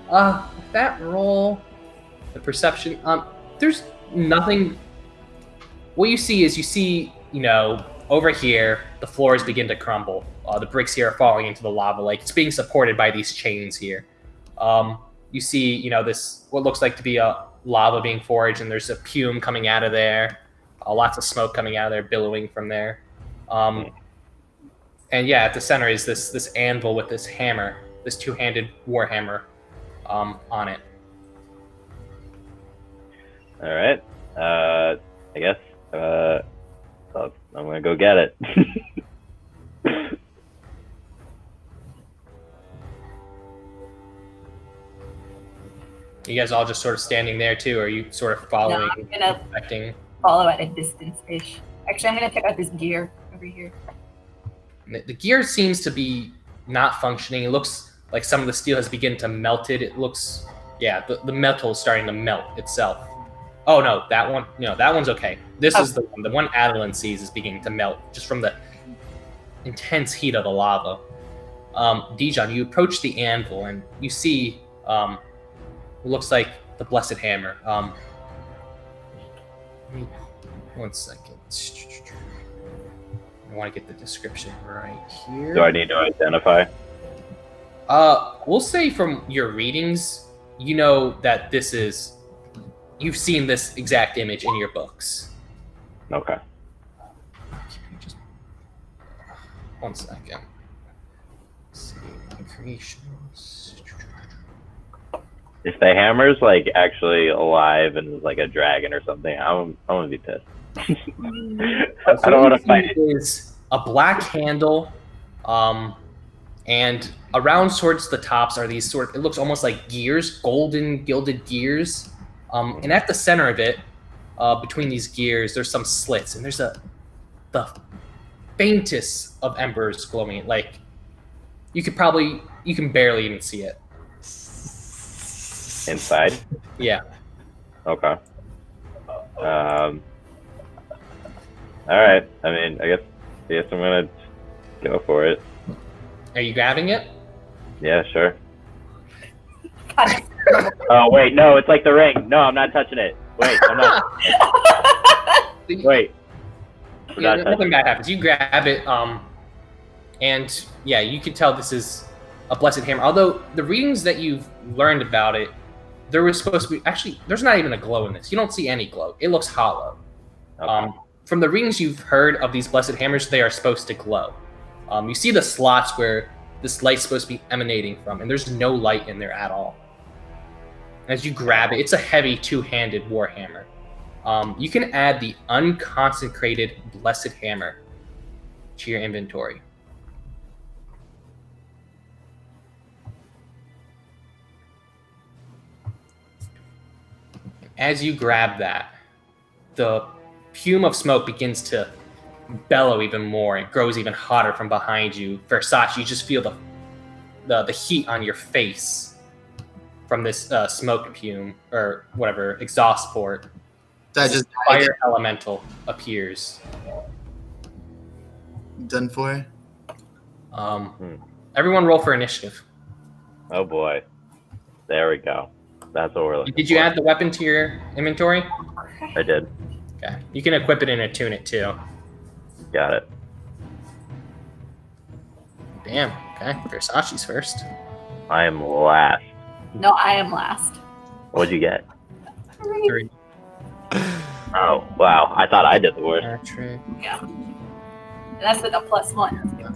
that roll, the perception, there's nothing. What you see is over here, the floors begin to crumble. The bricks here are falling into the lava lake. It's being supported by these chains here. You see, this, what looks like to be a lava being forged, and there's a pume coming out of there. Lots of smoke coming out of there, billowing from there. And yeah, at the center is this anvil with this hammer, this two-handed war hammer on it. All right. I guess I'm gonna go get it. You guys all just sort of standing there too, or are you sort of following? No, I'm gonna expecting? follow at a distance-ish. Actually, I'm gonna check out this gear over here. The gear seems to be not functioning. It looks like some of the steel has begun to melted. It looks, yeah, the metal is starting to melt itself. Oh no, that one, that one's okay. This is the one Adeline sees is beginning to melt just from the intense heat of the lava. Dijon, you approach the anvil and you see it looks like the Blessed Hammer. 1 second. I want to get the description right here. Do I need to identify? We'll say from your readings, you know that you've seen this exact image in your books. Okay. Just 1 second. Let's see, creations. If the hammer's like actually alive and is like a dragon or something, I'm gonna be pissed. I don't want to fight it. Is a black handle, and around towards the tops are these it looks almost like gears, golden gilded gears. And at the center of it, between these gears, there's some slits, and there's the faintest of embers glowing. Like you can barely even see it. Inside? Yeah. Okay. All right. I mean, I guess I'm gonna go for it. Are you grabbing it? Yeah, sure. Oh wait, no, it's like the ring. No, I'm not touching it. Wait, I'm not. Wait. Yeah, nothing bad happens. You grab it, and yeah, you can tell this is a Blessed Hammer. Although the readings that you've learned about it, there was supposed to be there's not even a glow in this. You don't see any glow. It looks hollow. Okay. From the readings you've heard of these Blessed Hammers, they are supposed to glow. You see the slots where this light's supposed to be emanating from, and there's no light in there at all. As you grab it, it's a heavy two-handed war hammer. You can add the unconsecrated Blessed Hammer to your inventory. As you grab that, the fume of smoke begins to bellow even more and grows even hotter from behind you. Versace, you just feel the heat on your face from this smoke fume or whatever exhaust port. That Fire elemental appears. Done for. Everyone roll for initiative. Oh boy. There we go. That's what we're looking for. Did you add the weapon to your inventory? I did. Okay. You can equip it and attune it too. Got it. Damn. Okay. Versace's first. I am last. No, I am last. What'd you get? 3. Oh, wow. I thought I did the worst. Yeah. And that's with a +1.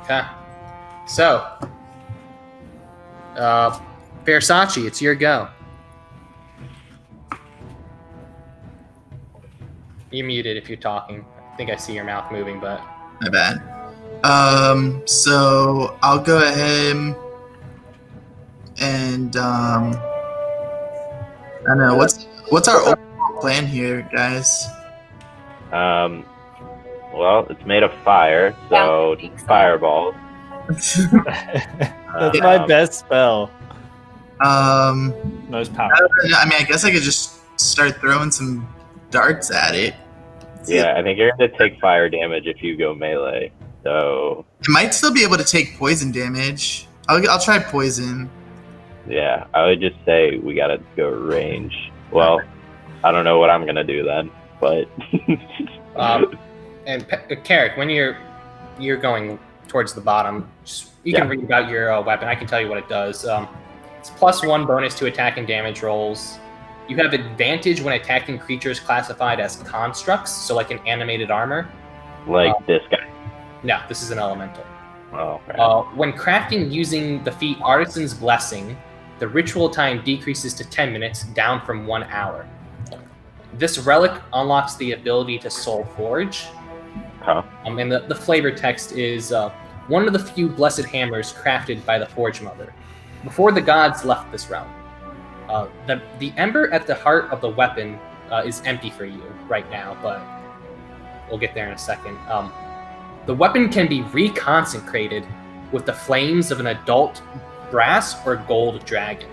Okay. So, Versace, it's your go. You're muted if you're talking. I think I see your mouth moving, but... My bad. So I'll go ahead and I don't know, what's our overall plan here, guys? Well, it's made of fire, so fireball. That's my best spell. Most powerful. I mean, I guess I could just start throwing some darts at it. Yeah, I think you're going to take fire damage if you go melee. So it might still be able to take poison damage. I'll try poison. Yeah, I would just say we got to go range. Well, I don't know what I'm going to do then, but... And Carrick, when you're going towards the bottom, you can read about your weapon. I can tell you what it does. It's +1 bonus to attack and damage rolls. You have advantage when attacking creatures classified as constructs, so like an animated armor. Like this guy. No, this is an elemental. Oh, right. When crafting using the feat Artisan's Blessing, the ritual time decreases to 10 minutes, down from 1 hour. This relic unlocks the ability to soul forge. Huh? And the flavor text is one of the few blessed hammers crafted by the Forge Mother. Before the gods left this realm. The ember at the heart of the weapon is empty for you right now, but we'll get there in a second. The weapon can be reconsecrated with the flames of an adult brass or gold dragon.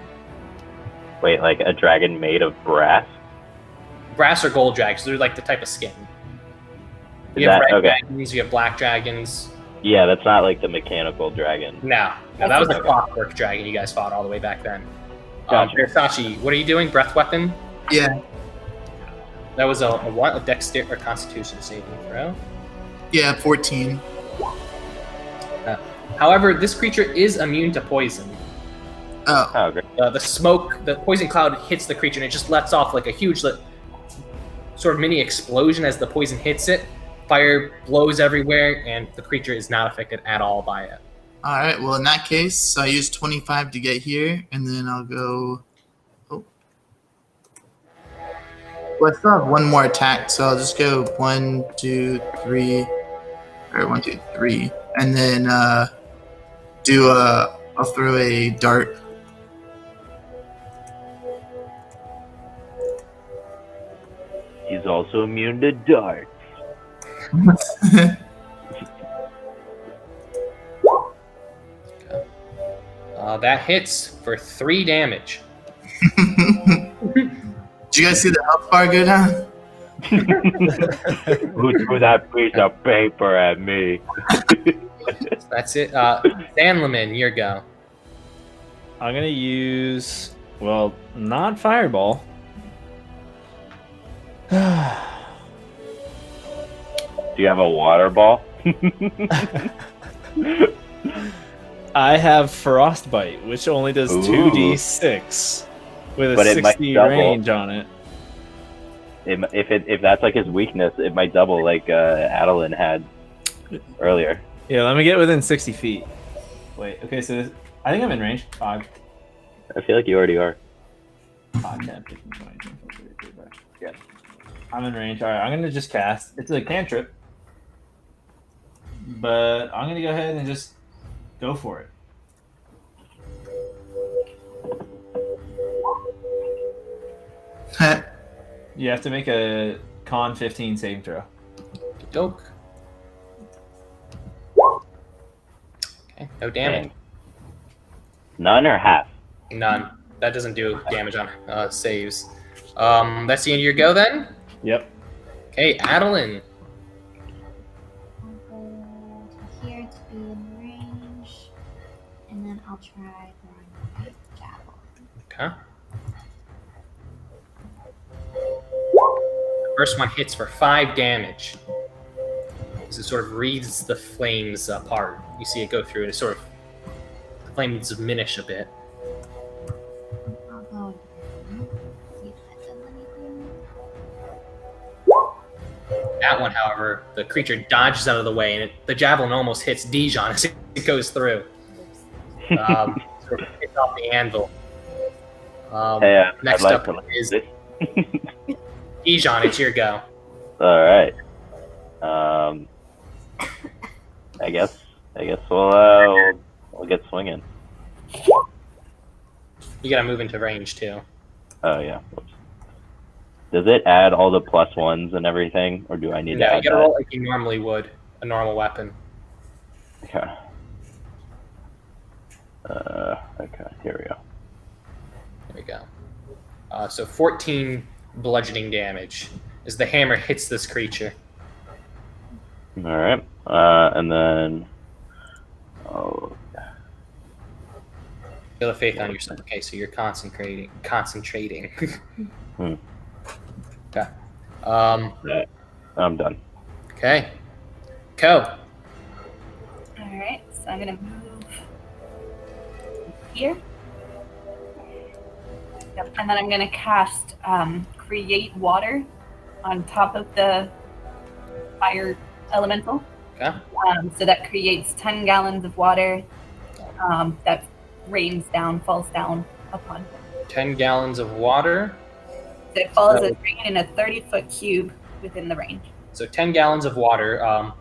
Wait, like a dragon made of brass? Brass or gold dragons, they're like the type of skin. Is You have that red okay? dragons, you have black dragons. Yeah, that's not like the mechanical dragon. No, that was a Okay. clockwork dragon you guys fought all the way back then. Gotcha. Versace, what are you doing? Breath weapon? Yeah. That was a what? A dexterity or constitution saving throw? Yeah, 14. However, this creature is immune to poison. Oh. Oh, great. The smoke, the poison cloud hits the creature and it just lets off like a huge sort of mini explosion as the poison hits it. Fire blows everywhere and the creature is not affected at all by it. All right. Well, in that case, I used 25 to get here, and then I'll go. Oh. Well, I still have one more attack, so I'll just go 1, 2, 3, or 1, 2, 3, and then I'll throw a dart. He's also immune to darts. That hits for 3 damage. Did you guys see the health bar go down? Who threw that piece of paper at me? That's it. Sanlaman, your go. I'm gonna use, well, not fireball. Do you have a water ball? I have frostbite, which only does Ooh. 2d6 with a But it might 60 double. range on it. If that's like his weakness, it might double like Adeline had earlier. Yeah, let me get within 60 feet. Wait, okay, so this, I think I'm in range. 5, I feel like you already are. 5, 10, 15, 20, 25, 30, 35. Yeah. I'm in range. Alright, I'm gonna just cast. It's a cantrip. But I'm gonna go ahead and just go for it. You have to make a con 15 saving throw. Doke. Okay, no damage. None or half? None. That doesn't do damage on saves. That's the end of your go then? Yep. Okay, Adeline. I'll go to here to be in range, and then I'll try throwing my javelin. Okay. First one hits for 5 damage. As it sort of reads the flames apart. You see it go through and it sort of, the flames diminish a bit. I'll go again. See if that does anything. That one, however, the creature dodges out of the way and the javelin almost hits Dijon as it goes through. Sort of hits off the anvil. Hey, Next I'd like up to is this. Dijon, it's your go. All right. I guess we'll get swinging. You gotta move into range too. Oh yeah. Whoops. Does it add all the +1s and everything, or do I need to No, you add gotta that? roll like you normally would, a normal weapon. Okay. Okay. Here we go. There we go. So 14 bludgeoning damage as the hammer hits this creature. All right. And then. Oh. Feel the faith on yourself. Okay, so you're concentrating. Hmm. Okay. I'm done. Okay. Ko. All right, so I'm gonna move here. Yep. And then I'm going to cast Create Water on top of the fire elemental. Okay. So that creates 10 gallons of water that falls down upon. 10 gallons of water. So it falls as rain in a 30-foot cube within the range. So 10 gallons of water.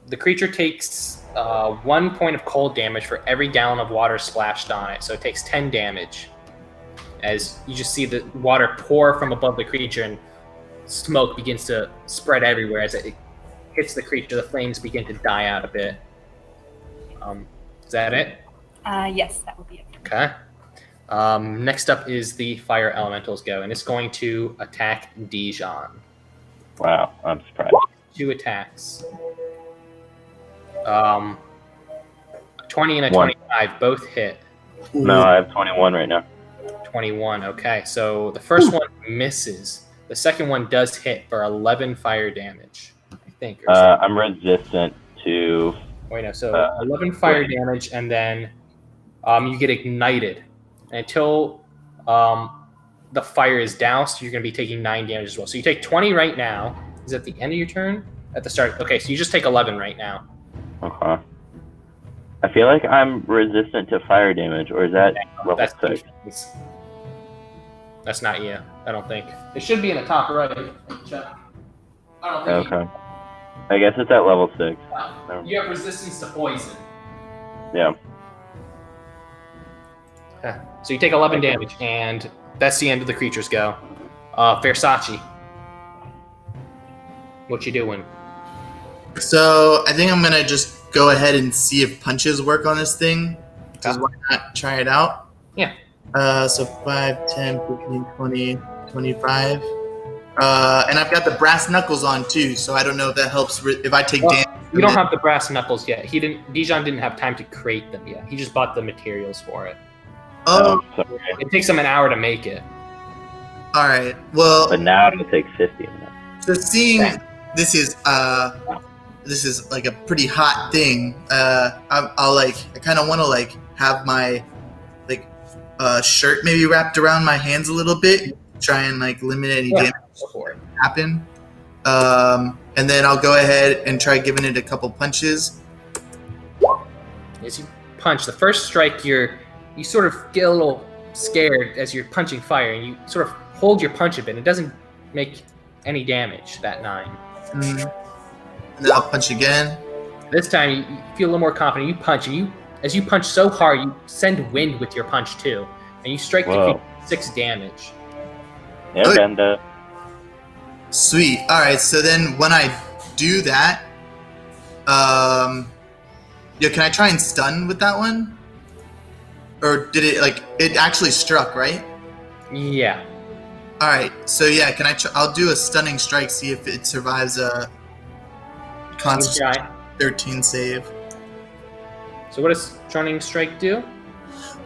The creature takes 1 point of cold damage for every gallon of water splashed on it. So it takes 10 damage. As you just see the water pour from above the creature and smoke begins to spread everywhere as it hits the creature. The flames begin to die out a bit. Is that it? Yes, that will be it. Okay. Next up is the fire elementals go, and it's going to attack Dijon. Wow, I'm surprised. 2 attacks. 20 and a 25 both hit. No, I have 21 right now. 21. Okay, so the first one misses. The second one does hit for 11 fire damage, I think. I'm resistant to... Wait, no. So 11 fire damage, and then you get ignited. And until the fire is doused, you're going to be taking 9 damage as well. So you take 20 right now. Is it at the end of your turn? At the start. Okay, so you just take 11 right now. Okay. I feel like I'm resistant to fire damage, or is that level 6? That's not you, I don't think. It should be in the top right. Check. I don't think. Okay. I guess it's at level 6. You have resistance to poison. Yeah. So you take 11 damage, and that's the end of the creature's go. Versace. What you doing? So I think I'm gonna just go ahead and see if punches work on this thing. Just why not try it out? Yeah. So 5, 10, 15, 20, 25. And I've got the brass knuckles on too, so I don't know if that helps if I take damage. You don't have the brass knuckles yet. Dijon didn't have time to create them yet. He just bought the materials for it. Oh. It takes him an hour to make it. All right. Well. But now it'll take 50 minutes. So seeing this is like a pretty hot thing. I kind of want to like have my shirt maybe wrapped around my hands a little bit, try and like limit any damage before it happen. And then I'll go ahead and try giving it a couple punches. As you punch, the first strike, you sort of get a little scared as you're punching fire, and you sort of hold your punch a bit. It doesn't make any damage, that 9. And then I'll punch again. This time you feel a little more confident. You punch, and as you punch so hard, you send wind with your punch too, and you strike the creature 6 damage. Yeah, and sweet. All right. So then when I do that, can I try and stun with that one? Or did it actually struck, right? Yeah. All right. So yeah, I'll do a stunning strike, see if it survives a Constitution 13 save. So what does stunning strike do?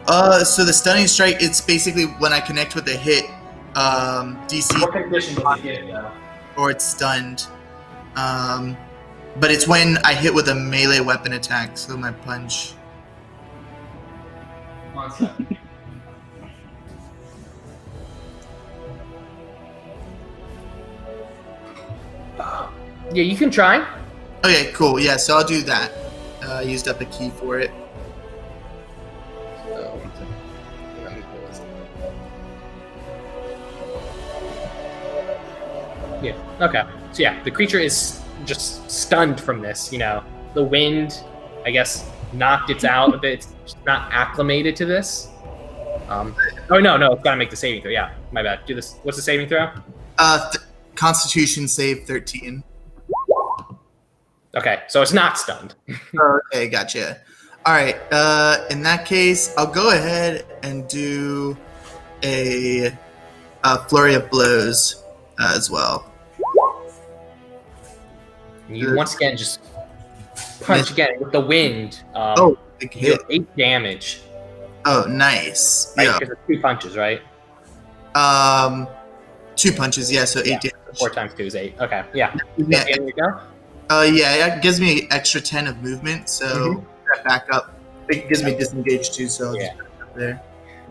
So the stunning strike, it's basically when I connect with a hit, DC. What condition does it hit, though? Or it's stunned. But it's when I hit with a melee weapon attack, so my punch. 1 second. Yeah, you can try. Okay, cool. Yeah, so I'll do that. I used up a key for it. Yeah. Okay. So yeah, the creature is just stunned from this. The wind, I guess, knocked it out a bit. It's just not acclimated to this. Oh no, it's gotta make the saving throw. Yeah, my bad. Do this. What's the saving throw? Constitution save 13. Okay, so it's not stunned. Okay, gotcha. All right. In that case, I'll go ahead and do a flurry of blows as well. You once again just punch again with the wind. Big hit. 8 damage. Oh, nice. Right, Yeah. because it's 2 punches, right? 2 punches. Yeah, so 8 damage. 4 times 2 is 8. Okay, yeah. Yeah. There you go. Yeah, it gives me an extra 10 of movement, so that back up. It gives me disengage too, so I'll just back up there.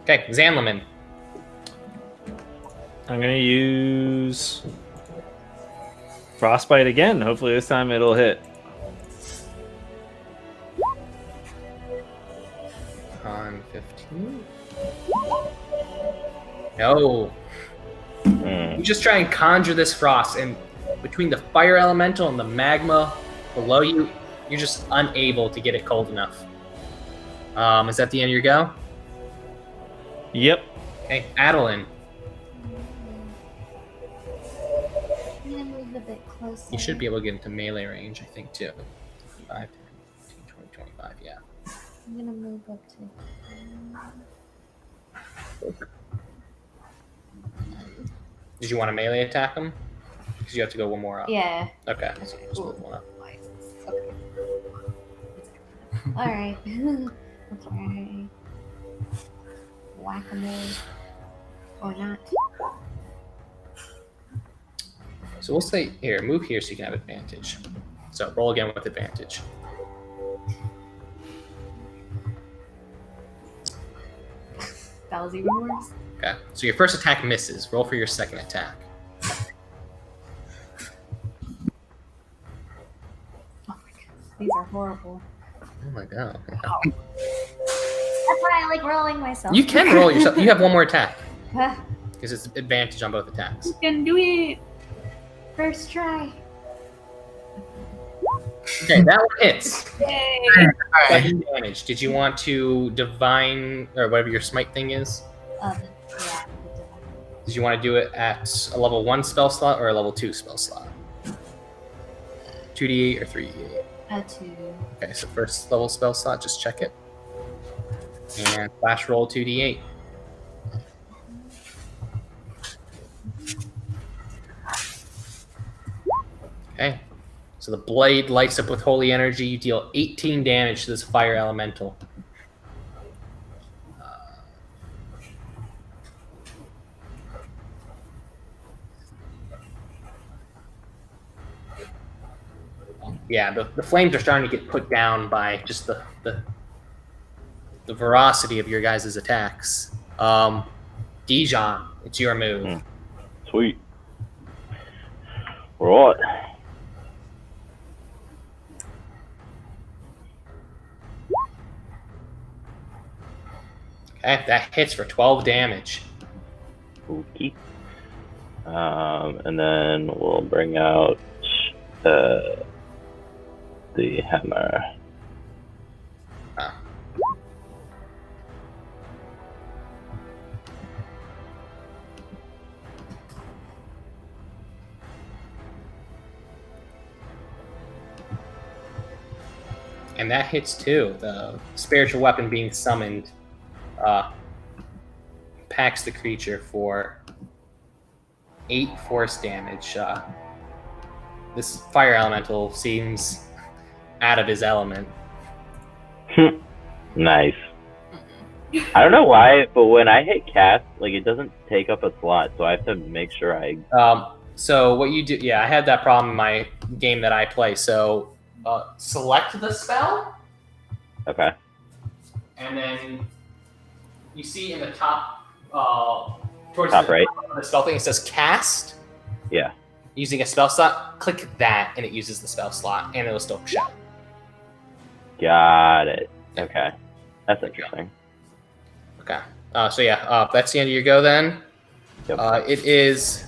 Okay, Zanlaman. I'm gonna use Frostbite again. Hopefully this time it'll hit. On 15. No. You just try and conjure this frost, and between the fire elemental and the magma below you, you're just unable to get it cold enough. Is that the end of your go? Yep. Okay, Adeline. I'm gonna move a bit closer. You should be able to get into melee range, I think, too. 5, 10, 15, 20, 25, yeah. I'm gonna move up to. Did you want to melee attack him? Because you have to go one more up. Yeah. Okay, so just move one up. Okay. All right. Okay. Whack-a-mole. Or not. So we'll say, here, move here so you can have advantage. So roll again with advantage. That was even worse. Okay, so your first attack misses. Roll for your second attack. Oh my god. These are horrible. Oh my god. Okay. That's why I like rolling myself. You can roll yourself. You have one more attack. Huh? Because it's advantage on both attacks. You can do it. First try. Okay, that one hits. Yay. Second damage. Did you want to divine, or whatever your smite thing is? Yeah. Did you want to do it at a level 1 spell slot or a level 2 spell slot? 2d8 or 3d8? 2. Okay, so first level spell slot, just check it. And flash roll 2d8. Okay, so the blade lights up with holy energy. You deal 18 damage to this fire elemental. Yeah, the flames are starting to get put down by just the veracity of your guys' attacks. Dijon, it's your move. Sweet. Right. Okay, that hits for 12 damage. Okay. And then we'll bring out the hammer. Ah. And that hits too. The spiritual weapon being summoned packs the creature for 8 force damage. This fire elemental seems out of his element. Nice. I don't know why, but when I hit cast, like it doesn't take up a slot, so I have to make sure I. So what you do? Yeah, I had that problem in my game that I play. So select the spell. Okay. And then you see in the top, towards Top the right. top of the spell thing, it says cast. Yeah. Using a spell slot, click that, and it uses the spell slot, and it'll still show. Got it. Okay. That's interesting. Okay. So yeah, that's the end of your go then. Yep. It is.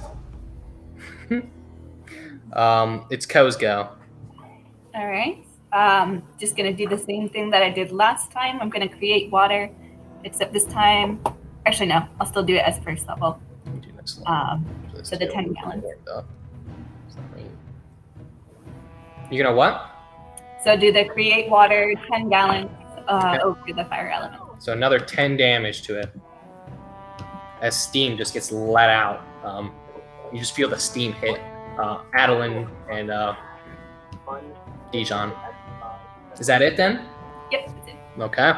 It's Ko's go. All right. Just gonna do the same thing that I did last time. I'm gonna create water, except this time. Actually, no. I'll still do it as first level. So the 10 gallons. You're gonna what? So do the create water 10 gallons over the fire element. So another 10 damage to it. As steam just gets let out. You just feel the steam hit Adeline and Dijon. Is that it then? Yep, that's it. Okay.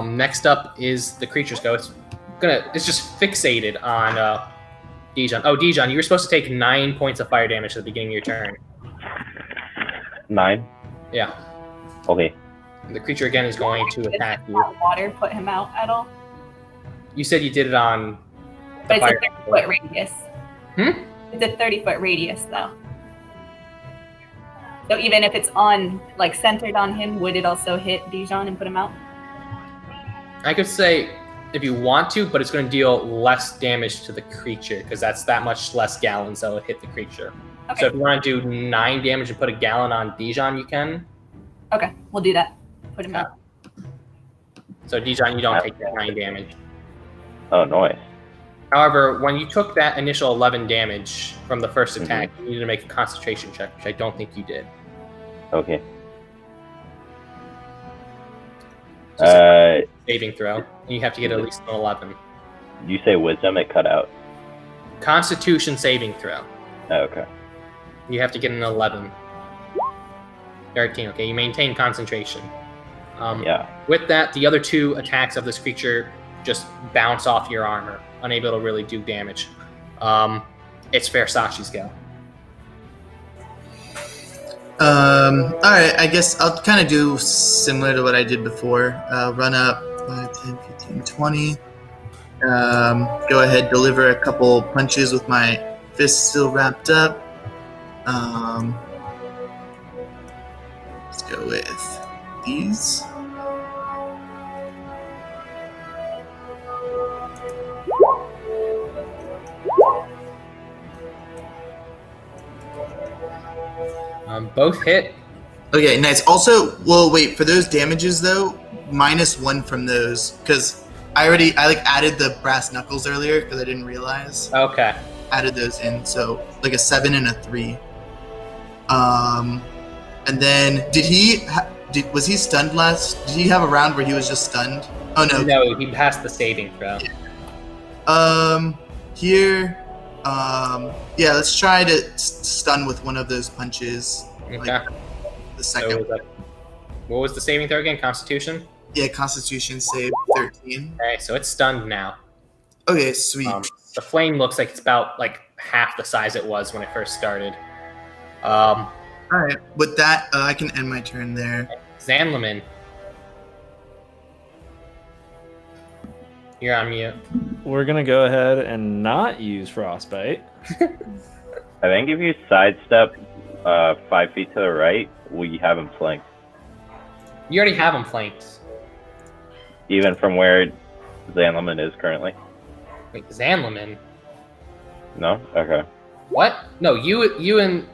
Next up is the creature's go. It's just fixated on Dijon. Oh, Dijon, you were supposed to take 9 points of fire damage at the beginning of your turn. 9? Yeah. Okay. The creature again is going to attack you. Water put him out at all? You said you did it on But it's a fire 30-foot radius. Hmm? It's a 30-foot radius, though. So even if it's on, like, centered on him, would it also hit Dijon and put him out? I could say if you want to, but it's going to deal less damage to the creature because that's that much less gallons that will hit the creature. Okay. So if you want to do 9 damage and put a gallon on Dijon, you can. Okay, we'll do that. Put him out. So Dijon, you don't take that 9 damage. Oh, nice. However, when you took that initial 11 damage from the first attack, you needed to make a concentration check, which I don't think you did. Okay. Saving throw, and you have to get at least an 11. You say wisdom, it cut out. Constitution saving throw. Oh, okay. You have to get an 11. 13, okay, you maintain concentration. Yeah. With that, the other 2 attacks of this creature just bounce off your armor, unable to really do damage. It's Versace's go. Alright, I guess I'll kind of do similar to what I did before. Run up 5, 10, 15, 20. Go ahead, deliver a couple punches with my fist still wrapped up. Let's go with these. Both hit. Okay, nice. Also, well, wait, for those damages though, -1 from those, because I added the brass knuckles earlier because I didn't realize. Okay. Added those in, so like a 7 and a 3. And then was he stunned last? Did he have a round where he was just stunned? Oh no. No, he passed the saving throw. Here, yeah, let's try to stun with one of those punches. Okay. Like the second. So what was the saving throw again? Constitution? Yeah, Constitution save 13. Okay, so it's stunned now. Okay, sweet. The flame looks like it's about like half the size it was when it first started. All right, with that, I can end my turn there. Zanlaman, you're on mute. We're gonna go ahead and not use frostbite. I think if you sidestep 5 feet to the right, we have him flanked. You already have him flanked. Even from where Zanlaman is currently? Wait, Zanlaman? No? Okay. What? No, you and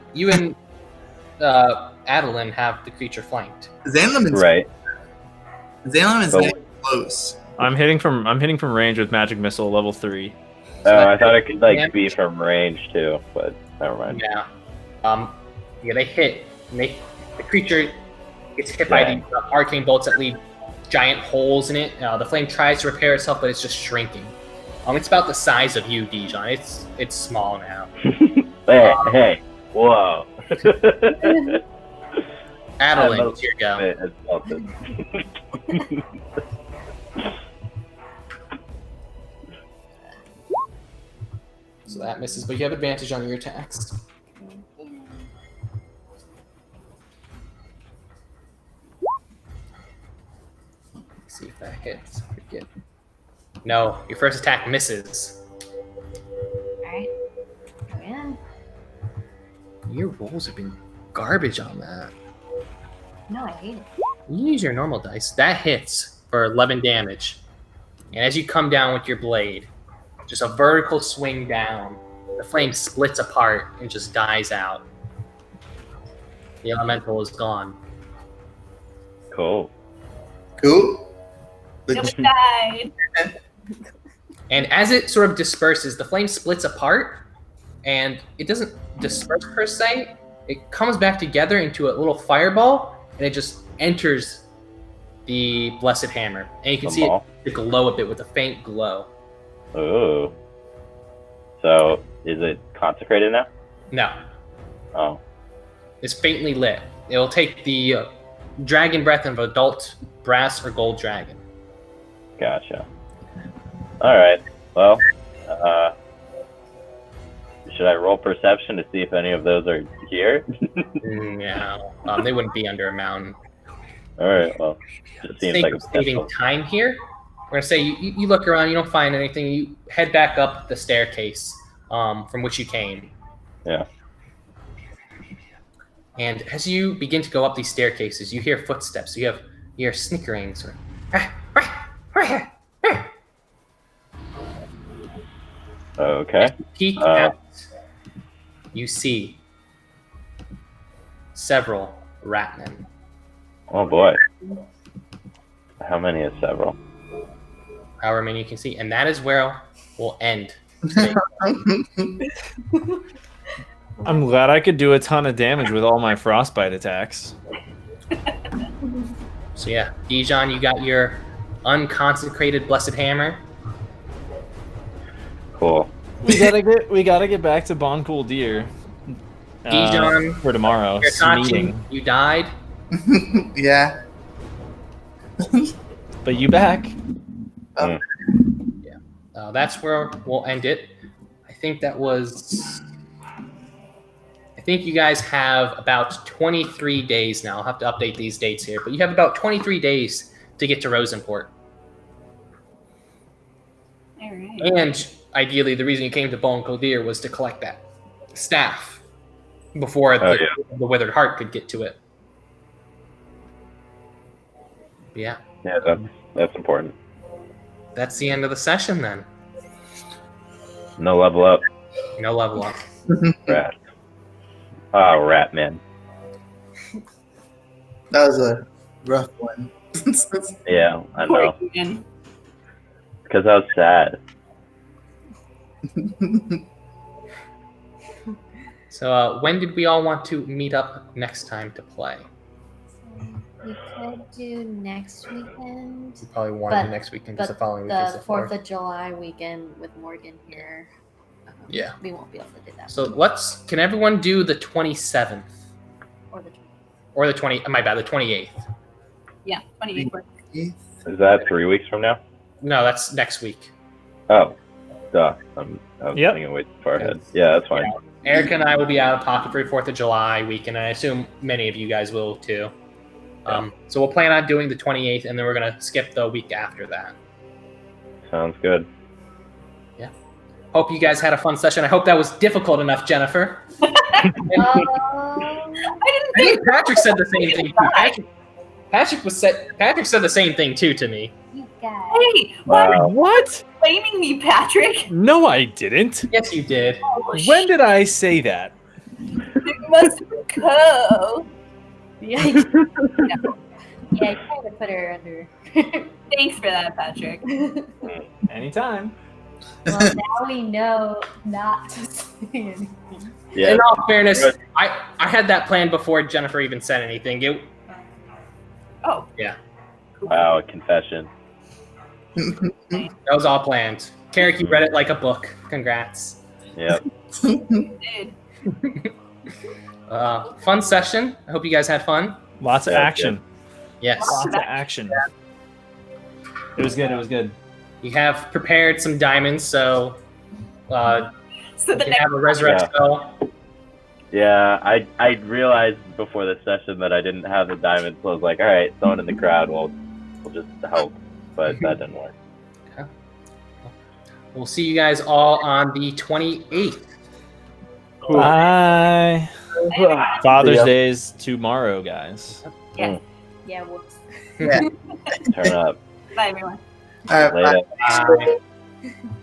Adeline have the creature flanked. Zanlaman's Right. getting close. I'm hitting from range with magic missile level 3. I thought it could be from range too, but never mind. Yeah. Yeah, they hit. And the creature gets hit by these arcane bolts that leave giant holes in it. The flame tries to repair itself, but it's just shrinking. It's about the size of you, Dijon. It's small now. Hey, whoa. Adeline, it's your go. So that misses, but you have advantage on your attacks. Let's see if that hits. Good. No, your first attack misses. Alright. Go in. Your rolls have been garbage on that. No, I hate it. You use your normal dice. That hits for 11 damage. And as you come down with your blade, just a vertical swing down, the flame splits apart and just dies out. The elemental is gone. Cool. Nobody died. And as it sort of disperses, the flame splits apart, and it doesn't disperse per se. It comes back together into a little fireball, and it just enters the Blessed Hammer. And you can see it glow a bit with a faint glow. Ooh. So, is it consecrated now? No. Oh. It's faintly lit. It will take the dragon breath of adult brass or gold dragon. Gotcha. Alright. Well, should I roll perception to see if any of those are here? No. They wouldn't be under a mountain. Alright, well, just seems like a saving time here. we're gonna say you look around, you don't find anything. You head back up the staircase from which you came. Yeah. And as you begin to go up these staircases, you hear footsteps. You hear snickering, sort of. Okay. As you peek out, you see several ratmen. Oh boy. How many is several? However many you can see, and that is where we'll end today. I'm glad I could do a ton of damage with all my frostbite attacks. So yeah, Dijon, you got your unconsecrated blessed hammer. Cool. We gotta get back to Boncool Deer. Dijon, for tomorrow. Versace, you died. Yeah. But you back. Oh. Yeah. That's where we'll end it. I think you guys have about 23 days now. I'll have to update these dates here, but you have about 23 days to get to Rosenport. All right. And ideally, the reason you came to Boncool Deer was to collect that staff before the Withered Heart could get to it. Yeah. Yeah, that's important. That's the end of the session then. No level up. No level up. Rat. Oh, rat man. That was a rough one. Yeah, I Poor know. Keegan. Because I was sad. So when did we all want to meet up next time to play? We could do next weekend. We probably want to do next weekend because the following week is The the 4th 4th. of July weekend with Morgan here. Yeah. We won't be able to do that. So can everyone do the 27th? Or the Or the 28th. Yeah, 28. Is that 3 weeks from now? No, that's next week. Oh, duh. I was Yep. thinking way too far ahead. Yeah, that's fine. Erica and I will be out of pocket for the 4th of July weekend, and I assume many of you guys will too. So we'll plan on doing the 28th, and then we're going to skip the week after that. Sounds good. Hope you guys had a fun session. I hope that was difficult enough, Jennifer. I didn't I think think Patrick said the same thing too. Patrick said the same thing too to me. You guys. Hey, why are Wow. What? you blaming me, Patrick? No, I didn't. Yes, you did. Oh, When did I say that? You must go. Yeah, you kind of put her under. Thanks for that, Patrick. Anytime. Well, now we know not to say anything. Yeah. In all fairness, I had that planned before Jennifer even said anything. Oh. Yeah. Wow, a confession. That was all planned. Carrick, you read it like a book. Congrats. Yep. Dude. Fun session. I hope you guys had fun. Lots of Yeah, action. Yes. Lots of action. It was good. It was good. You have prepared some diamonds, so So you the can next have a resurrect Yeah. spell. Yeah, I realized before the session that I didn't have the diamond, so I was like, all right, someone in the crowd will just help, but that didn't work. We'll see you guys all on the 28th. Bye. Father's Yeah. Day is tomorrow, guys. Yes. Yeah, whoops. Turn up. Bye, everyone. All right, bye. Later. Bye.